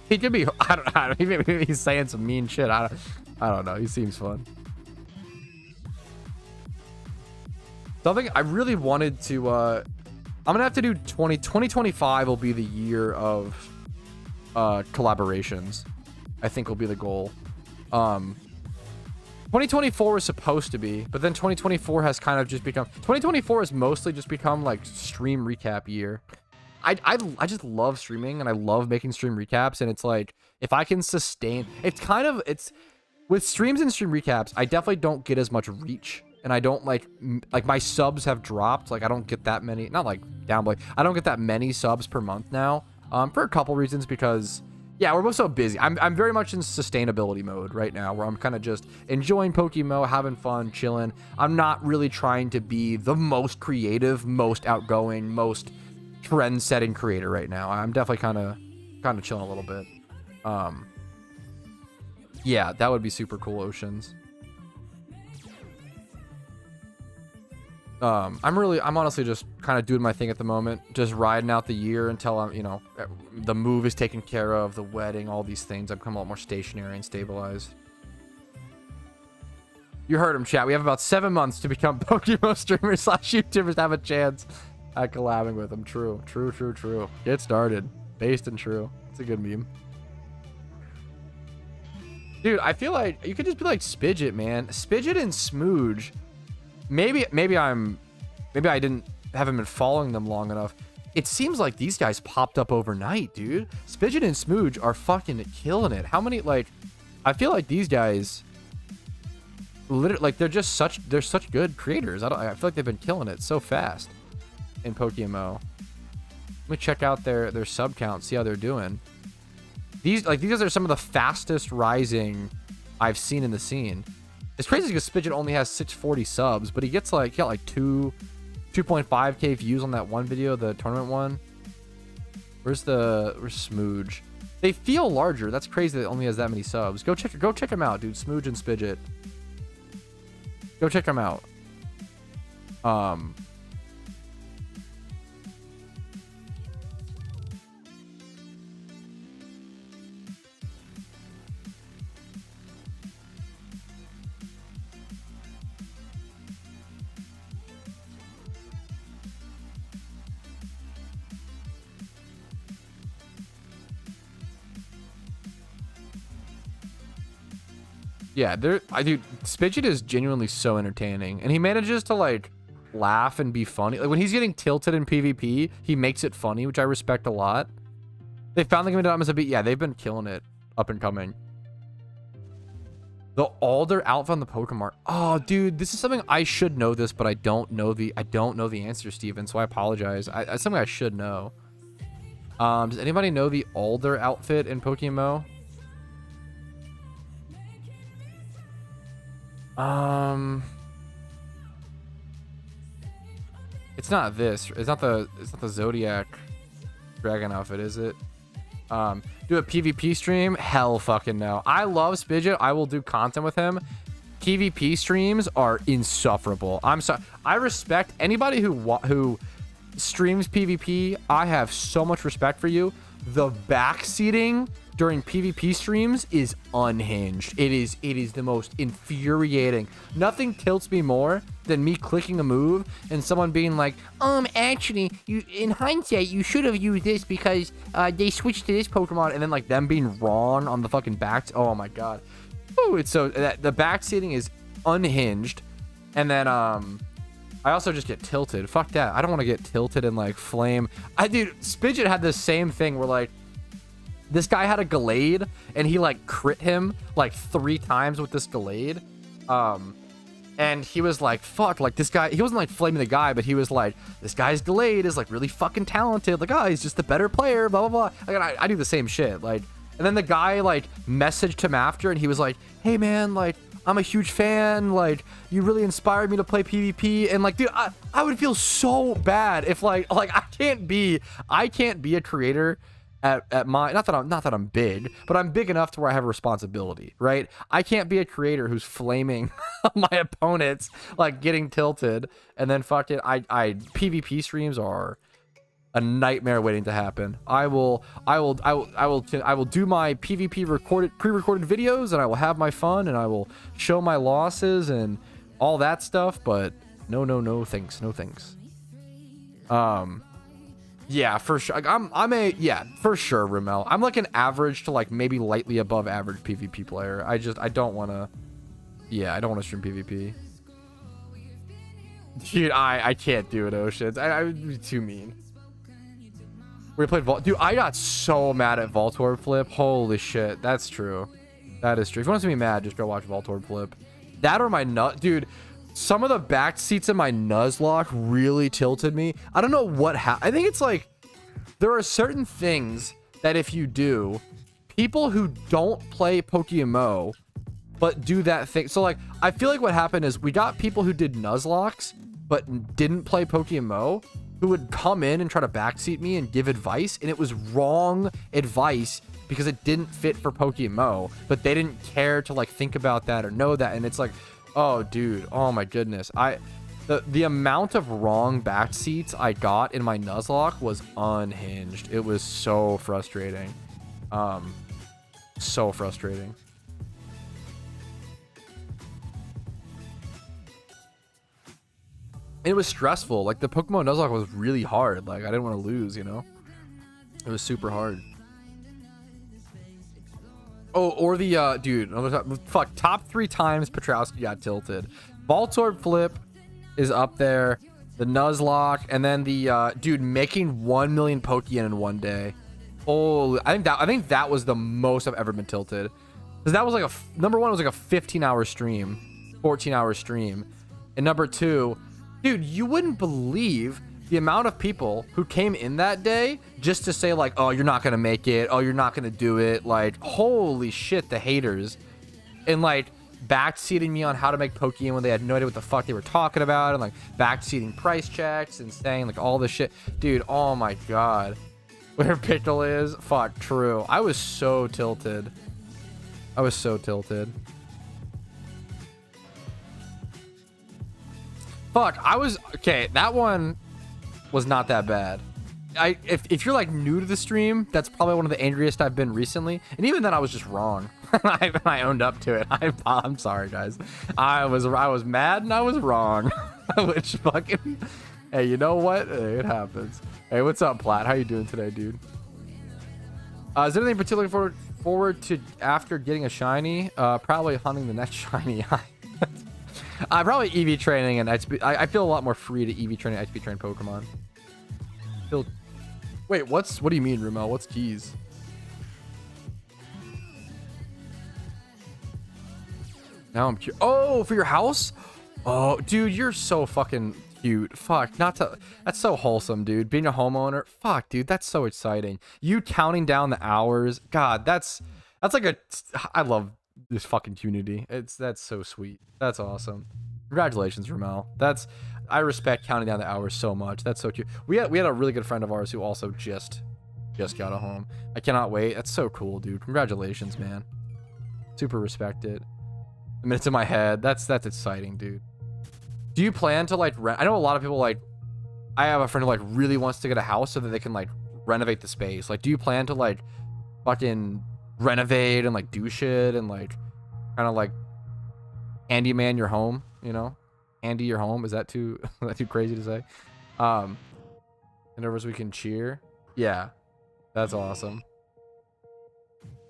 He could be. I don't. Maybe he's saying some mean shit. I don't know. He seems fun. Something I really wanted to. I'm gonna have to do 2025 will be the year of collaborations. I think will be the goal. 2024 was supposed to be, but then 2024 has kind of just become. 2024 has mostly just become like stream recap year. I just love streaming and I love making stream recaps, and it's like if I can sustain, it's with streams and stream recaps, I definitely don't get as much reach. And I don't like my subs have dropped. Like I don't get that many, not like down, but like, I don't get that many subs per month now. For a couple reasons, because yeah, we're both so busy. I'm very much in sustainability mode right now, where I'm kind of just enjoying PokeMMO, having fun, chilling. I'm not really trying to be the most creative, most outgoing, most trend-setting creator right now. I'm definitely kind of chilling a little bit. Yeah, that would be super cool, Oceans. I'm honestly just kind of doing my thing at the moment, just riding out the year until I'm, you know, the move is taken care of, the wedding, all these things. I've become a lot more stationary and stabilized. You heard him, chat. We have about 7 months to become PokeMMO streamers / YouTubers to have a chance at collabing with them. True. Get started. Based and true. It's a good meme. Dude, I feel like you could just be like Spidget, man. Spidget and Smooge. Maybe I haven't been following them long enough. It seems like these guys popped up overnight, dude. Spidget and Smooge are fucking killing it. How many, like, I feel like these guys literally, like, they're such good creators. I feel like they've been killing it so fast in PokeMMO. Let me check out their sub count, see how they're doing. These guys are some of the fastest rising I've seen in the scene. It's crazy because Spidget only has 640 subs, but he got like 2.5k views on that one video, the tournament one. Where's Smooge? They feel larger. That's crazy that it only has that many subs. Go check them out, dude. Smooge and Spidget. Go check them out. Yeah, dude, Spidget is genuinely so entertaining, and he manages to like laugh and be funny. Like when he's getting tilted in PvP, he makes it funny, which I respect a lot. They finally gave him as a beat. Yeah, they've been killing it, up and coming. The Alder outfit on the Pokemon. Oh, dude, this is something I should know this, but I don't know the answer, Steven. So I apologize. It's something I should know. Does anybody know the Alder outfit in PokeMMO? It's It's not this. It's not the Zodiac Dragon outfit, is it? Do a PvP stream? Hell fucking no. I love Spidget. I will do content with him. PvP streams are insufferable. I'm sorry. I respect anybody who streams PvP. I have so much respect for you. The backseating during PvP streams is unhinged. It is the most infuriating. Nothing tilts me more than me clicking a move and someone being like, actually, you in hindsight, you should have used this because they switched to this Pokemon, and then like them being wrong on the fucking back. Oh my god. Ooh, it's so the backseating is unhinged. And then I also just get tilted. Fuck that. I don't want to get tilted and like flame. Dude, Spidget had the same thing where like this guy had a Gallade and he like crit him like 3 times with this Gallade. And he was like, fuck, like this guy, he wasn't like flaming the guy, but he was like, this guy's Gallade is like really fucking talented. Like, oh, he's just the better player, blah, blah, blah. Like, I do the same shit. Like, and then the guy like messaged him after and he was like, hey man, like, I'm a huge fan. Like, you really inspired me to play PvP. And like, dude, I would feel so bad if like I can't be a creator at my, not that I'm big, but I'm big enough to where I have a responsibility, right? I can't be a creator who's flaming my opponents, like getting tilted, and then fuck it. I PvP streams are a nightmare waiting to happen. I will do my PvP pre-recorded videos, and I will have my fun, and I will show my losses and all that stuff, but no thanks. Yeah, for sure. Yeah, for sure, Ramel. I'm like an average to like maybe lightly above average PvP player. I don't want to. Yeah, I don't want to stream PvP. Dude, I can't do it, Oceans. I would be too mean. We played Dude, I got so mad at Voltorb Flip. Holy shit, that's true. That is true. If you want to see me mad, just go watch Voltorb Flip. That or my nut, dude. Some of the back seats in my Nuzlocke really tilted me. I don't know what happened. I think it's like there are certain things that if you do, people who don't play PokeMMO but do that thing. So like, I feel like what happened is we got people who did Nuzlocks but didn't play PokeMMO who would come in and try to backseat me and give advice, and it was wrong advice because it didn't fit for PokeMMO, but they didn't care to like think about that or know that, and it's like, oh dude, oh my goodness. The amount of wrong back seats I got in my Nuzlocke was unhinged. It was so frustrating. So frustrating. It was stressful. Like the Pokemon Nuzlocke was really hard. Like I didn't want to lose, you know? It was super hard. Oh, or the dude, fuck, top 3 times Patrouski got tilted. Voltorb Flip is up there, the Nuzlocke, and then the dude making 1 million Pokeyen in one day. Oh, I think that was the most I've ever been tilted. Because that was like number 1 was like a 15-hour stream, 14-hour stream, and number 2, dude, you wouldn't believe the amount of people who came in that day just to say like, oh, you're not gonna make it, oh, you're not gonna do it, like holy shit, the haters, and like backseating me on how to make Pokeyen when they had no idea what the fuck they were talking about, and like backseating price checks and saying like all this shit. Dude, oh my god, where Pickle is, fuck, true. I was so tilted. Fuck, okay, that one was not that bad. If you're like new to the stream, that's probably one of the angriest I've been recently, and even then I was just wrong. I owned up to it. I'm sorry, guys. I was mad and I was wrong. Which fucking, hey, you know what? Hey, it happens. Hey, what's up, Platt? How you doing today, dude? Is there anything particularly forward to after getting a shiny? Probably hunting the next shiny. Probably EV training and XP. I feel a lot more free to EV train and XP train Pokemon. Wait, what do you mean, Rumel? What's keys? Now I'm curious. Oh, for your house? Oh, dude, you're so fucking cute. Fuck, that's so wholesome, dude. Being a homeowner. Fuck, dude, that's so exciting. You counting down the hours. God, that's like I love this fucking community. That's so sweet. That's awesome. Congratulations, Ramel. I respect counting down the hours so much. That's so cute. We had a really good friend of ours who also just got a home. I cannot wait. That's so cool, dude. Congratulations, man. Super respect it. I mean, it's in my head. That's exciting, dude. Do you plan to like rent? I know a lot of people like. I have a friend who like really wants to get a house so that they can like renovate the space. Like, do you plan to like fucking renovate and like do shit and like kind of like handyman your home? You know, handy your home. Is that too is that too crazy to say? And over so we can cheer. Yeah, that's awesome.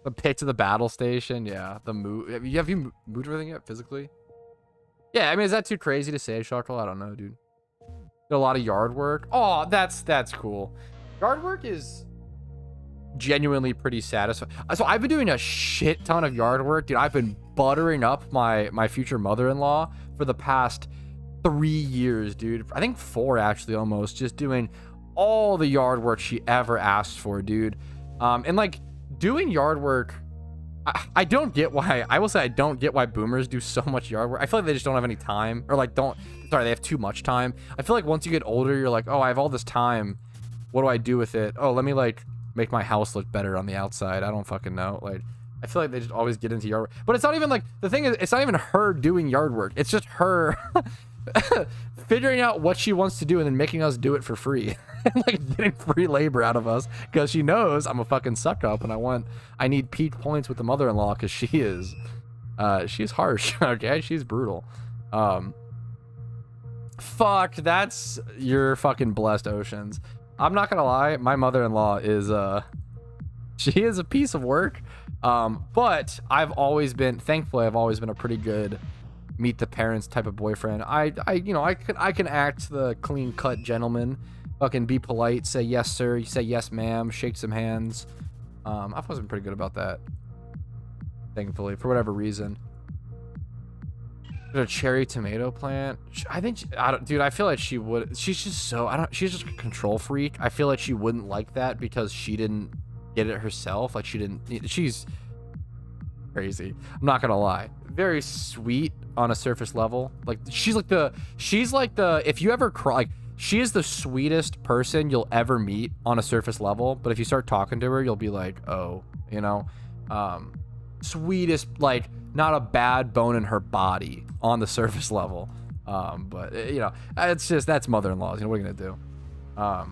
The pitch of the battle station. Yeah, the move. Have you moved everything yet physically? Yeah, I mean, is that too crazy to say, Sharkle? I don't know, dude. Did a lot of yard work. Oh, that's cool. Yard work is genuinely pretty satisfying. So I've been doing a shit ton of yard work, dude. I've been buttering up my future mother-in-law for the past 3 years, dude. I think 4 actually, almost. Just doing all the yard work she ever asked for, dude. And like doing yard work, I don't get why. I will say I don't get why boomers do so much yard work. I feel like they just don't have any time, or like they have too much time. I feel like once you get older, you're like, oh, I have all this time. What do I do with it? Oh, let me like make my house look better on the outside. I don't fucking know. Like, I feel like they just always get into yard work. But it's not even like, the thing is, it's not even her doing yard work. It's just her figuring out what she wants to do and then making us do it for free. And like getting free labor out of us because she knows I'm a fucking suck up and I need peak points with the mother-in-law because she's harsh. Okay, she's brutal. Fuck, that's your fucking blessed oceans. I'm not gonna lie, my mother-in-law is she is a piece of work. But I've always been, thankfully, I've always been a pretty good meet the parents type of boyfriend. I can act the clean cut gentleman, fucking be polite, say yes sir, you say yes ma'am, shake some hands. I've always been pretty good about that, thankfully, for whatever reason. A cherry tomato plant. I think dude, I feel like she would. She's just so, she's just a control freak. I feel like she wouldn't like that because she didn't get it herself. Like she's crazy. I'm not gonna lie. Very sweet on a surface level. Like she's like the if you ever cry, like she is the sweetest person you'll ever meet on a surface level. But if you start talking to her, you'll be like, oh, you know, sweetest, like not a bad bone in her body on the surface level. But you know, it's just, that's mother-in-laws. You know, what are you gonna do?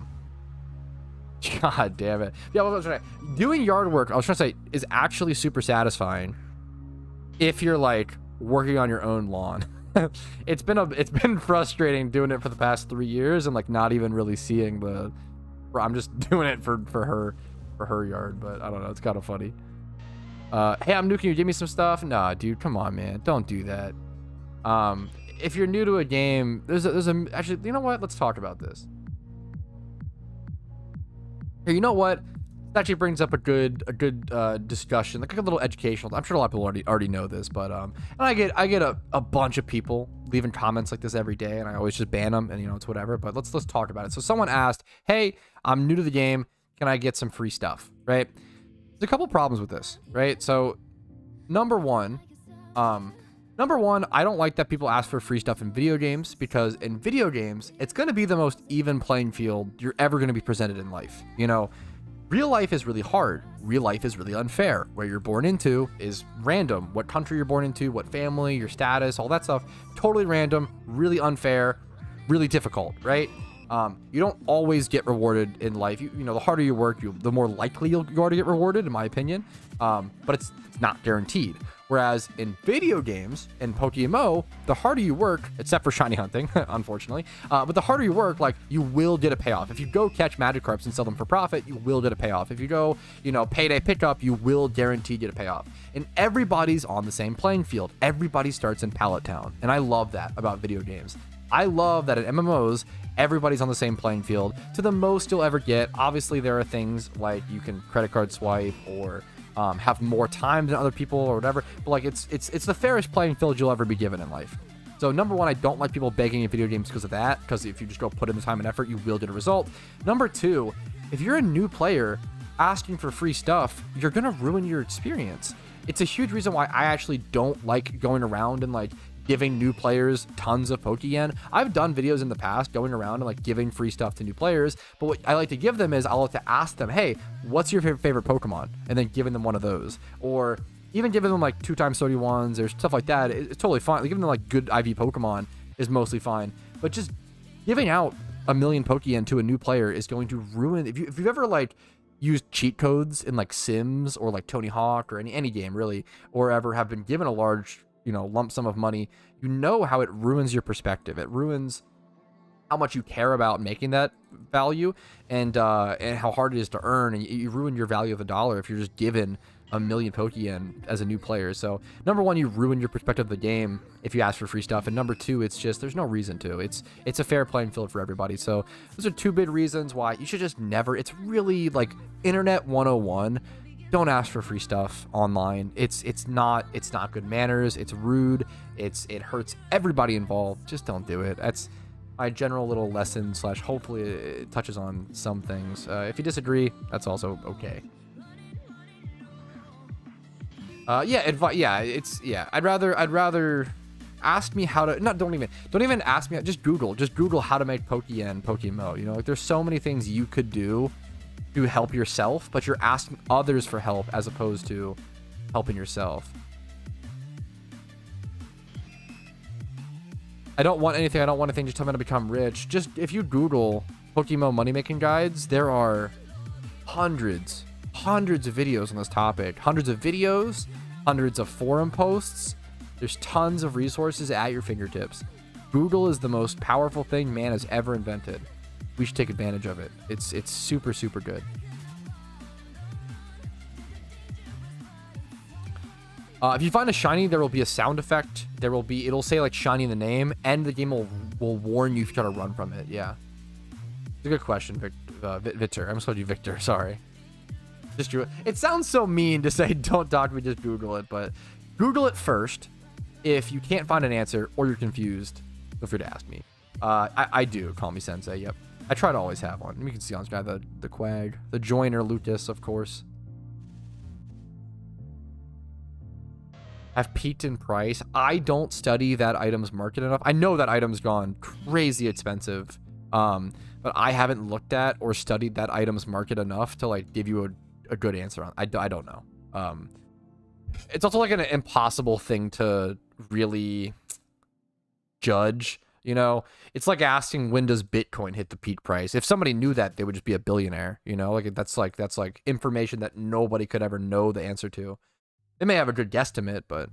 God damn it. Yeah, what was I trying to say? Doing yard work, I was trying to say, is actually super satisfying if you're like working on your own lawn. It's been frustrating doing it for the past 3 years and like not even really seeing I'm just doing it for her yard, but I don't know, it's kind of funny. Hey, I'm new, can you give me some stuff? Nah, dude, come on, man, don't do that. If you're new to a game, there's a actually, you know what, let's talk about this. Here, you know what? It actually brings up a good discussion, like a little educational. I'm sure a lot of people already know this, but and I get a bunch of people leaving comments like this every day, and I always just ban them, and you know, it's whatever. But let's talk about it. So someone asked, "Hey, I'm new to the game. Can I get some free stuff?" Right? There's a couple problems with this, right? So number one, I don't like that people ask for free stuff in video games, because in video games, it's going to be the most even playing field you're ever going to be presented in life. You know, real life is really hard. Real life is really unfair. Where you're born into is random. What country you're born into, what family, your status, all that stuff, totally random, really unfair, really difficult, right? You don't always get rewarded in life. You know, the harder you work, the more likely you are to get rewarded, in my opinion. But it's not guaranteed. Whereas in video games, in PokeMMO, the harder you work, except for shiny hunting, unfortunately, but the harder you work, like, you will get a payoff. If you go catch Magikarps and sell them for profit, you will get a payoff. If you go, you know, payday pickup, you will guaranteed get a payoff. And everybody's on the same playing field. Everybody starts in Pallet Town. And I love that about video games. I love that in MMOs, everybody's on the same playing field to the most you'll ever get. Obviously, there are things like you can credit card swipe or have more time than other people or whatever, but like it's the fairest playing field you'll ever be given in life. So number one, I don't like people begging in video games because of that, because if you just go put in the time and effort, you will get a result. Number two, if you're a new player asking for free stuff, you're gonna ruin your experience. It's a huge reason why I actually don't like going around and like giving new players tons of Pokeyen. I've done videos in the past going around and like giving free stuff to new players, but what I like to give them is I'll have to ask them, hey, what's your favorite Pokemon? And then giving them one of those. Or even giving them like 2x31s or stuff like that. It's totally fine. Like, giving them like good IV Pokemon is mostly fine. But just giving out a million Pokeyen to a new player is going to ruin. If you've ever like used cheat codes in like Sims or like Tony Hawk or any game really, or ever have been given a large, you know, lump sum of money, you know how it ruins your perspective. It ruins how much you care about making that value, and how hard it is to earn, and you ruin your value of the dollar if you're just given a million Pokeyen as a new player. So number one, you ruin your perspective of the game if you ask for free stuff, and number two, it's just there's no reason to. It's a fair playing field for everybody. So those are two big reasons why you should just never. It's really like internet 101. Don't ask for free stuff online. It's not good manners. It's rude. It hurts everybody involved. Just don't do it. That's my general little lesson / hopefully it touches on some things. If you disagree, that's also okay. I'd rather ask me how to, don't even ask me, just Google how to make Pokeyen PokeMMO. You know, like there's so many things you could do to help yourself, but you're asking others for help as opposed to helping yourself. I don't want anything just tell me how to become rich. Just if you Google PokeMMO money making guides, there are hundreds of videos on this topic, hundreds of forum posts. There's tons of resources at your fingertips. Google is the most powerful thing man has ever invented. We should take advantage of it. It's super good. If you find a shiny, there will be a sound effect. It'll say like shiny in the name, and the game will warn you if you try to run from it. Yeah, it's a good question, Victor. I almost called you Victor. Sorry. Just do it. It sounds so mean to say don't talk to me, just Google it, but Google it first. If you can't find an answer or you're confused, feel free to ask me. I do. Call me Sensei. Yep. I try to always have one. You can see on this guy the Quag, the Joiner, Lucas, of course. Have peaked in price. I don't study that item's market enough. I know that item's gone crazy expensive, but I haven't looked at or studied that item's market enough to like give you a good answer on. I don't know. It's also like an impossible thing to really judge. You know, it's like asking when does Bitcoin hit the peak price. If somebody knew that, they would just be a billionaire. You know, like that's like information that nobody could ever know the answer to. They may have a good guesstimate, but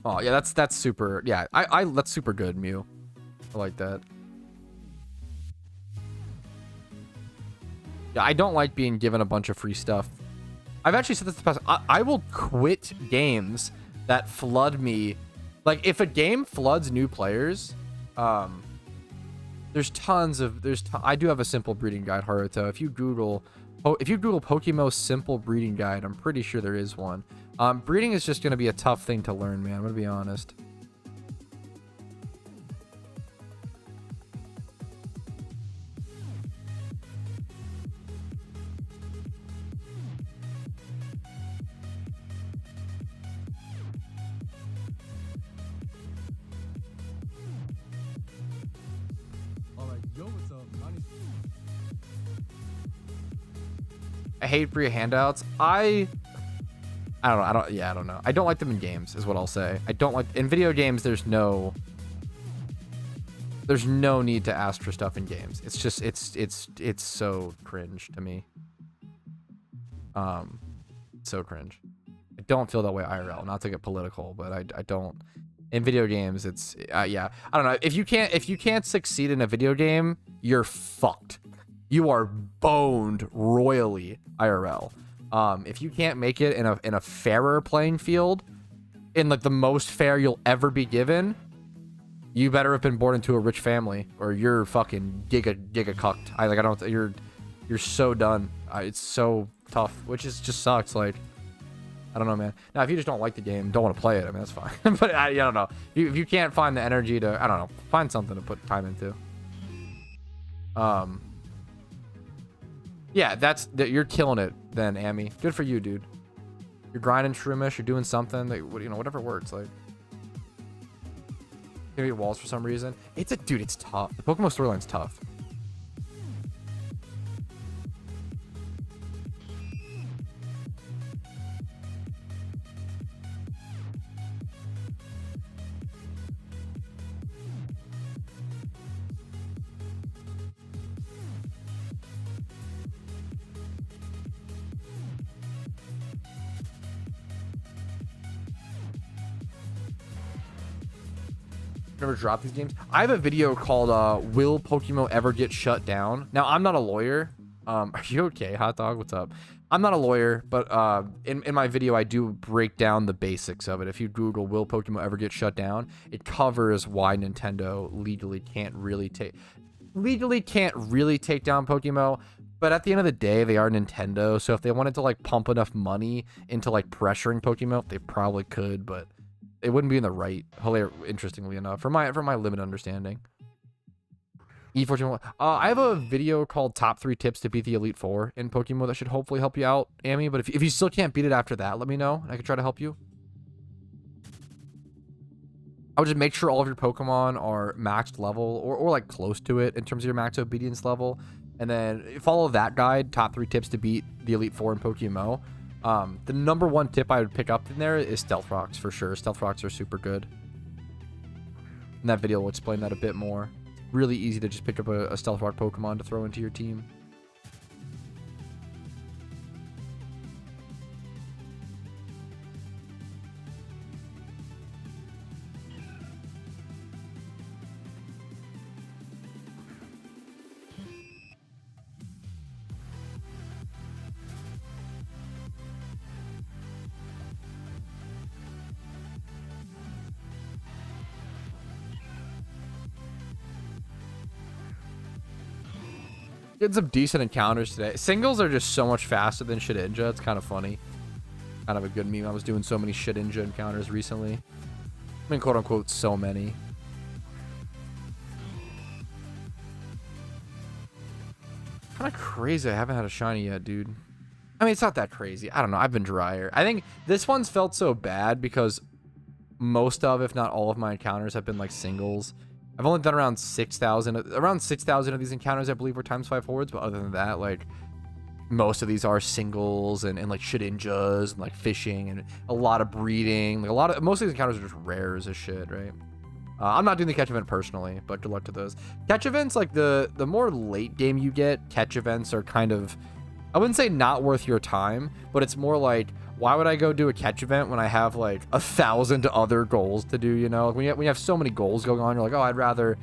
oh yeah, that's super. Yeah, I that's super good, Mew. I like that. Yeah, I don't like being given a bunch of free stuff. I've actually said this in the past. I will quit games that flood me. Like, if a game floods new players, there's tons of, I do have a simple breeding guide, Haruto. If you Google PokeMMO simple breeding guide, I'm pretty sure there is one. Breeding is just going to be a tough thing to learn, man. I'm going to be honest. I hate free handouts. I don't know. I don't like them in games is what I'll say. I don't like in video games. There's no need to ask for stuff in games. It's just it's so cringe to me. So cringe. I don't feel that way IRL. Not to get political, but I don't. In video games, it's yeah. I don't know. If you can't succeed in a video game, you're fucked. You are boned royally IRL. If you can't make it in a fairer playing field, in like the most fair you'll ever be given, you better have been born into a rich family, or you're fucking giga cucked. You're so done. It's so tough, which is just sucks. Like, I don't know, man. Now, if you just don't like the game, don't want to play it, I mean, that's fine. But I don't know. If you can't find the energy to, I don't know, find something to put time into. Yeah, you're killing it then, Amy. Good for you, dude. You're grinding shroomish, you're doing something that, you know, whatever works. Like, gonna get walls for some reason. Dude, it's tough. The Pokemon storyline's tough. Never drop these games. I have a video called will PokeMMO ever get shut down? Now, I'm not a lawyer. Are you okay, hot dog? What's up? I'm not a lawyer, but in my video I do break down the basics of it. If you Google will PokeMMO ever get shut down, it covers why Nintendo legally can't really take down PokeMMO. But at the end of the day, they are Nintendo, so if they wanted to like pump enough money into like pressuring PokeMMO, they probably could, but it wouldn't be in the right. Interestingly enough, from my limited understanding. E14. I have a video called Top 3 Tips to Beat the Elite Four in PokeMMO that should hopefully help you out, Amy. But if you still can't beat it after that, let me know, and I can try to help you. I would just make sure all of your Pokemon are maxed level or like close to it in terms of your max obedience level, and then follow that guide. Top 3 Tips to Beat the Elite Four in PokeMMO. The number one tip I would pick up in there is Stealth Rocks for sure. Stealth Rocks are super good. And that video will explain that a bit more. It's really easy to just pick up a Stealth Rock Pokemon to throw into your team. Did some decent encounters today. Singles are just so much faster than Shedinja. It's kind of funny. Kind of a good meme. I was doing so many Shedinja encounters recently. I mean, quote unquote, so many. Kind of crazy. I haven't had a shiny yet, dude. I mean, it's not that crazy. I don't know. I've been drier. I think this one's felt so bad because most of, if not all of my encounters have been like singles. I've only done around 6,000 of these encounters, I believe, were ×5 forwards. But other than that, like, most of these are singles and like Shedinjas and like fishing and a lot of breeding. Like most of these encounters are just rares as shit, right? I'm not doing the catch event personally, but good luck to those. Catch events, like the more late game you get, catch events are kind of, I wouldn't say not worth your time, but it's more like, why would I go do a catch event when I have like 1,000 other goals to do, you know? Like when you have so many goals going on, you're like, oh, I'd rather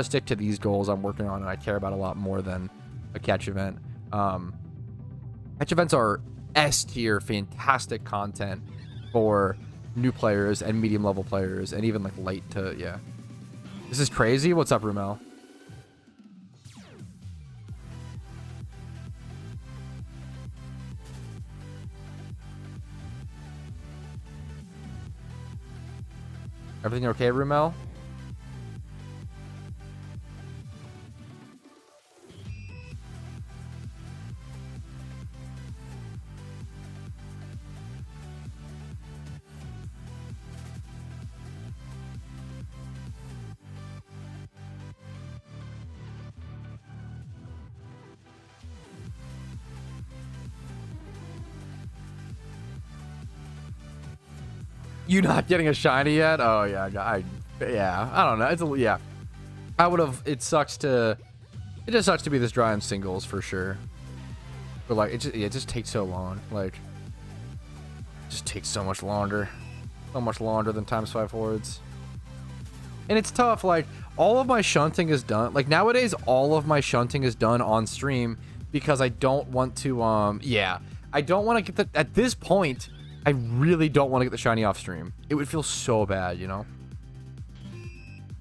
stick to these goals I'm working on and I care about a lot more than a catch event. Catch events are S tier, fantastic content for new players and medium level players and even like late to, yeah. This is crazy. What's up, Rumel? Everything okay, Rumel? You not getting a shiny yet? Oh yeah, I don't know. Yeah. I would have. It just sucks to be this dry on singles for sure. But like, it just takes so long. Like, it just takes so much longer than ×5 forwards. And it's tough. Like, all of my shunting is done. Like nowadays, all of my shunting is done on stream because I don't want to. Yeah, I don't want to get the. At this point, I really don't want to get the shiny off stream. It would feel so bad, you know?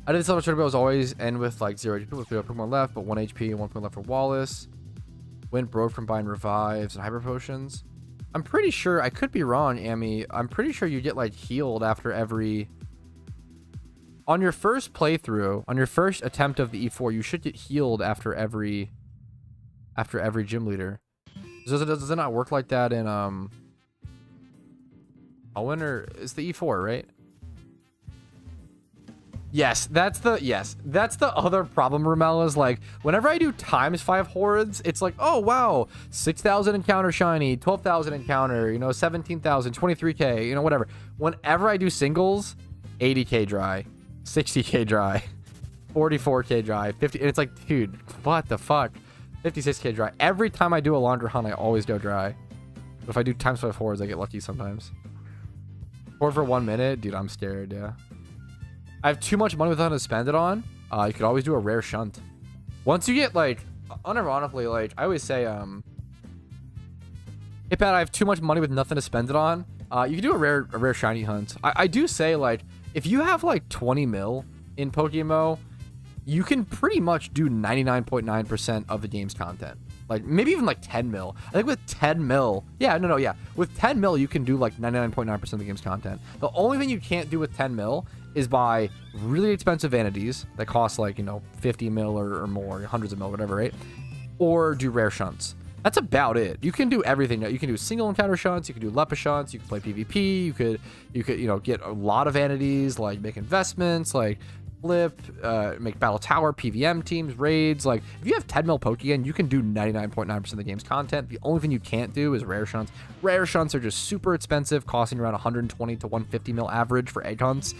I did this other tournament. Was always end with like 0 HP with 3 Pokemon left, but 1 HP and 1 point left for Wallace. Went broke from buying revives and hyper potions. I'm pretty sure, I could be wrong, Amy. I'm pretty sure you get like healed after every... On your first playthrough, on your first attempt of the E4, you should get healed after every gym leader. Does it not work like that in Owen, or is the E4, right? Yes, that's the other problem, Ramel, is like whenever I do ×5 hordes, it's like, oh wow, 6,000 encounter shiny, 12,000 encounter, you know, 17,000, 23k, you know, whatever. Whenever I do singles, 80k dry, 60k dry, 44k dry, 50, and it's like, dude, what the fuck? 56k dry. Every time I do a longer hunt, I always go dry. But if I do ×5 hordes, I get lucky sometimes. Horde for 1 minute, dude, I'm scared, yeah. I have too much money without to spend it on. You could always do a rare shunt. Once you get, like, unironically, like, I always say, hey, Pat, I have too much money with nothing to spend it on. You can do a rare shiny hunt. I do say, like, if you have, like, 20 mil in PokeMMO, you can pretty much do 99.9% of the game's content. Like, maybe even, like, 10 mil. I think with 10 mil... Yeah, yeah. With 10 mil, you can do, like, 99.9% of the game's content. The only thing you can't do with 10 mil is buy really expensive vanities that cost, like, you know, 50 mil or more, hundreds of mil, whatever, right? Or do rare shunts. That's about it. You can do everything. You can do single encounter shunts. You can do Lepa shunts. You can play PvP. You could, you know, get a lot of vanities, like make investments, like flip, make battle tower, PVM teams, raids. Like, if you have 10 mil Pokeyen, you can do 99.9% of the game's content. The only thing you can't do is rare shunts. Rare shunts are just super expensive, costing around 120 to 150 mil average for egg hunts.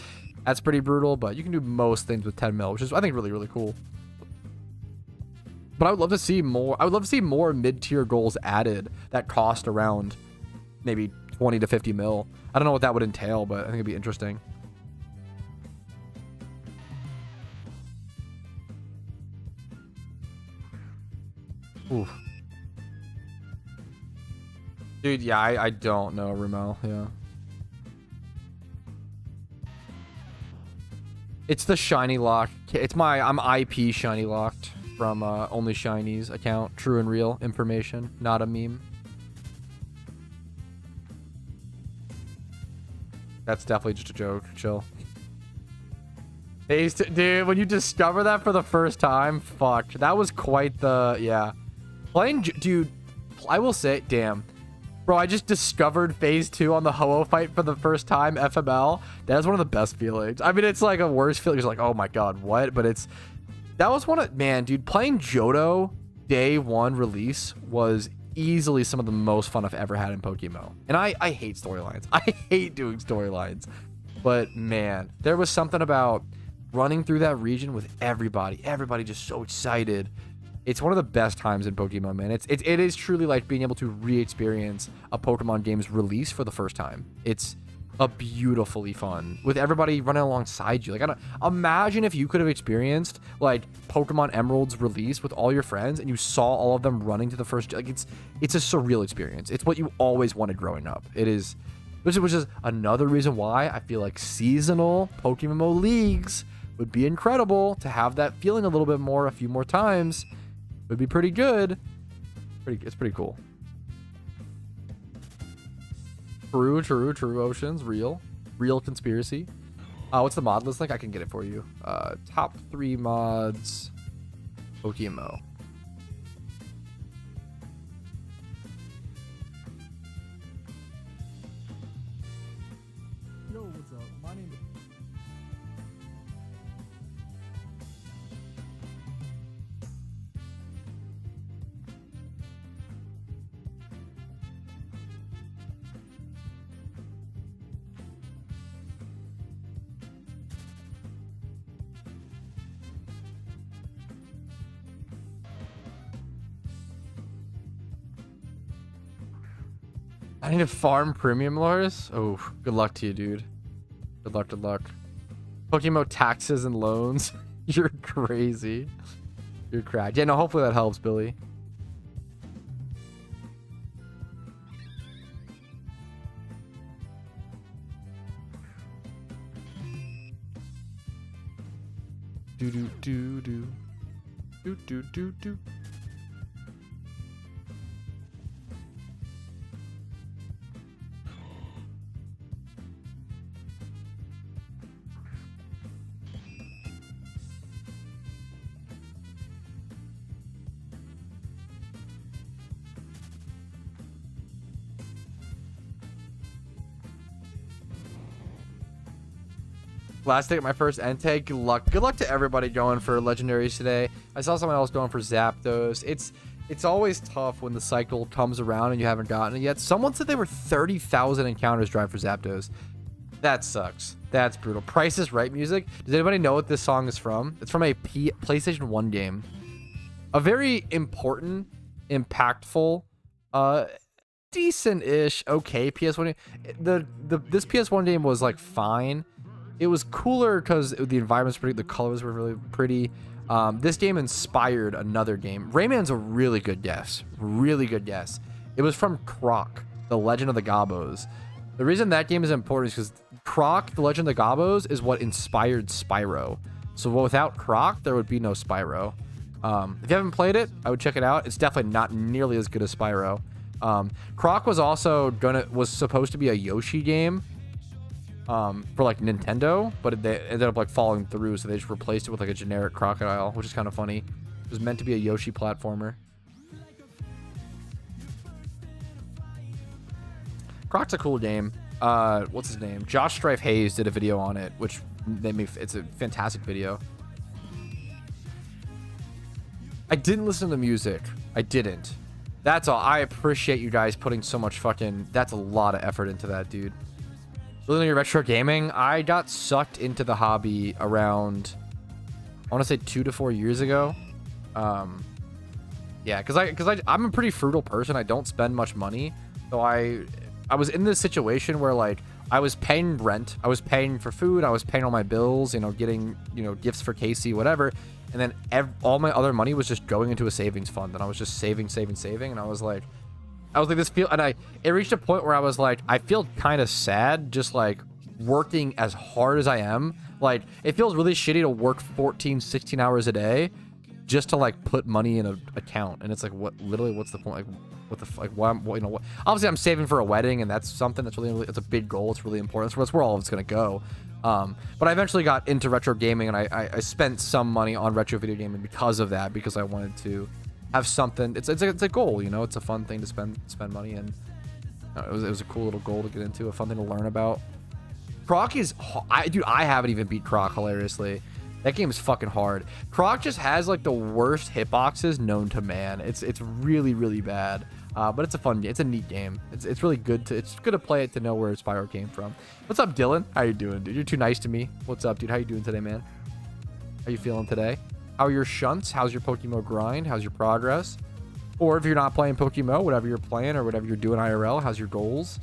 That's pretty brutal, but you can do most things with 10 mil, which is, I think, really, really cool. But I would love to see more. I would love to see more mid-tier goals added that cost around maybe 20 to 50 mil. I don't know what that would entail, but I think it'd be interesting. Oof. Dude, yeah, I don't know, Ramel. Yeah. It's the shiny lock. I'm IP shiny locked from Only Shinies account. True and real information, not a meme. That's definitely just a joke. Chill. Dude, when you discover that for the first time, fuck. That was quite the, yeah. Dude, I will say, damn. Bro, I just discovered phase 2 on the Ho-Oh fight for the first time, FML. That is one of the best feelings. I mean, it's like a worse feeling. It's like, oh my god, what? But that was one of, man, dude, playing Johto day 1 release was easily some of the most fun I've ever had in PokeMMO. And I hate storylines. I hate doing storylines. But man, there was something about running through that region with everybody just so excited. It's one of the best times in Pokemon, man. It is truly like being able to re-experience a Pokemon game's release for the first time. It's a beautifully fun with everybody running alongside you. Like, I don't imagine if you could have experienced like Pokemon Emerald's release with all your friends and you saw all of them running to the first. Like, it's a surreal experience. It's what you always wanted growing up. It is, which is another reason why I feel like seasonal PokeMMO leagues would be incredible. To have that feeling a little bit more, a few more times, would be pretty good. It's pretty cool. True, Oceans. Real conspiracy. What's the mod list like? I can get it for you. Top 3 mods, PokeMMO. Yo, what's up? My name is... I need to farm premium lures. Oh, good luck to you, dude. Good luck. PokeMMO taxes and loans. You're crazy. You're cracked. Yeah, no, hopefully that helps, Billy. Do. Last day at my first end tag. Good luck. Good luck to everybody going for legendaries today. I saw someone else going for Zapdos. It's always tough when the cycle comes around and you haven't gotten it yet. Someone said they were 30,000 encounters drive for Zapdos. That sucks. That's brutal. Price is Right music. Does anybody know what this song is from? It's from a PlayStation 1 game. A very important, impactful, decent-ish, okay PS1 game. This PS1 game was like fine. It was cooler because the environment's pretty, the colors were really pretty. This game inspired another game. Rayman's a really good guess. Really good guess. It was from Croc, The Legend of the Gobos. The reason that game is important is because Croc, The Legend of the Gobos is what inspired Spyro. So without Croc, there would be no Spyro. If you haven't played it, I would check it out. It's definitely not nearly as good as Spyro. Croc was also was supposed to be a Yoshi game. For like Nintendo, but they ended up like falling through, so they just replaced it with like a generic crocodile, which is kind of funny. It was meant to be a Yoshi platformer. Croc's a cool game. What's his name? Josh Strife Hayes did a video on it, which made me, it's a fantastic video. I didn't listen to the music. I didn't. That's all. I appreciate you guys putting so much fucking, that's a lot of effort into that, dude. Living your retro gaming, I got sucked into the hobby around, I want to say 2 to 4 years ago. Yeah, because I'm a pretty frugal person. I don't spend much money, so I was in this situation where like I was paying rent, I was paying for food, I was paying all my bills, you know, getting, you know, gifts for Casey, whatever, and then all my other money was just going into a savings fund, and I was just saving, and I was like this feel, and it reached a point where I was like, I feel kind of sad just like working as hard as I am. Like, it feels really shitty to work 14, 16 hours a day just to like put money in an account. And it's like, what, literally, what's the point? Like, what the, like, why, you know, what, obviously I'm saving for a wedding, and that's something that's really, it's a big goal. It's really important. That's where all of it's going to go. But I eventually got into retro gaming, and I spent some money on retro video gaming because of that, because I wanted to have something. It's a goal, you know. It's a fun thing to spend money, and it was a cool little goal to get into, a fun thing to learn about. Croc is, dude, I haven't even beat Croc, hilariously. That game is fucking hard. Croc just has like the worst hitboxes known to man. It's really, really bad. But it's a fun game. It's a neat game. It's really good to play it, to know where Spyro came from. What's up, Dylan? How you doing, dude? You're too nice to me. What's up, dude? How you doing today, man? How you feeling today? How are your shunts? How's your PokeMMO grind? How's your progress? Or if you're not playing PokeMMO, whatever you're playing or whatever you're doing IRL, how's your goals?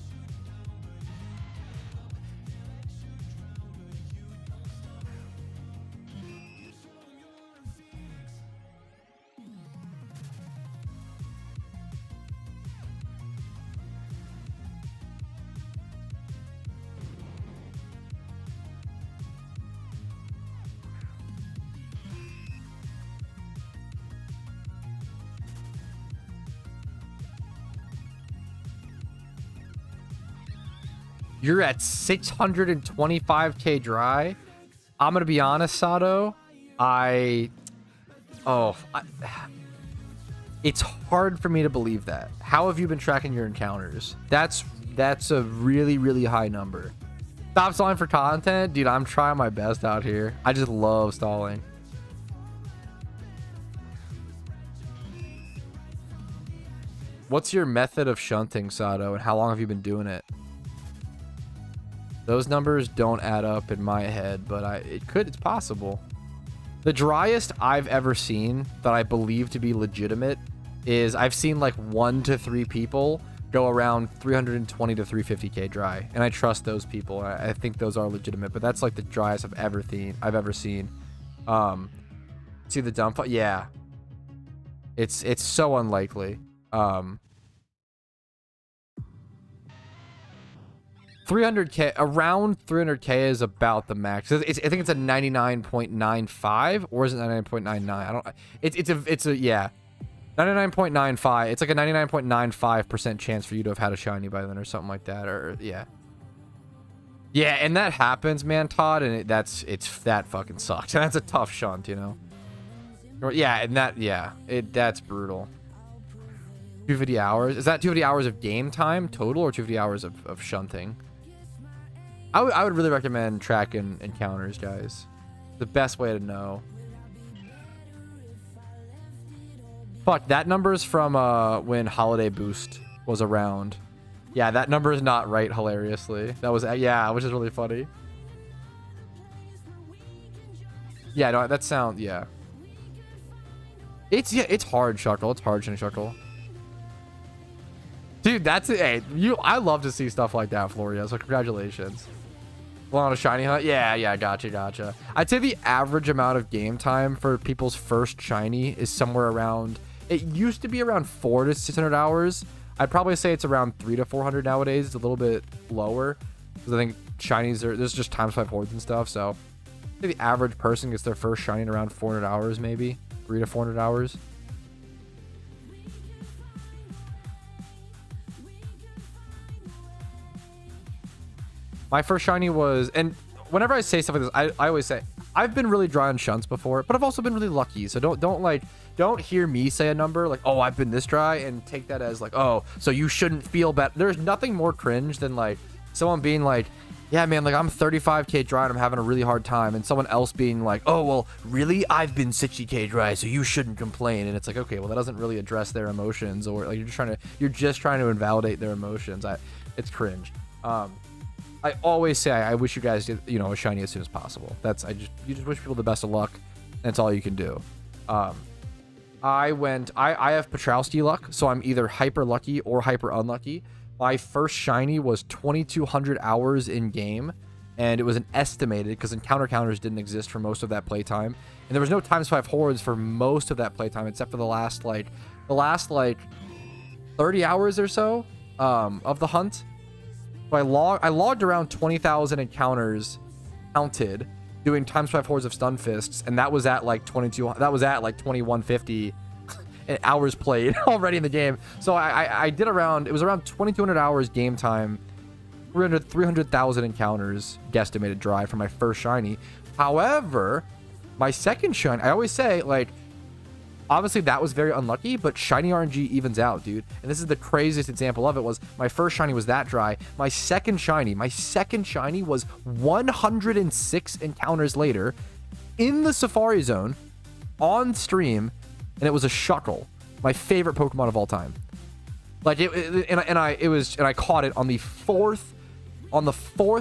You're at 625k dry. I'm gonna be honest, Sato. It's hard for me to believe that. How have you been tracking your encounters? That's a really, really high number. Stop stalling for content, dude. I'm trying my best out here. I just love stalling. What's your method of shunting, Sato, and how long have you been doing it? Those numbers don't add up in my head, but it's possible. The driest I've ever seen that I believe to be legitimate is I've seen like 1 to 3 people go around 320 to 350k dry, and I trust those people. I think those are legitimate, but that's like the driest I've ever seen. See the dump? Yeah, it's so unlikely. 300k, around 300k is about the max. I think it's a 99.95, or is it 99.99? I don't. It's a yeah, 99.95. It's like a 99.95% chance for you to have had a shiny by then, or something like that. Or yeah, and that happens, man, Todd. And that fucking sucks. And that's a tough shunt, you know. Yeah, and that's brutal. 250 hours. Is that 250 hours of game time total, or 250 hours of shunting? I would really recommend tracking encounters, guys. The best way to know. Fuck, that number is from when Holiday Boost was around. Yeah, that number is not right, hilariously. That was, yeah, which is really funny. Yeah, no, that sound, yeah. It's hard, Shuckle. It's hard, Shiny Shuckle. Dude, that's it. Hey, I love to see stuff like that, Floria, so congratulations. On a shiny hunt? Yeah, gotcha. I'd say the average amount of game time for people's first shiny is somewhere around, it used to be around 400 to 600 hours. I'd probably say it's around 300 to 400 nowadays. It's a little bit lower because I think shinies there's just times 5 hordes and stuff. So I think the average person gets their first shiny in around 400 hours, maybe 300 to 400 hours. My first shiny was, and whenever I say stuff like this, I always say I've been really dry on shunts before, but I've also been really lucky. So don't hear me say a number like, oh, I've been this dry, and take that as like, oh, so you shouldn't feel bad. There's nothing more cringe than like someone being like, yeah, man, like I'm 35k dry and I'm having a really hard time, and someone else being like, oh, well, really, I've been 60k dry, so you shouldn't complain. And it's like, okay, well, that doesn't really address their emotions, or like you're just trying to invalidate their emotions. It's cringe. I always say I wish you guys did, you know, a shiny as soon as possible. You just wish people the best of luck. That's all you can do. I have Patrouski luck, so I'm either hyper lucky or hyper unlucky. My first shiny was 2200 hours in game, and it was an estimated because encounter counters didn't exist for most of that playtime, and there was no times 5 hordes for most of that playtime except for the last 30 hours or so of the hunt. So I logged around 20,000 encounters counted doing times 5 hordes of stun fists, and that was at like 2150 hours played already in the game. So I did around, it was around 2200 hours game time, 300,000 encounters guesstimated dry for my first shiny. However, my second shiny, I always say, like, obviously that was very unlucky, but shiny RNG evens out, dude. And this is the craziest example of it. Was my first shiny was that dry. My second shiny was 106 encounters later in the Safari Zone on stream, and it was a Shuckle, my favorite Pokemon of all time. Like I caught it on the fourth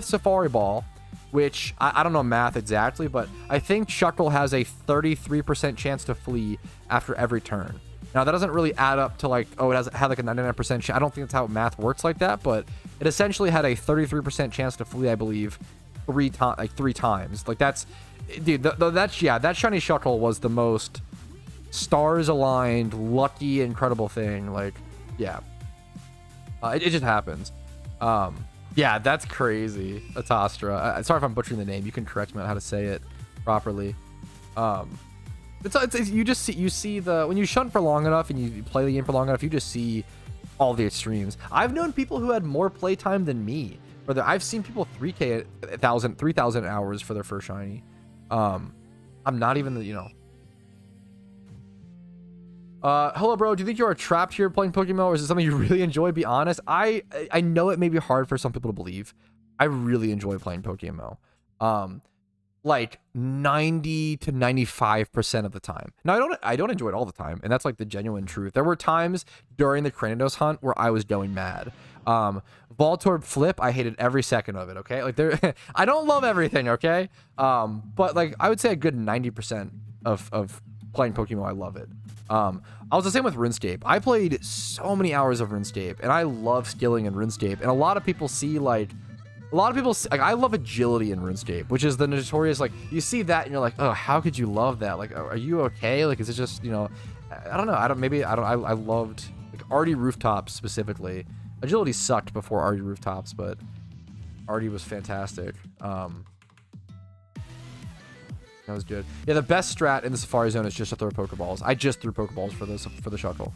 Safari Ball, which I don't know math exactly, but I think Shuckle has a 33% chance to flee after every turn. Now that doesn't really add up to like, oh, it had like a 99% chance. I don't think that's how math works like that, but it essentially had a 33% chance to flee, I believe, three times. Like that's, dude, that shiny Shuckle was the most stars aligned, lucky, incredible thing. Like, yeah, it just happens. Yeah, that's crazy. Atastra. Sorry if I'm butchering the name. You can correct me on how to say it properly. You see when you shunt for long enough and you play the game for long enough, you just see all the extremes. I've known people who had more playtime than me. I've seen people 3,000 hours for their first shiny. I'm not even hello, bro. Do you think you are trapped here playing PokeMMO, or is it something you really enjoy? Be honest. I know it may be hard for some people to believe. I really enjoy playing PokeMMO. Like 90 to 95% of the time. Now, I don't enjoy it all the time, and that's like the genuine truth. There were times during the Cranidos hunt where I was going mad. Voltorb flip, I hated every second of it, okay? Like I don't love everything, okay? But like I would say a good 90% of playing PokeMMO, I love it. I was the same with RuneScape. I played so many hours of RuneScape, and I love skilling in RuneScape. And a lot of people like, I love agility in RuneScape, which is the notorious, like, you see that and you're like, oh, how could you love that? Like, are you okay? Like, is it just, I don't know. I loved like Artie Rooftops specifically. Agility sucked before Artie Rooftops, but Artie was fantastic. That was good. Yeah, the best strat in the Safari Zone is just to throw Pokeballs. I just threw Pokeballs for the Shuckle.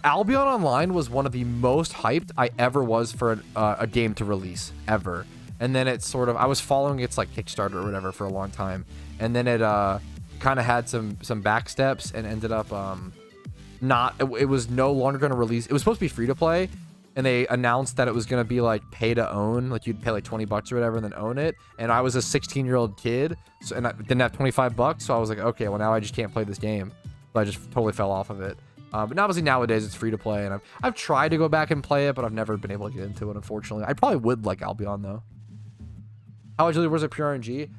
Albion Online was one of the most hyped I ever was for a game to release ever. And then it's sort of, I was following its like Kickstarter or whatever for a long time, and then it kind of had some backsteps and ended up it was no longer going to release. It was supposed to be free to play, and they announced that it was going to be like pay to own, like you'd pay like 20 bucks or whatever and then own it. And I was a 16-year-old kid, so, and I didn't have 25 bucks, so I was like, okay, well now I just can't play this game. So I just totally fell off of it. But obviously nowadays it's free to play, and I've tried to go back and play it, but I've never been able to get into it, unfortunately. I probably would like Albion though. How agility was it pure RNG?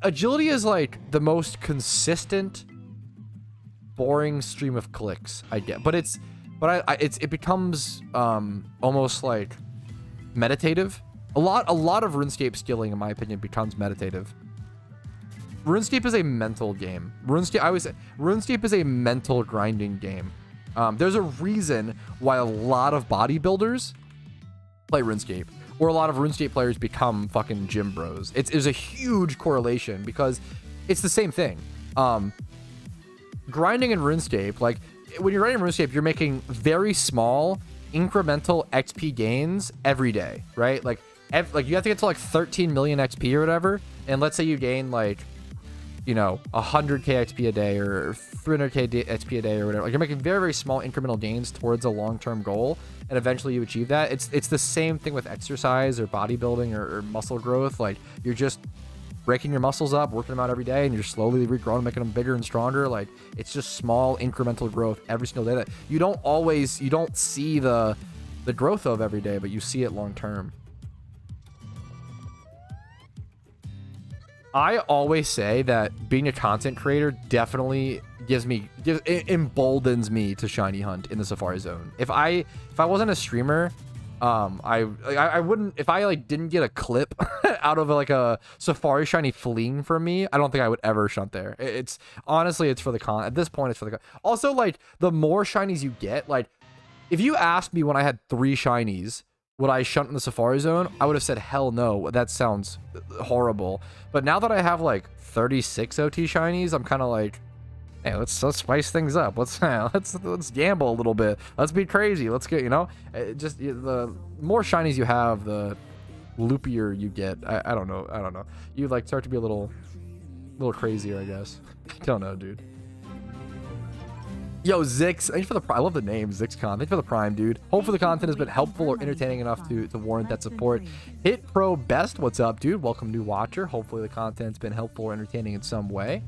Agility is like the most consistent, boring stream of clicks I get, but it becomes almost like meditative. A lot of RuneScape skilling, in my opinion, becomes meditative. RuneScape is a mental game. RuneScape is a mental grinding game. There's a reason why a lot of bodybuilders play RuneScape, or a lot of RuneScape players become fucking gym bros. It's a huge correlation because it's the same thing. Grinding in RuneScape, like when you're grinding in RuneScape, you're making very small incremental XP gains every day, right? Like you have to get to like 13 million XP or whatever, and let's say you gain like, you know, 100k XP a day or 300k XP a day or whatever. Like you're making very, very small incremental gains towards a long-term goal, and eventually you achieve that. It's the same thing with exercise or bodybuilding or muscle growth. Like you're just breaking your muscles up, working them out every day, and you're slowly regrowing, making them bigger and stronger. Like it's just small incremental growth every single day that you don't see the growth of every day, but you see it long term. I always say that being a content creator definitely emboldens me to shiny hunt in the Safari Zone. If I wasn't a streamer, I wouldn't, if I like didn't get a clip out of like a Safari shiny fleeing from me, I don't think I would ever shunt there. It's honestly, it's for the con. At this point, it's for the con. Also, like the more shinies you get, like if you asked me when I had 3 shinies, would I shunt in the Safari Zone? I would have said hell no. That sounds horrible. But now that I have like 36 OT shinies, I'm kind of like, hey, let's spice things up. Let's gamble a little bit. Let's be crazy. Let's get, you know, the more shinies you have, the loopier you get. I don't know. You like start to be a little crazier, I guess. I don't know, dude. Yo, Zix, thanks for the I love the name, ZixCon. Thanks for the Prime, dude. Hopefully the content has been helpful or entertaining enough to warrant that support. Hit Pro Best, what's up, dude? Welcome, new watcher. Hopefully the content's been helpful or entertaining in some way.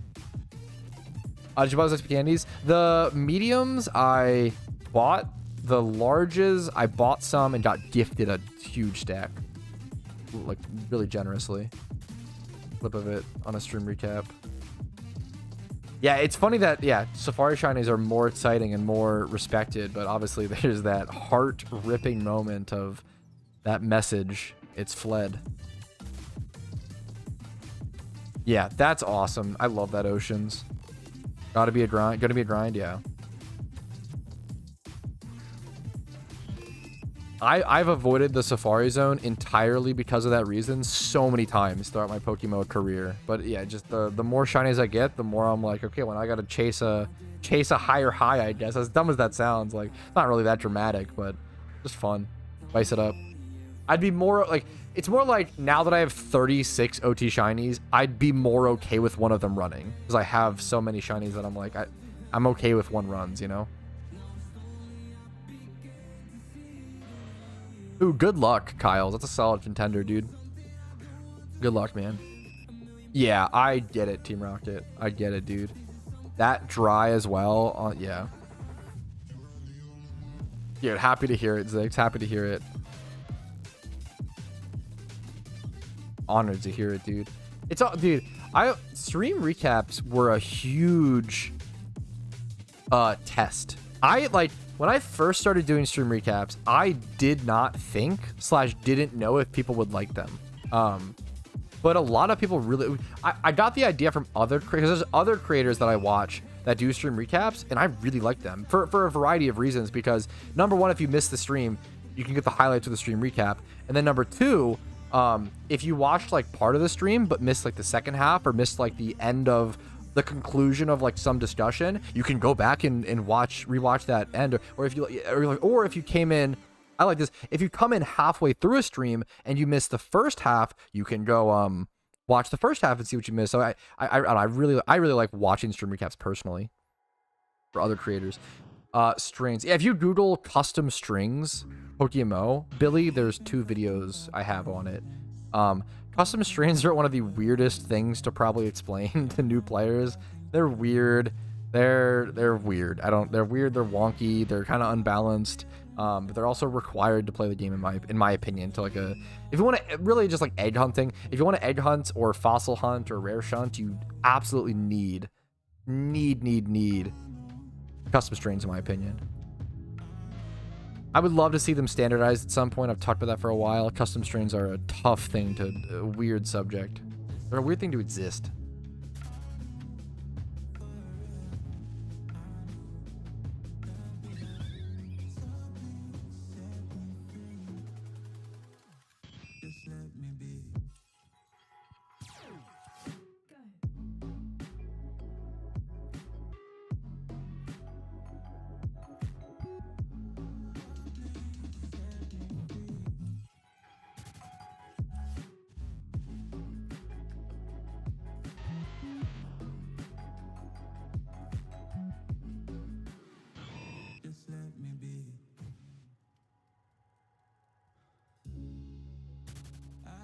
Did you buy those XP candies? The mediums I bought. The larges I bought some and got gifted a huge stack, like really generously. Clip of it on a stream recap. Yeah, it's funny that, yeah, Safari shinies are more exciting and more respected, but obviously there's that heart-ripping moment of that message. It's fled. Yeah, that's awesome. I love that, Oceans. Gotta be a grind, yeah. I've avoided the Safari Zone entirely because of that reason so many times throughout my PokeMMO career. But yeah, just the more shinies I get, the more I'm like, okay, when I gotta chase a higher high, I guess. As dumb as that sounds, like it's not really that dramatic, but just fun. Spice it up. I'd be more like, it's more like now that I have 36 OT shinies, I'd be more okay with one of them running because I have so many shinies that I'm like, I'm okay with one runs, you know. Ooh, good luck, Kyle. That's a solid contender, dude. Good luck, man. Yeah, I get it, Team Rocket. I get it, dude. That dry as well. Yeah. Dude, happy to hear it, Ziggs. Happy to hear it. Honored to hear it, dude. It's all, dude. Stream recaps were a huge test. When I first started doing stream recaps, I did not think / didn't know if people would like them. But a lot of people really, I got the idea from other creators. There's other creators that I watch that do stream recaps, and I really like them for a variety of reasons. Because number one, if you miss the stream, you can get the highlights of the stream recap. And then number two, if you watched like part of the stream but missed like the second half or missed like the end of the conclusion of like some discussion, you can go back and rewatch that end. Or if you came in, I like this, if you come in halfway through a stream and you miss the first half, you can go watch the first half and see what you missed. So I really like watching stream recaps personally for other creators. Strings. Yeah, if you Google custom strings, PokeMMO, Billy, there's 2 videos I have on it. Custom strings are one of the weirdest things to probably explain to new players. They're weird. They're weird. They're weird, they're wonky, they're kind of unbalanced. But they're also required to play the game in my opinion, to like if you want to really just like egg hunting, if you want to egg hunt or fossil hunt or rare shunt, you absolutely need custom strings, in my opinion. I would love to see them standardized at some point. I've talked about that for a while. Custom strings are a tough thing a weird subject. They're a weird thing to exist.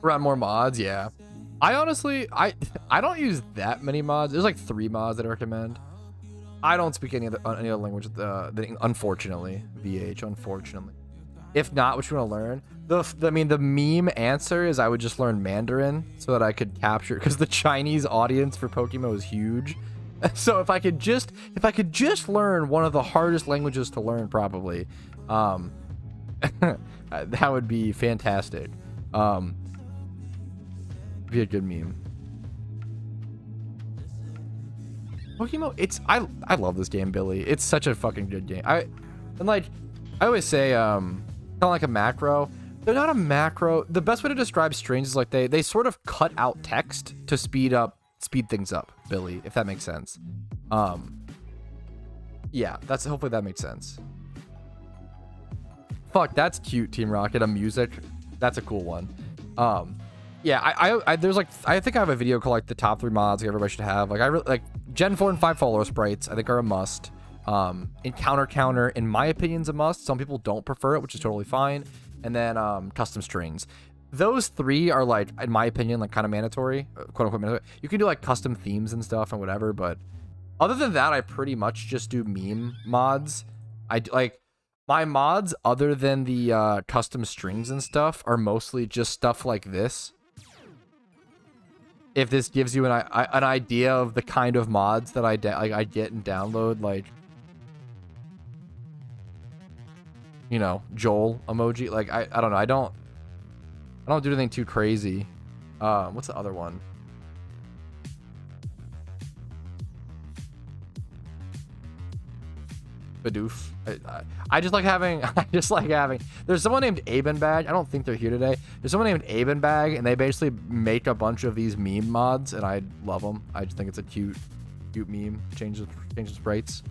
Run more mods, yeah. I honestly, I don't use that many mods. There's like 3 mods that I recommend. I don't speak any other language, unfortunately. VH, unfortunately. If not, what you want to learn? The meme answer is I would just learn Mandarin so that I could capture, because the Chinese audience for PokeMMO is huge. So if I could just learn one of the hardest languages to learn, probably, that would be fantastic. Be a good meme. PokeMMO, I love this game, Billy. It's such a fucking good game. I always say, kind of like a macro. They're not a macro. The best way to describe strings is like they sort of cut out text to speed things up, Billy, if that makes sense. Yeah, hopefully that makes sense. Fuck, that's cute, Team Rocket. A music, that's a cool one. Yeah, there's like, I think I have a video called like the top 3 mods like everybody should have. Like I really like Gen 4 and 5 follower sprites, I think are a must. Encounter counter, in my opinion, is a must. Some people don't prefer it, which is totally fine. And then custom strings. Those 3 are like, in my opinion, like kind of mandatory, quote unquote mandatory. You can do like custom themes and stuff and whatever, but other than that, I pretty much just do meme mods. Like my mods, other than the custom strings and stuff, are mostly just stuff like this. If this gives you an idea of the kind of mods that I get and download, like, you know, Joel emoji. Like I don't know. I don't do anything too crazy. What's the other one? Badoof. I just like having, there's someone named Abenbag. I don't think they're here today. There's someone named Abenbag, and they basically make a bunch of these meme mods, and I love them. I just think it's a cute meme. Changes sprites.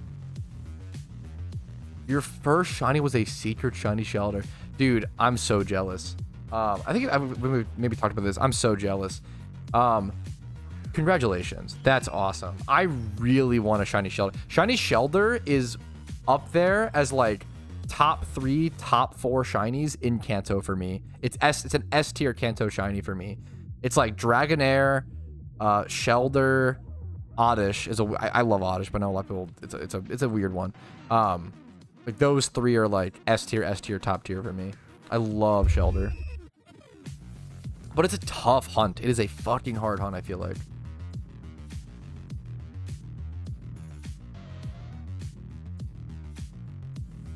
Your first shiny was a secret shiny shelter. Dude, I'm so jealous. I think we maybe talked about this. I'm so jealous. Congratulations. That's awesome. I really want a shiny shelter. Shiny shelter is up there as like top 3, top 4 shinies in Kanto for me. It's an S tier Kanto shiny for me. It's like Dragonair, Shelder, Oddish is I love Oddish, but I know a lot of people it's a weird one. Like those 3 are like S tier, top tier for me. I love Shelder. But it's a tough hunt. It is a fucking hard hunt, I feel like.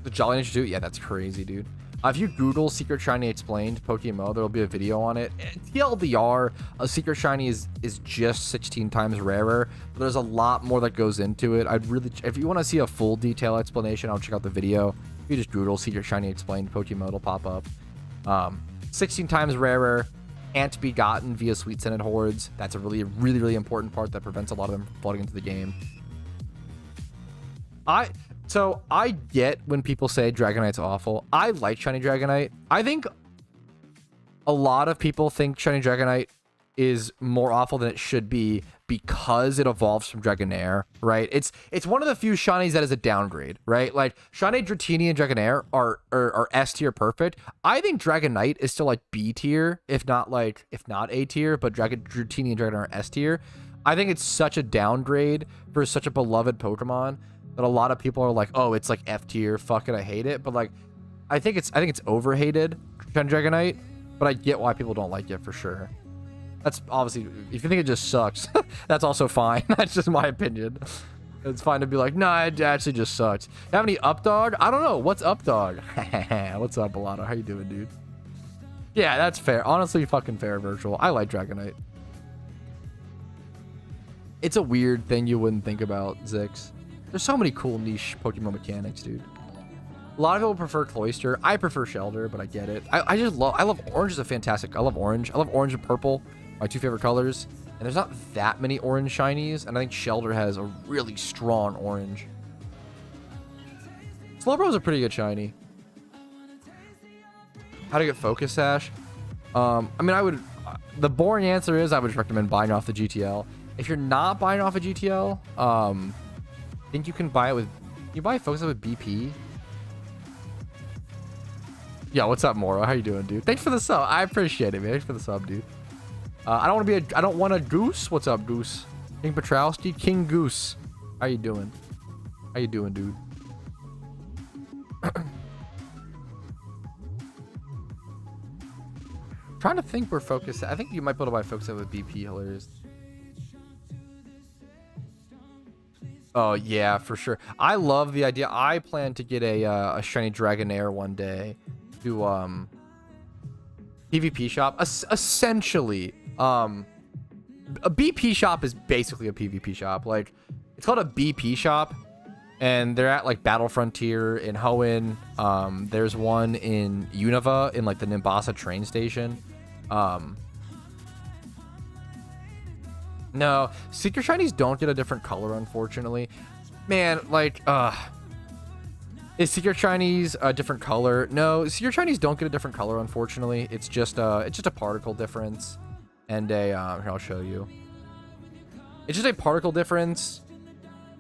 The Jolly Ninja 2? Yeah, that's crazy, dude. If you Google Secret Shiny Explained PokeMMO, there'll be a video on it. TLDR, a Secret Shiny is just 16 times rarer, but there's a lot more that goes into it. If you want to see a full detail explanation, I'll check out the video. If you just Google Secret Shiny Explained PokeMMO, it'll pop up. 16 times rarer, can't be gotten via Sweet Scented Hordes. That's a really important part that prevents a lot of them from flooding into the game. So I get when people say Dragonite's awful. I like Shiny Dragonite. I think a lot of people think Shiny Dragonite is more awful than it should be because it evolves from Dragonair, right? It's one of the few shinies that is a downgrade, right? Like Shiny Dratini and Dragonair are S tier perfect. I think Dragonite is still like B tier, if not A tier, but Dratini and Dragonair are S tier. I think it's such a downgrade for such a beloved Pokemon that a lot of people are like, oh, it's like F tier, fuck it, I hate it. But like, I think it's overhated, Dragonite, but I get why people don't like it for sure. That's obviously, if you think it just sucks, that's also fine. That's just my opinion. It's fine to be like, nah, it actually just sucks. You have any Updog? I don't know. What's Updog? What's up, Bellado? How you doing, dude? Yeah, that's fair. Honestly, fucking fair, Virtual. I like Dragonite. It's a weird thing you wouldn't think about, Zix. There's so many cool niche Pokemon mechanics, dude. A lot of people prefer Cloyster. I prefer Shelter, but I get it. I love Orange is a fantastic. I love Orange. I love Orange and Purple. My two favorite colors. And there's not that many orange shinies, and I think Shelter has a really strong orange. Slowbro is a pretty good shiny. How to get Focus Sash? I mean, the boring answer is I would recommend buying off the GTL. If you're not buying off a GTL, I think you can buy it with, you buy Focus Sash with BP. Yeah, what's up, Moro? How you doing, dude? Thanks for the sub. I appreciate it, man. Thanks for the sub, dude. I don't want a Goose. What's up, Goose? King Patrouski, King Goose. How you doing? How you doing, dude? Trying to think where Focus. I think you might be able to buy Focus with BP. Hilarious. Oh yeah, for sure. I love the idea. I plan to get a shiny Dragonair one day to PvP shop. Essentially, a BP shop is basically a PvP shop. Like, it's called a BP shop, and they're at like Battle Frontier in Hoenn. There's one in Unova in like the Nimbasa train station. No, Secret Shinies don't get a different color, unfortunately. Man, like, is Secret Shinies a different color? No, Secret Shinies don't get a different color, unfortunately. It's just a particle difference. And here, I'll show you. It's just a particle difference.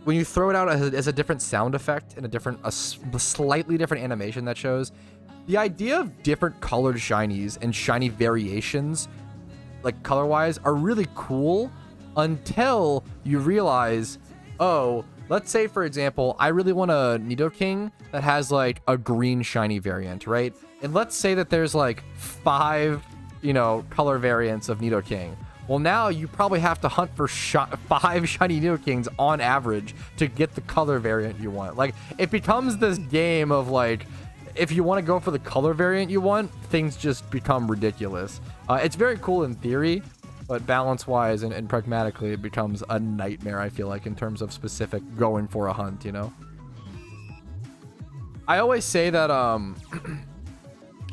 When you throw it out as a different sound effect and a slightly different animation that shows, the idea of different colored shinies and shiny variations, like color-wise, are really cool until you realize, oh, let's say, for example, I really want a Nidoking that has like a green shiny variant, right? And let's say that there's like 5, color variants of Nidoking. Well, now you probably have to hunt for 5 shiny Nidokings on average to get the color variant you want. Like, it becomes this game of like, if you want to go for the color variant you want, things just become ridiculous. It's very cool in theory, but balance-wise and pragmatically, it becomes a nightmare, I feel like, in terms of specific going for a hunt, I always say that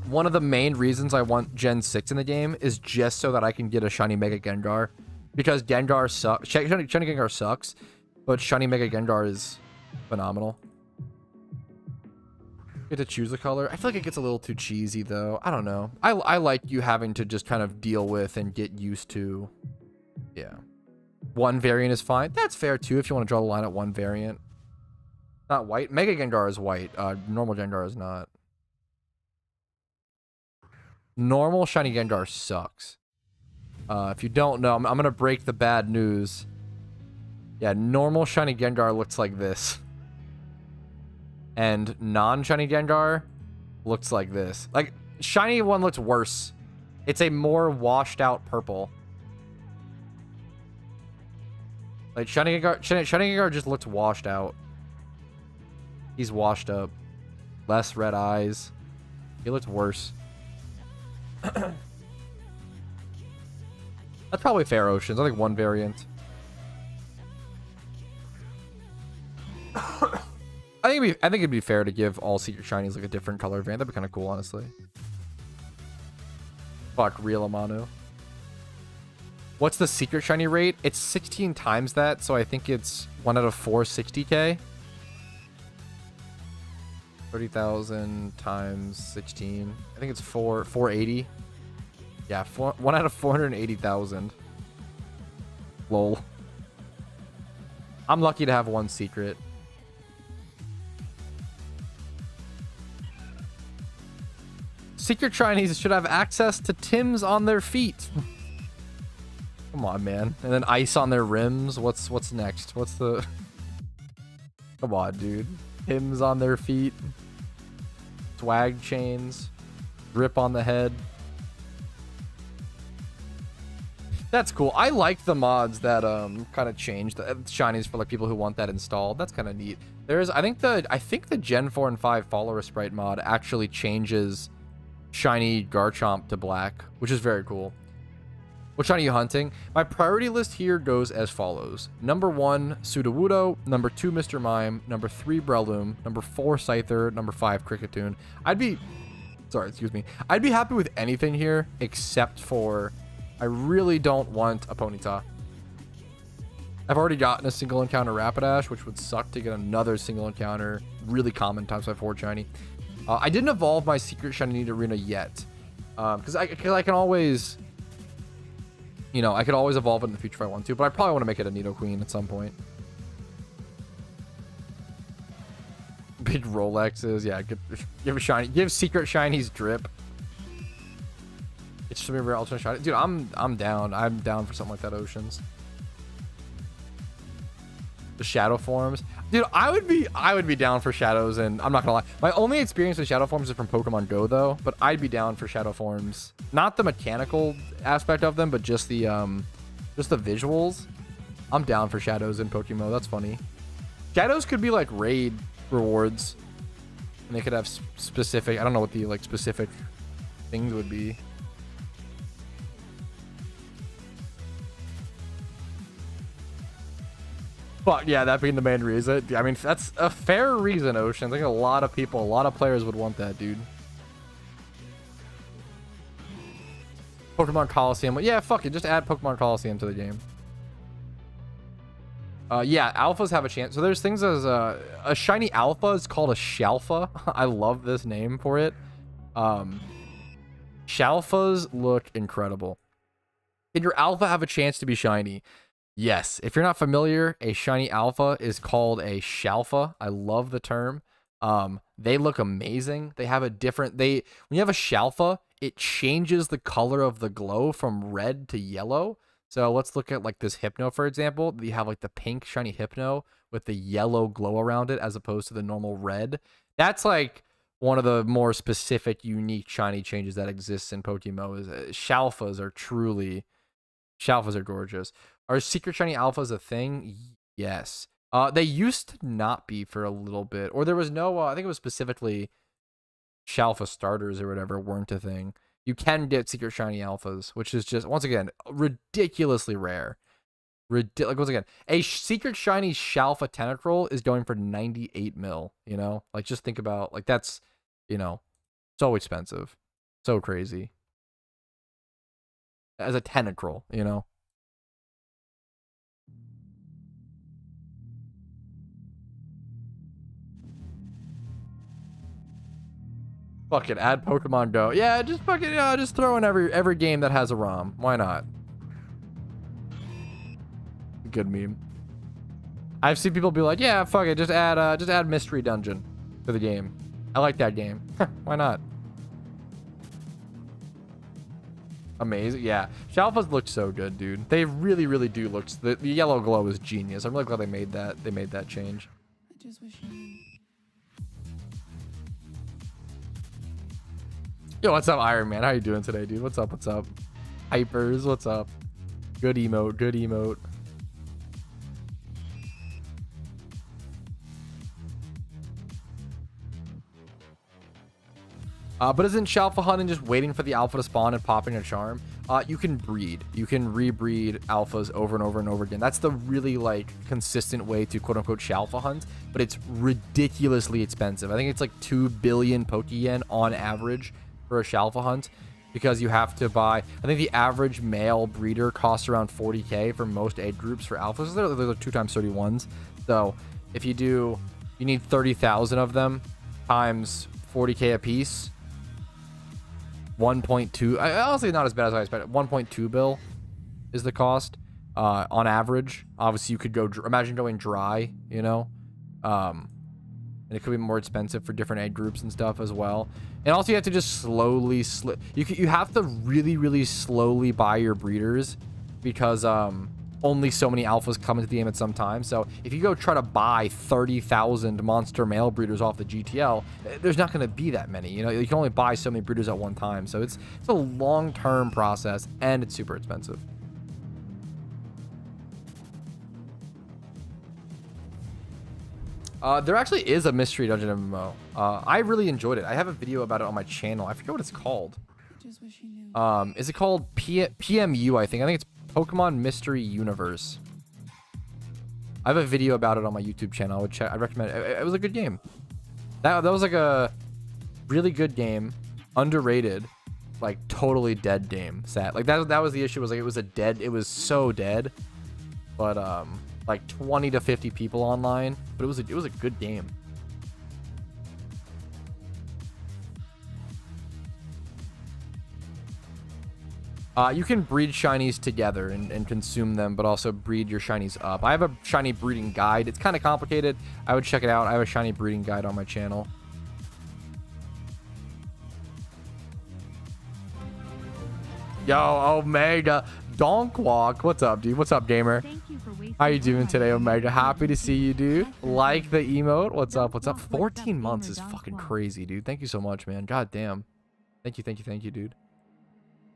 one of the main reasons I want Gen 6 in the game is just so that I can get a shiny Mega Gengar. Because Gengar sucks. Shiny Gengar sucks, but shiny Mega Gengar is phenomenal. Get to choose a color. I feel like it gets a little too cheesy, though. I don't know. I like you having to just kind of deal with and get used to. Yeah. One variant is fine. That's fair, too, if you want to draw the line at one variant. Not white. Mega Gengar is white. Normal Gengar is not. Normal shiny Gengar sucks. If you don't know, I'm going to break the bad news. Yeah, normal shiny Gengar looks like this. And non-shiny Gengar looks like this. Like, shiny one looks worse. It's a more washed out purple. Like, shiny Gengar just looks washed out. He's washed up. Less red eyes. He looks worse. That's probably fair, Oceans. I think one variant. I think it'd be fair to give all Secret Shinies like a different color variant. That'd be kind of cool, honestly. Fuck, real Amano. What's the Secret Shiny rate? It's 16 times that, so I think it's 1 out of 460k. 30,000 times 16. I think it's 480. Yeah, 1 out of 480,000. Lol. I'm lucky to have one secret. Secret shinies should have access to Tims on their feet. Come on, man. And then ice on their rims. What's next? What's the... Come on, dude. Tims on their feet. Swag chains. Drip on the head. That's cool. I like the mods that kind of change the shinies for like people who want that installed. That's kind of neat. There's I think the Gen 4 and 5 follower sprite mod actually changes shiny Garchomp to black, which is very cool. What shiny are you hunting? My priority list here goes as follows. Number 1, Sudowoodo. Number 2, Mr. Mime. Number 3, Breloom. Number 4, Scyther. Number 5, Kricketune. I'd be happy with anything here except for I really don't want a Ponyta. I've already gotten a single encounter Rapidash, which would suck to get another single encounter. Really common times by 4 shiny. I didn't evolve my secret shiny Nidorina yet. Because I can always... You know, I could always evolve it in the future if I want to, but I probably want to make it a Nidoqueen at some point. Big Rolexes, yeah. Give a shiny, give secret shinies drip. It's just a rare alternate shiny, dude. I'm down. I'm down for something like that. Oceans. The shadow forms, dude. I would be down for shadows, and I'm not gonna lie. My only experience with shadow forms is from Pokemon Go, though. But I'd be down for shadow forms. Not the mechanical aspect of them, but just the visuals. I'm down for shadows in Pokemon. That's funny. Shadows could be like raid rewards, and they could have specific. I don't know what the like specific things would be. But yeah, that being the main reason. I mean, that's a fair reason, Ocean. I think a lot of people, a lot of players would want that, dude. Pokemon Coliseum. Yeah, fuck it. Just add Pokemon Coliseum to the game. Yeah, alphas have a chance. So there's things as a shiny alpha is called a Shalfa. I love this name for it. Shalfas look incredible. Can your alpha have a chance to be shiny? Yes. If you're not familiar, a shiny alpha is called a Shalfa. I love the term. They look amazing. They have a different... when you have a Shalfa, it changes the color of the glow from red to yellow. So let's look at like this Hypno, for example. You have like the pink shiny Hypno with the yellow glow around it as opposed to the normal red. That's like one of the more specific, unique shiny changes that exists in PokeMMO. Is Shalfas are truly... Shalfas are gorgeous. Are secret shiny alphas a thing? Yes. They used to not be for a little bit. Or there was no... I think it was specifically Shalfa starters or whatever weren't a thing. You can get secret shiny alphas, which is just, once again, ridiculously rare. Like, once again, a secret shiny Shalfa Tentacruel is going for 98 mil, you know? Like, just think about, like, that's, you know, so expensive. So crazy. As a Tentacruel, you know? Fuck it, add Pokemon Go. Yeah, just fucking, just throw in every game that has a ROM. Why not? Good meme. I've seen people be like, yeah, fuck it, just add Mystery Dungeon to the game. I like that game. Why not? Amazing. Yeah, Shalfas look so good, dude. They really, really do look. The yellow glow is genius. I'm really glad they made that. They made that change. I just wish you... Yo, what's up, Iron Man? How you doing today, dude? What's up? What's up? Hypers, what's up? Good emote. Good emote. But isn't Shalfa hunting just waiting for the alpha to spawn and popping a charm? You can breed. You can rebreed alphas over and over and over again. That's the really, like, consistent way to quote-unquote Shalfa hunt, but it's ridiculously expensive. I think it's like 2 billion Pokeyen on average for a Shalfa hunt, because you have to buy... I think the average male breeder costs around 40k for most age groups for alphas. They're 2 times 31s. So if you do... You need 30,000 of them times 40k a piece. 1.2. Honestly, not as bad as I expected. 1.2 bill is the cost on average. Obviously, you could go imagine going dry, you know, and it could be more expensive for different egg groups and stuff as well. And also, you have to just slowly you have to really slowly buy your breeders because only so many alphas come into the game at some time. So if you go try to buy 30,000 monster male breeders off the GTL, there's not going to be that many. You know, you can only buy so many breeders at one time. So it's a long-term process, and it's super expensive. There actually is a mystery dungeon MMO. I really enjoyed it. I have a video about it on my channel. I forget what it's called. Is it called PMU? I think it's Pokemon Mystery Universe. I have a video about it on my YouTube channel. I would check. I recommend it. It was a good game. That was like a really good game, underrated, like totally dead game. Sad. Like that was the issue. Was like it was so dead, but like 20 to 50 people online. But it was a good game. You can breed shinies together and consume them, but also breed your shinies up. I have a shiny breeding guide. It's kind of complicated. I would check it out. I have a shiny breeding guide on my channel. Yo, Omega Donkwalk. What's up, dude? What's up, gamer? How you doing today, Omega? Happy to see you, dude. Like the emote. What's up? What's up? 14 months is fucking crazy, dude. Thank you so much, man. God damn. Thank you, dude.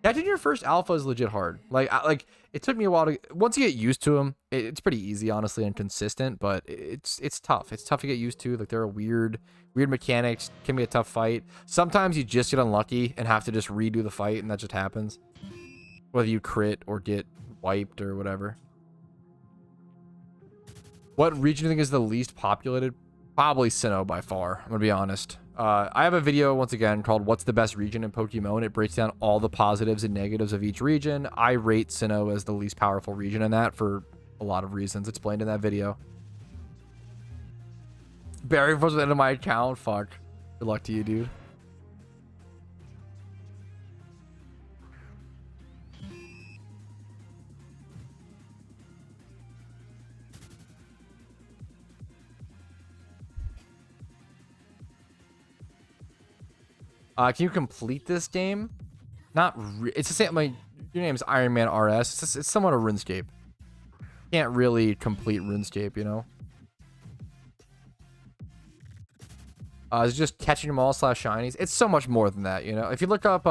Catching your first alpha is legit hard. Like it took me a while to. Once you get used to them, it's pretty easy, honestly, and consistent. But it's tough. It's tough to get used to. Like there are weird mechanics. Can be a tough fight. Sometimes you just get unlucky and have to just redo the fight, and that just happens. Whether you crit or get wiped or whatever. What region do you think is the least populated? Probably Sinnoh by far. I'm gonna be honest. I have a video, once again, called What's the Best Region in PokeMMO, and it breaks down all the positives and negatives of each region. I rate Sinnoh as the least powerful region in that for a lot of reasons explained in that video. Barry was the end of my account. Fuck. Good luck to you, dude. Can you complete this game? It's the same. Like your name's Iron Man RS. It's somewhat a RuneScape. Can't really complete RuneScape, you know. It's just catching them all / shinies. It's so much more than that, you know. If you look up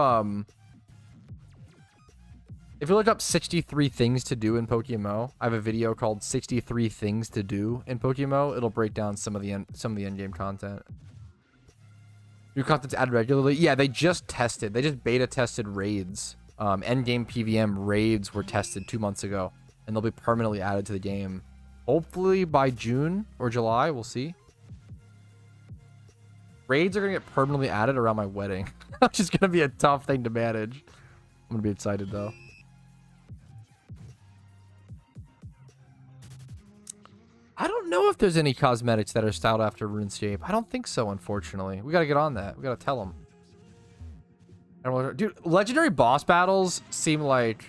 63 things to do in PokeMMO, I have a video called 63 things to do in PokeMMO. It'll break down some of the end game content. New content's added regularly. Yeah, they just beta tested raids. Endgame PVM raids were tested 2 months ago, and they'll be permanently added to the game. Hopefully by June or July, we'll see. Raids are gonna get permanently added around my wedding, which is gonna be a tough thing to manage. I'm gonna be excited though. I don't know if there's any cosmetics that are styled after RuneScape. I don't think so, unfortunately. We gotta get on that. We gotta tell them. Dude, legendary boss battles seem like...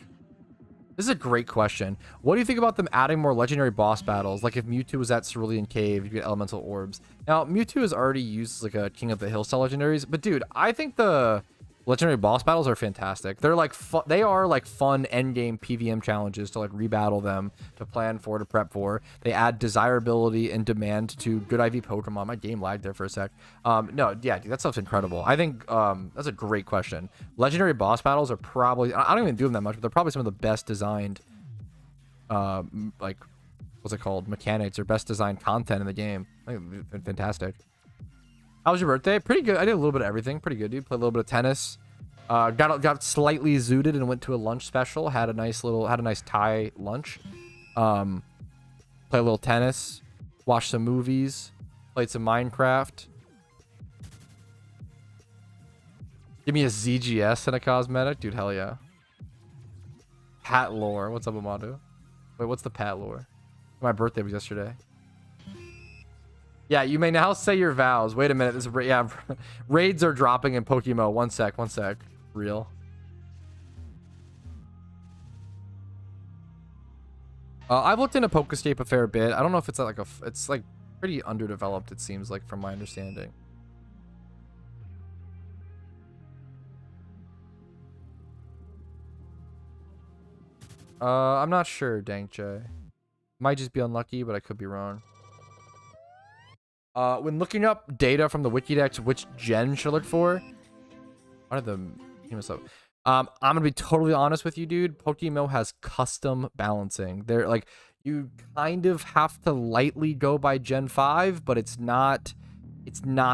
This is a great question. What do you think about them adding more legendary boss battles? Like if Mewtwo was at Cerulean Cave, you get elemental orbs. Now, Mewtwo is already used like a King of the Hill style legendaries. But dude, I think the legendary boss battles are fantastic. They're like they are like fun endgame PVM challenges to like rebattle them, to plan for, to prep for. They add desirability and demand to good IV Pokemon. My game lagged there for a sec. No, yeah, dude, that stuff's incredible. I think that's a great question. Legendary boss battles are probably, I don't even do them that much, but they're probably some of the best designed like what's it called, mechanics or best designed content in the game. I think it's fantastic. How was your birthday? Pretty good. I did a little bit of everything. Pretty good, dude. Played a little bit of tennis. Got slightly zooted and went to a lunch special. Had a nice Thai lunch. Played a little tennis. Watched some movies. Played some Minecraft. Give me a ZGS and a cosmetic, dude. Hell yeah. Pat lore. What's up, Amadu? Wait, what's the Pat lore? My birthday was yesterday. Yeah, you may now say your vows. Wait a minute. Yeah, raids are dropping in PokeMMO. One sec. Real. I've looked into Pokescape a fair bit. I don't know if it's like it's like pretty underdeveloped, it seems like, from my understanding. I'm not sure, Dank J. Might just be unlucky, but I could be wrong. When looking up data from the Wikidex, which gen should look for? What are the... I'm gonna be totally honest with you, dude. PokeMMO has custom balancing. They're like, you kind of have to lightly go by Gen 5, but it's not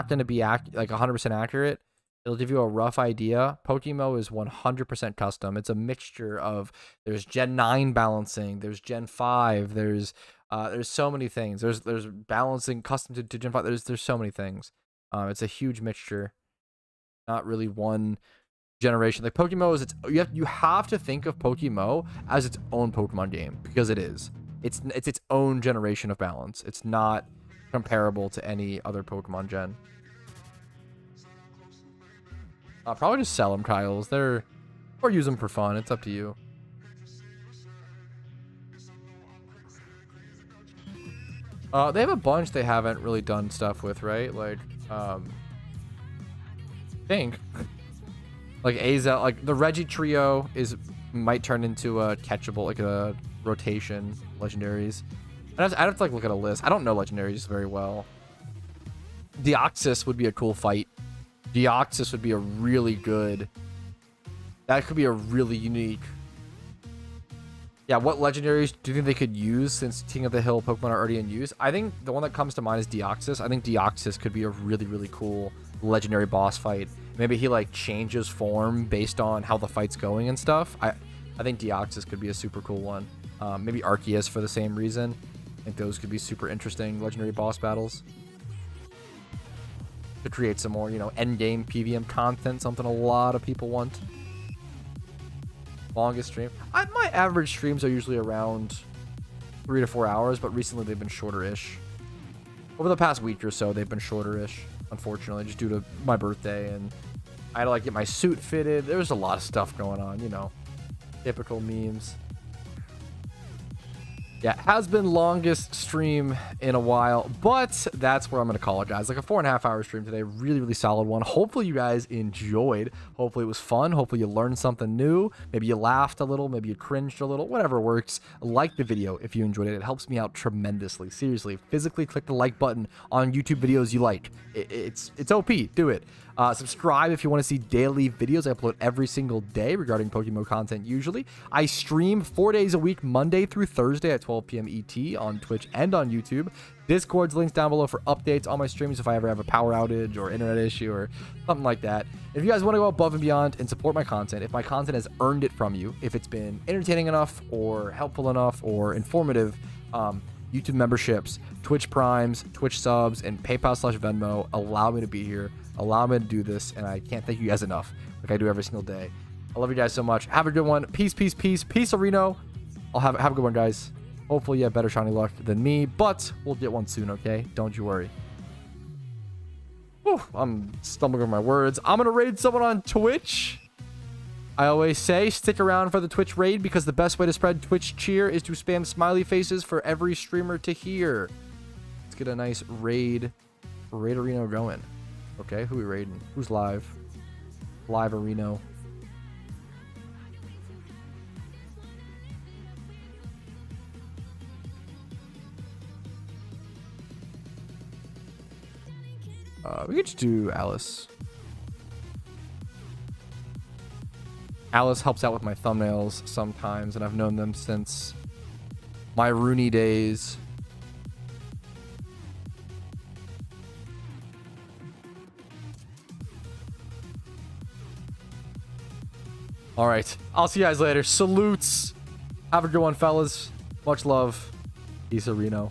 gonna be like 100% accurate. It'll give you a rough idea. PokeMMO is 100% custom. It's a mixture of, there's Gen 9 balancing, there's Gen 5, there's so many things. There's balancing custom to Gen 5. There's so many things. It's a huge mixture. Not really one generation. Like PokeMMO is you have to think of PokeMMO as its own Pokemon game, because it is. It's its own generation of balance. It's not comparable to any other Pokemon gen. I'll probably just sell them, Kyles. Or use them for fun. It's up to you. They have a bunch they haven't really done stuff with, right? Like, I think. Like Azel, like the Reggie trio might turn into a catchable, like a rotation legendaries. I'd have to like look at a list. I don't know legendaries very well. Deoxys would be a cool fight. Deoxys would be a really good. That could be a really unique. Yeah, what legendaries do you think they could use since King of the Hill Pokemon are already in use? I think the one that comes to mind is Deoxys. I think Deoxys could be a really, really cool legendary boss fight. Maybe he like changes form based on how the fight's going and stuff. I think Deoxys could be a super cool one. Maybe Arceus for the same reason. I think those could be super interesting legendary boss battles. To create some more, end game PVM content, something a lot of people want. Longest stream. My average streams are usually around 3 to 4 hours, but recently they've been shorter-ish. Over the past week or so, they've been shorter-ish, unfortunately, just due to my birthday, and I had to like get my suit fitted. There was a lot of stuff going on, typical memes. Yeah, has been longest stream in a while, but that's where I'm going to call it, guys. Like a 4.5 hour stream today. Really, really solid one. Hopefully you guys enjoyed. Hopefully it was fun. Hopefully you learned something new. Maybe you laughed a little. Maybe you cringed a little. Whatever works. Like the video if you enjoyed it. It helps me out tremendously. Seriously, physically click the like button on YouTube videos you like. It's OP. Do it. Subscribe if you want to see daily videos. I upload every single day regarding PokeMMO content usually. I stream 4 days a week, Monday through Thursday at 12 p.m. ET on Twitch and on YouTube. Discord's links down below for updates on my streams if I ever have a power outage or internet issue or something like that. If you guys want to go above and beyond and support my content, if my content has earned it from you, if it's been entertaining enough or helpful enough or informative, YouTube memberships, Twitch primes, Twitch subs, and PayPal/Venmo allow me to be here, allow me to do this, and I can't thank you guys enough like I do every single day. I love you guys so much. Have a good one. Peace, peace, peace. Peace, Reno. I'll have a good one, guys. Hopefully you have better shiny luck than me, but we'll get one soon, okay? Don't you worry. Whew, I'm stumbling over my words. I'm going to raid someone on Twitch. I always say stick around for the Twitch raid because the best way to spread Twitch cheer is to spam smiley faces for every streamer to hear. Let's get a nice raid arena going. Okay, who we raiding? Who's live? Live arena. We could just do Alice. Alice helps out with my thumbnails sometimes, and I've known them since my Rooney days. All right, I'll see you guys later. Salutes. Have a good one, fellas. Much love. Peace, Reno.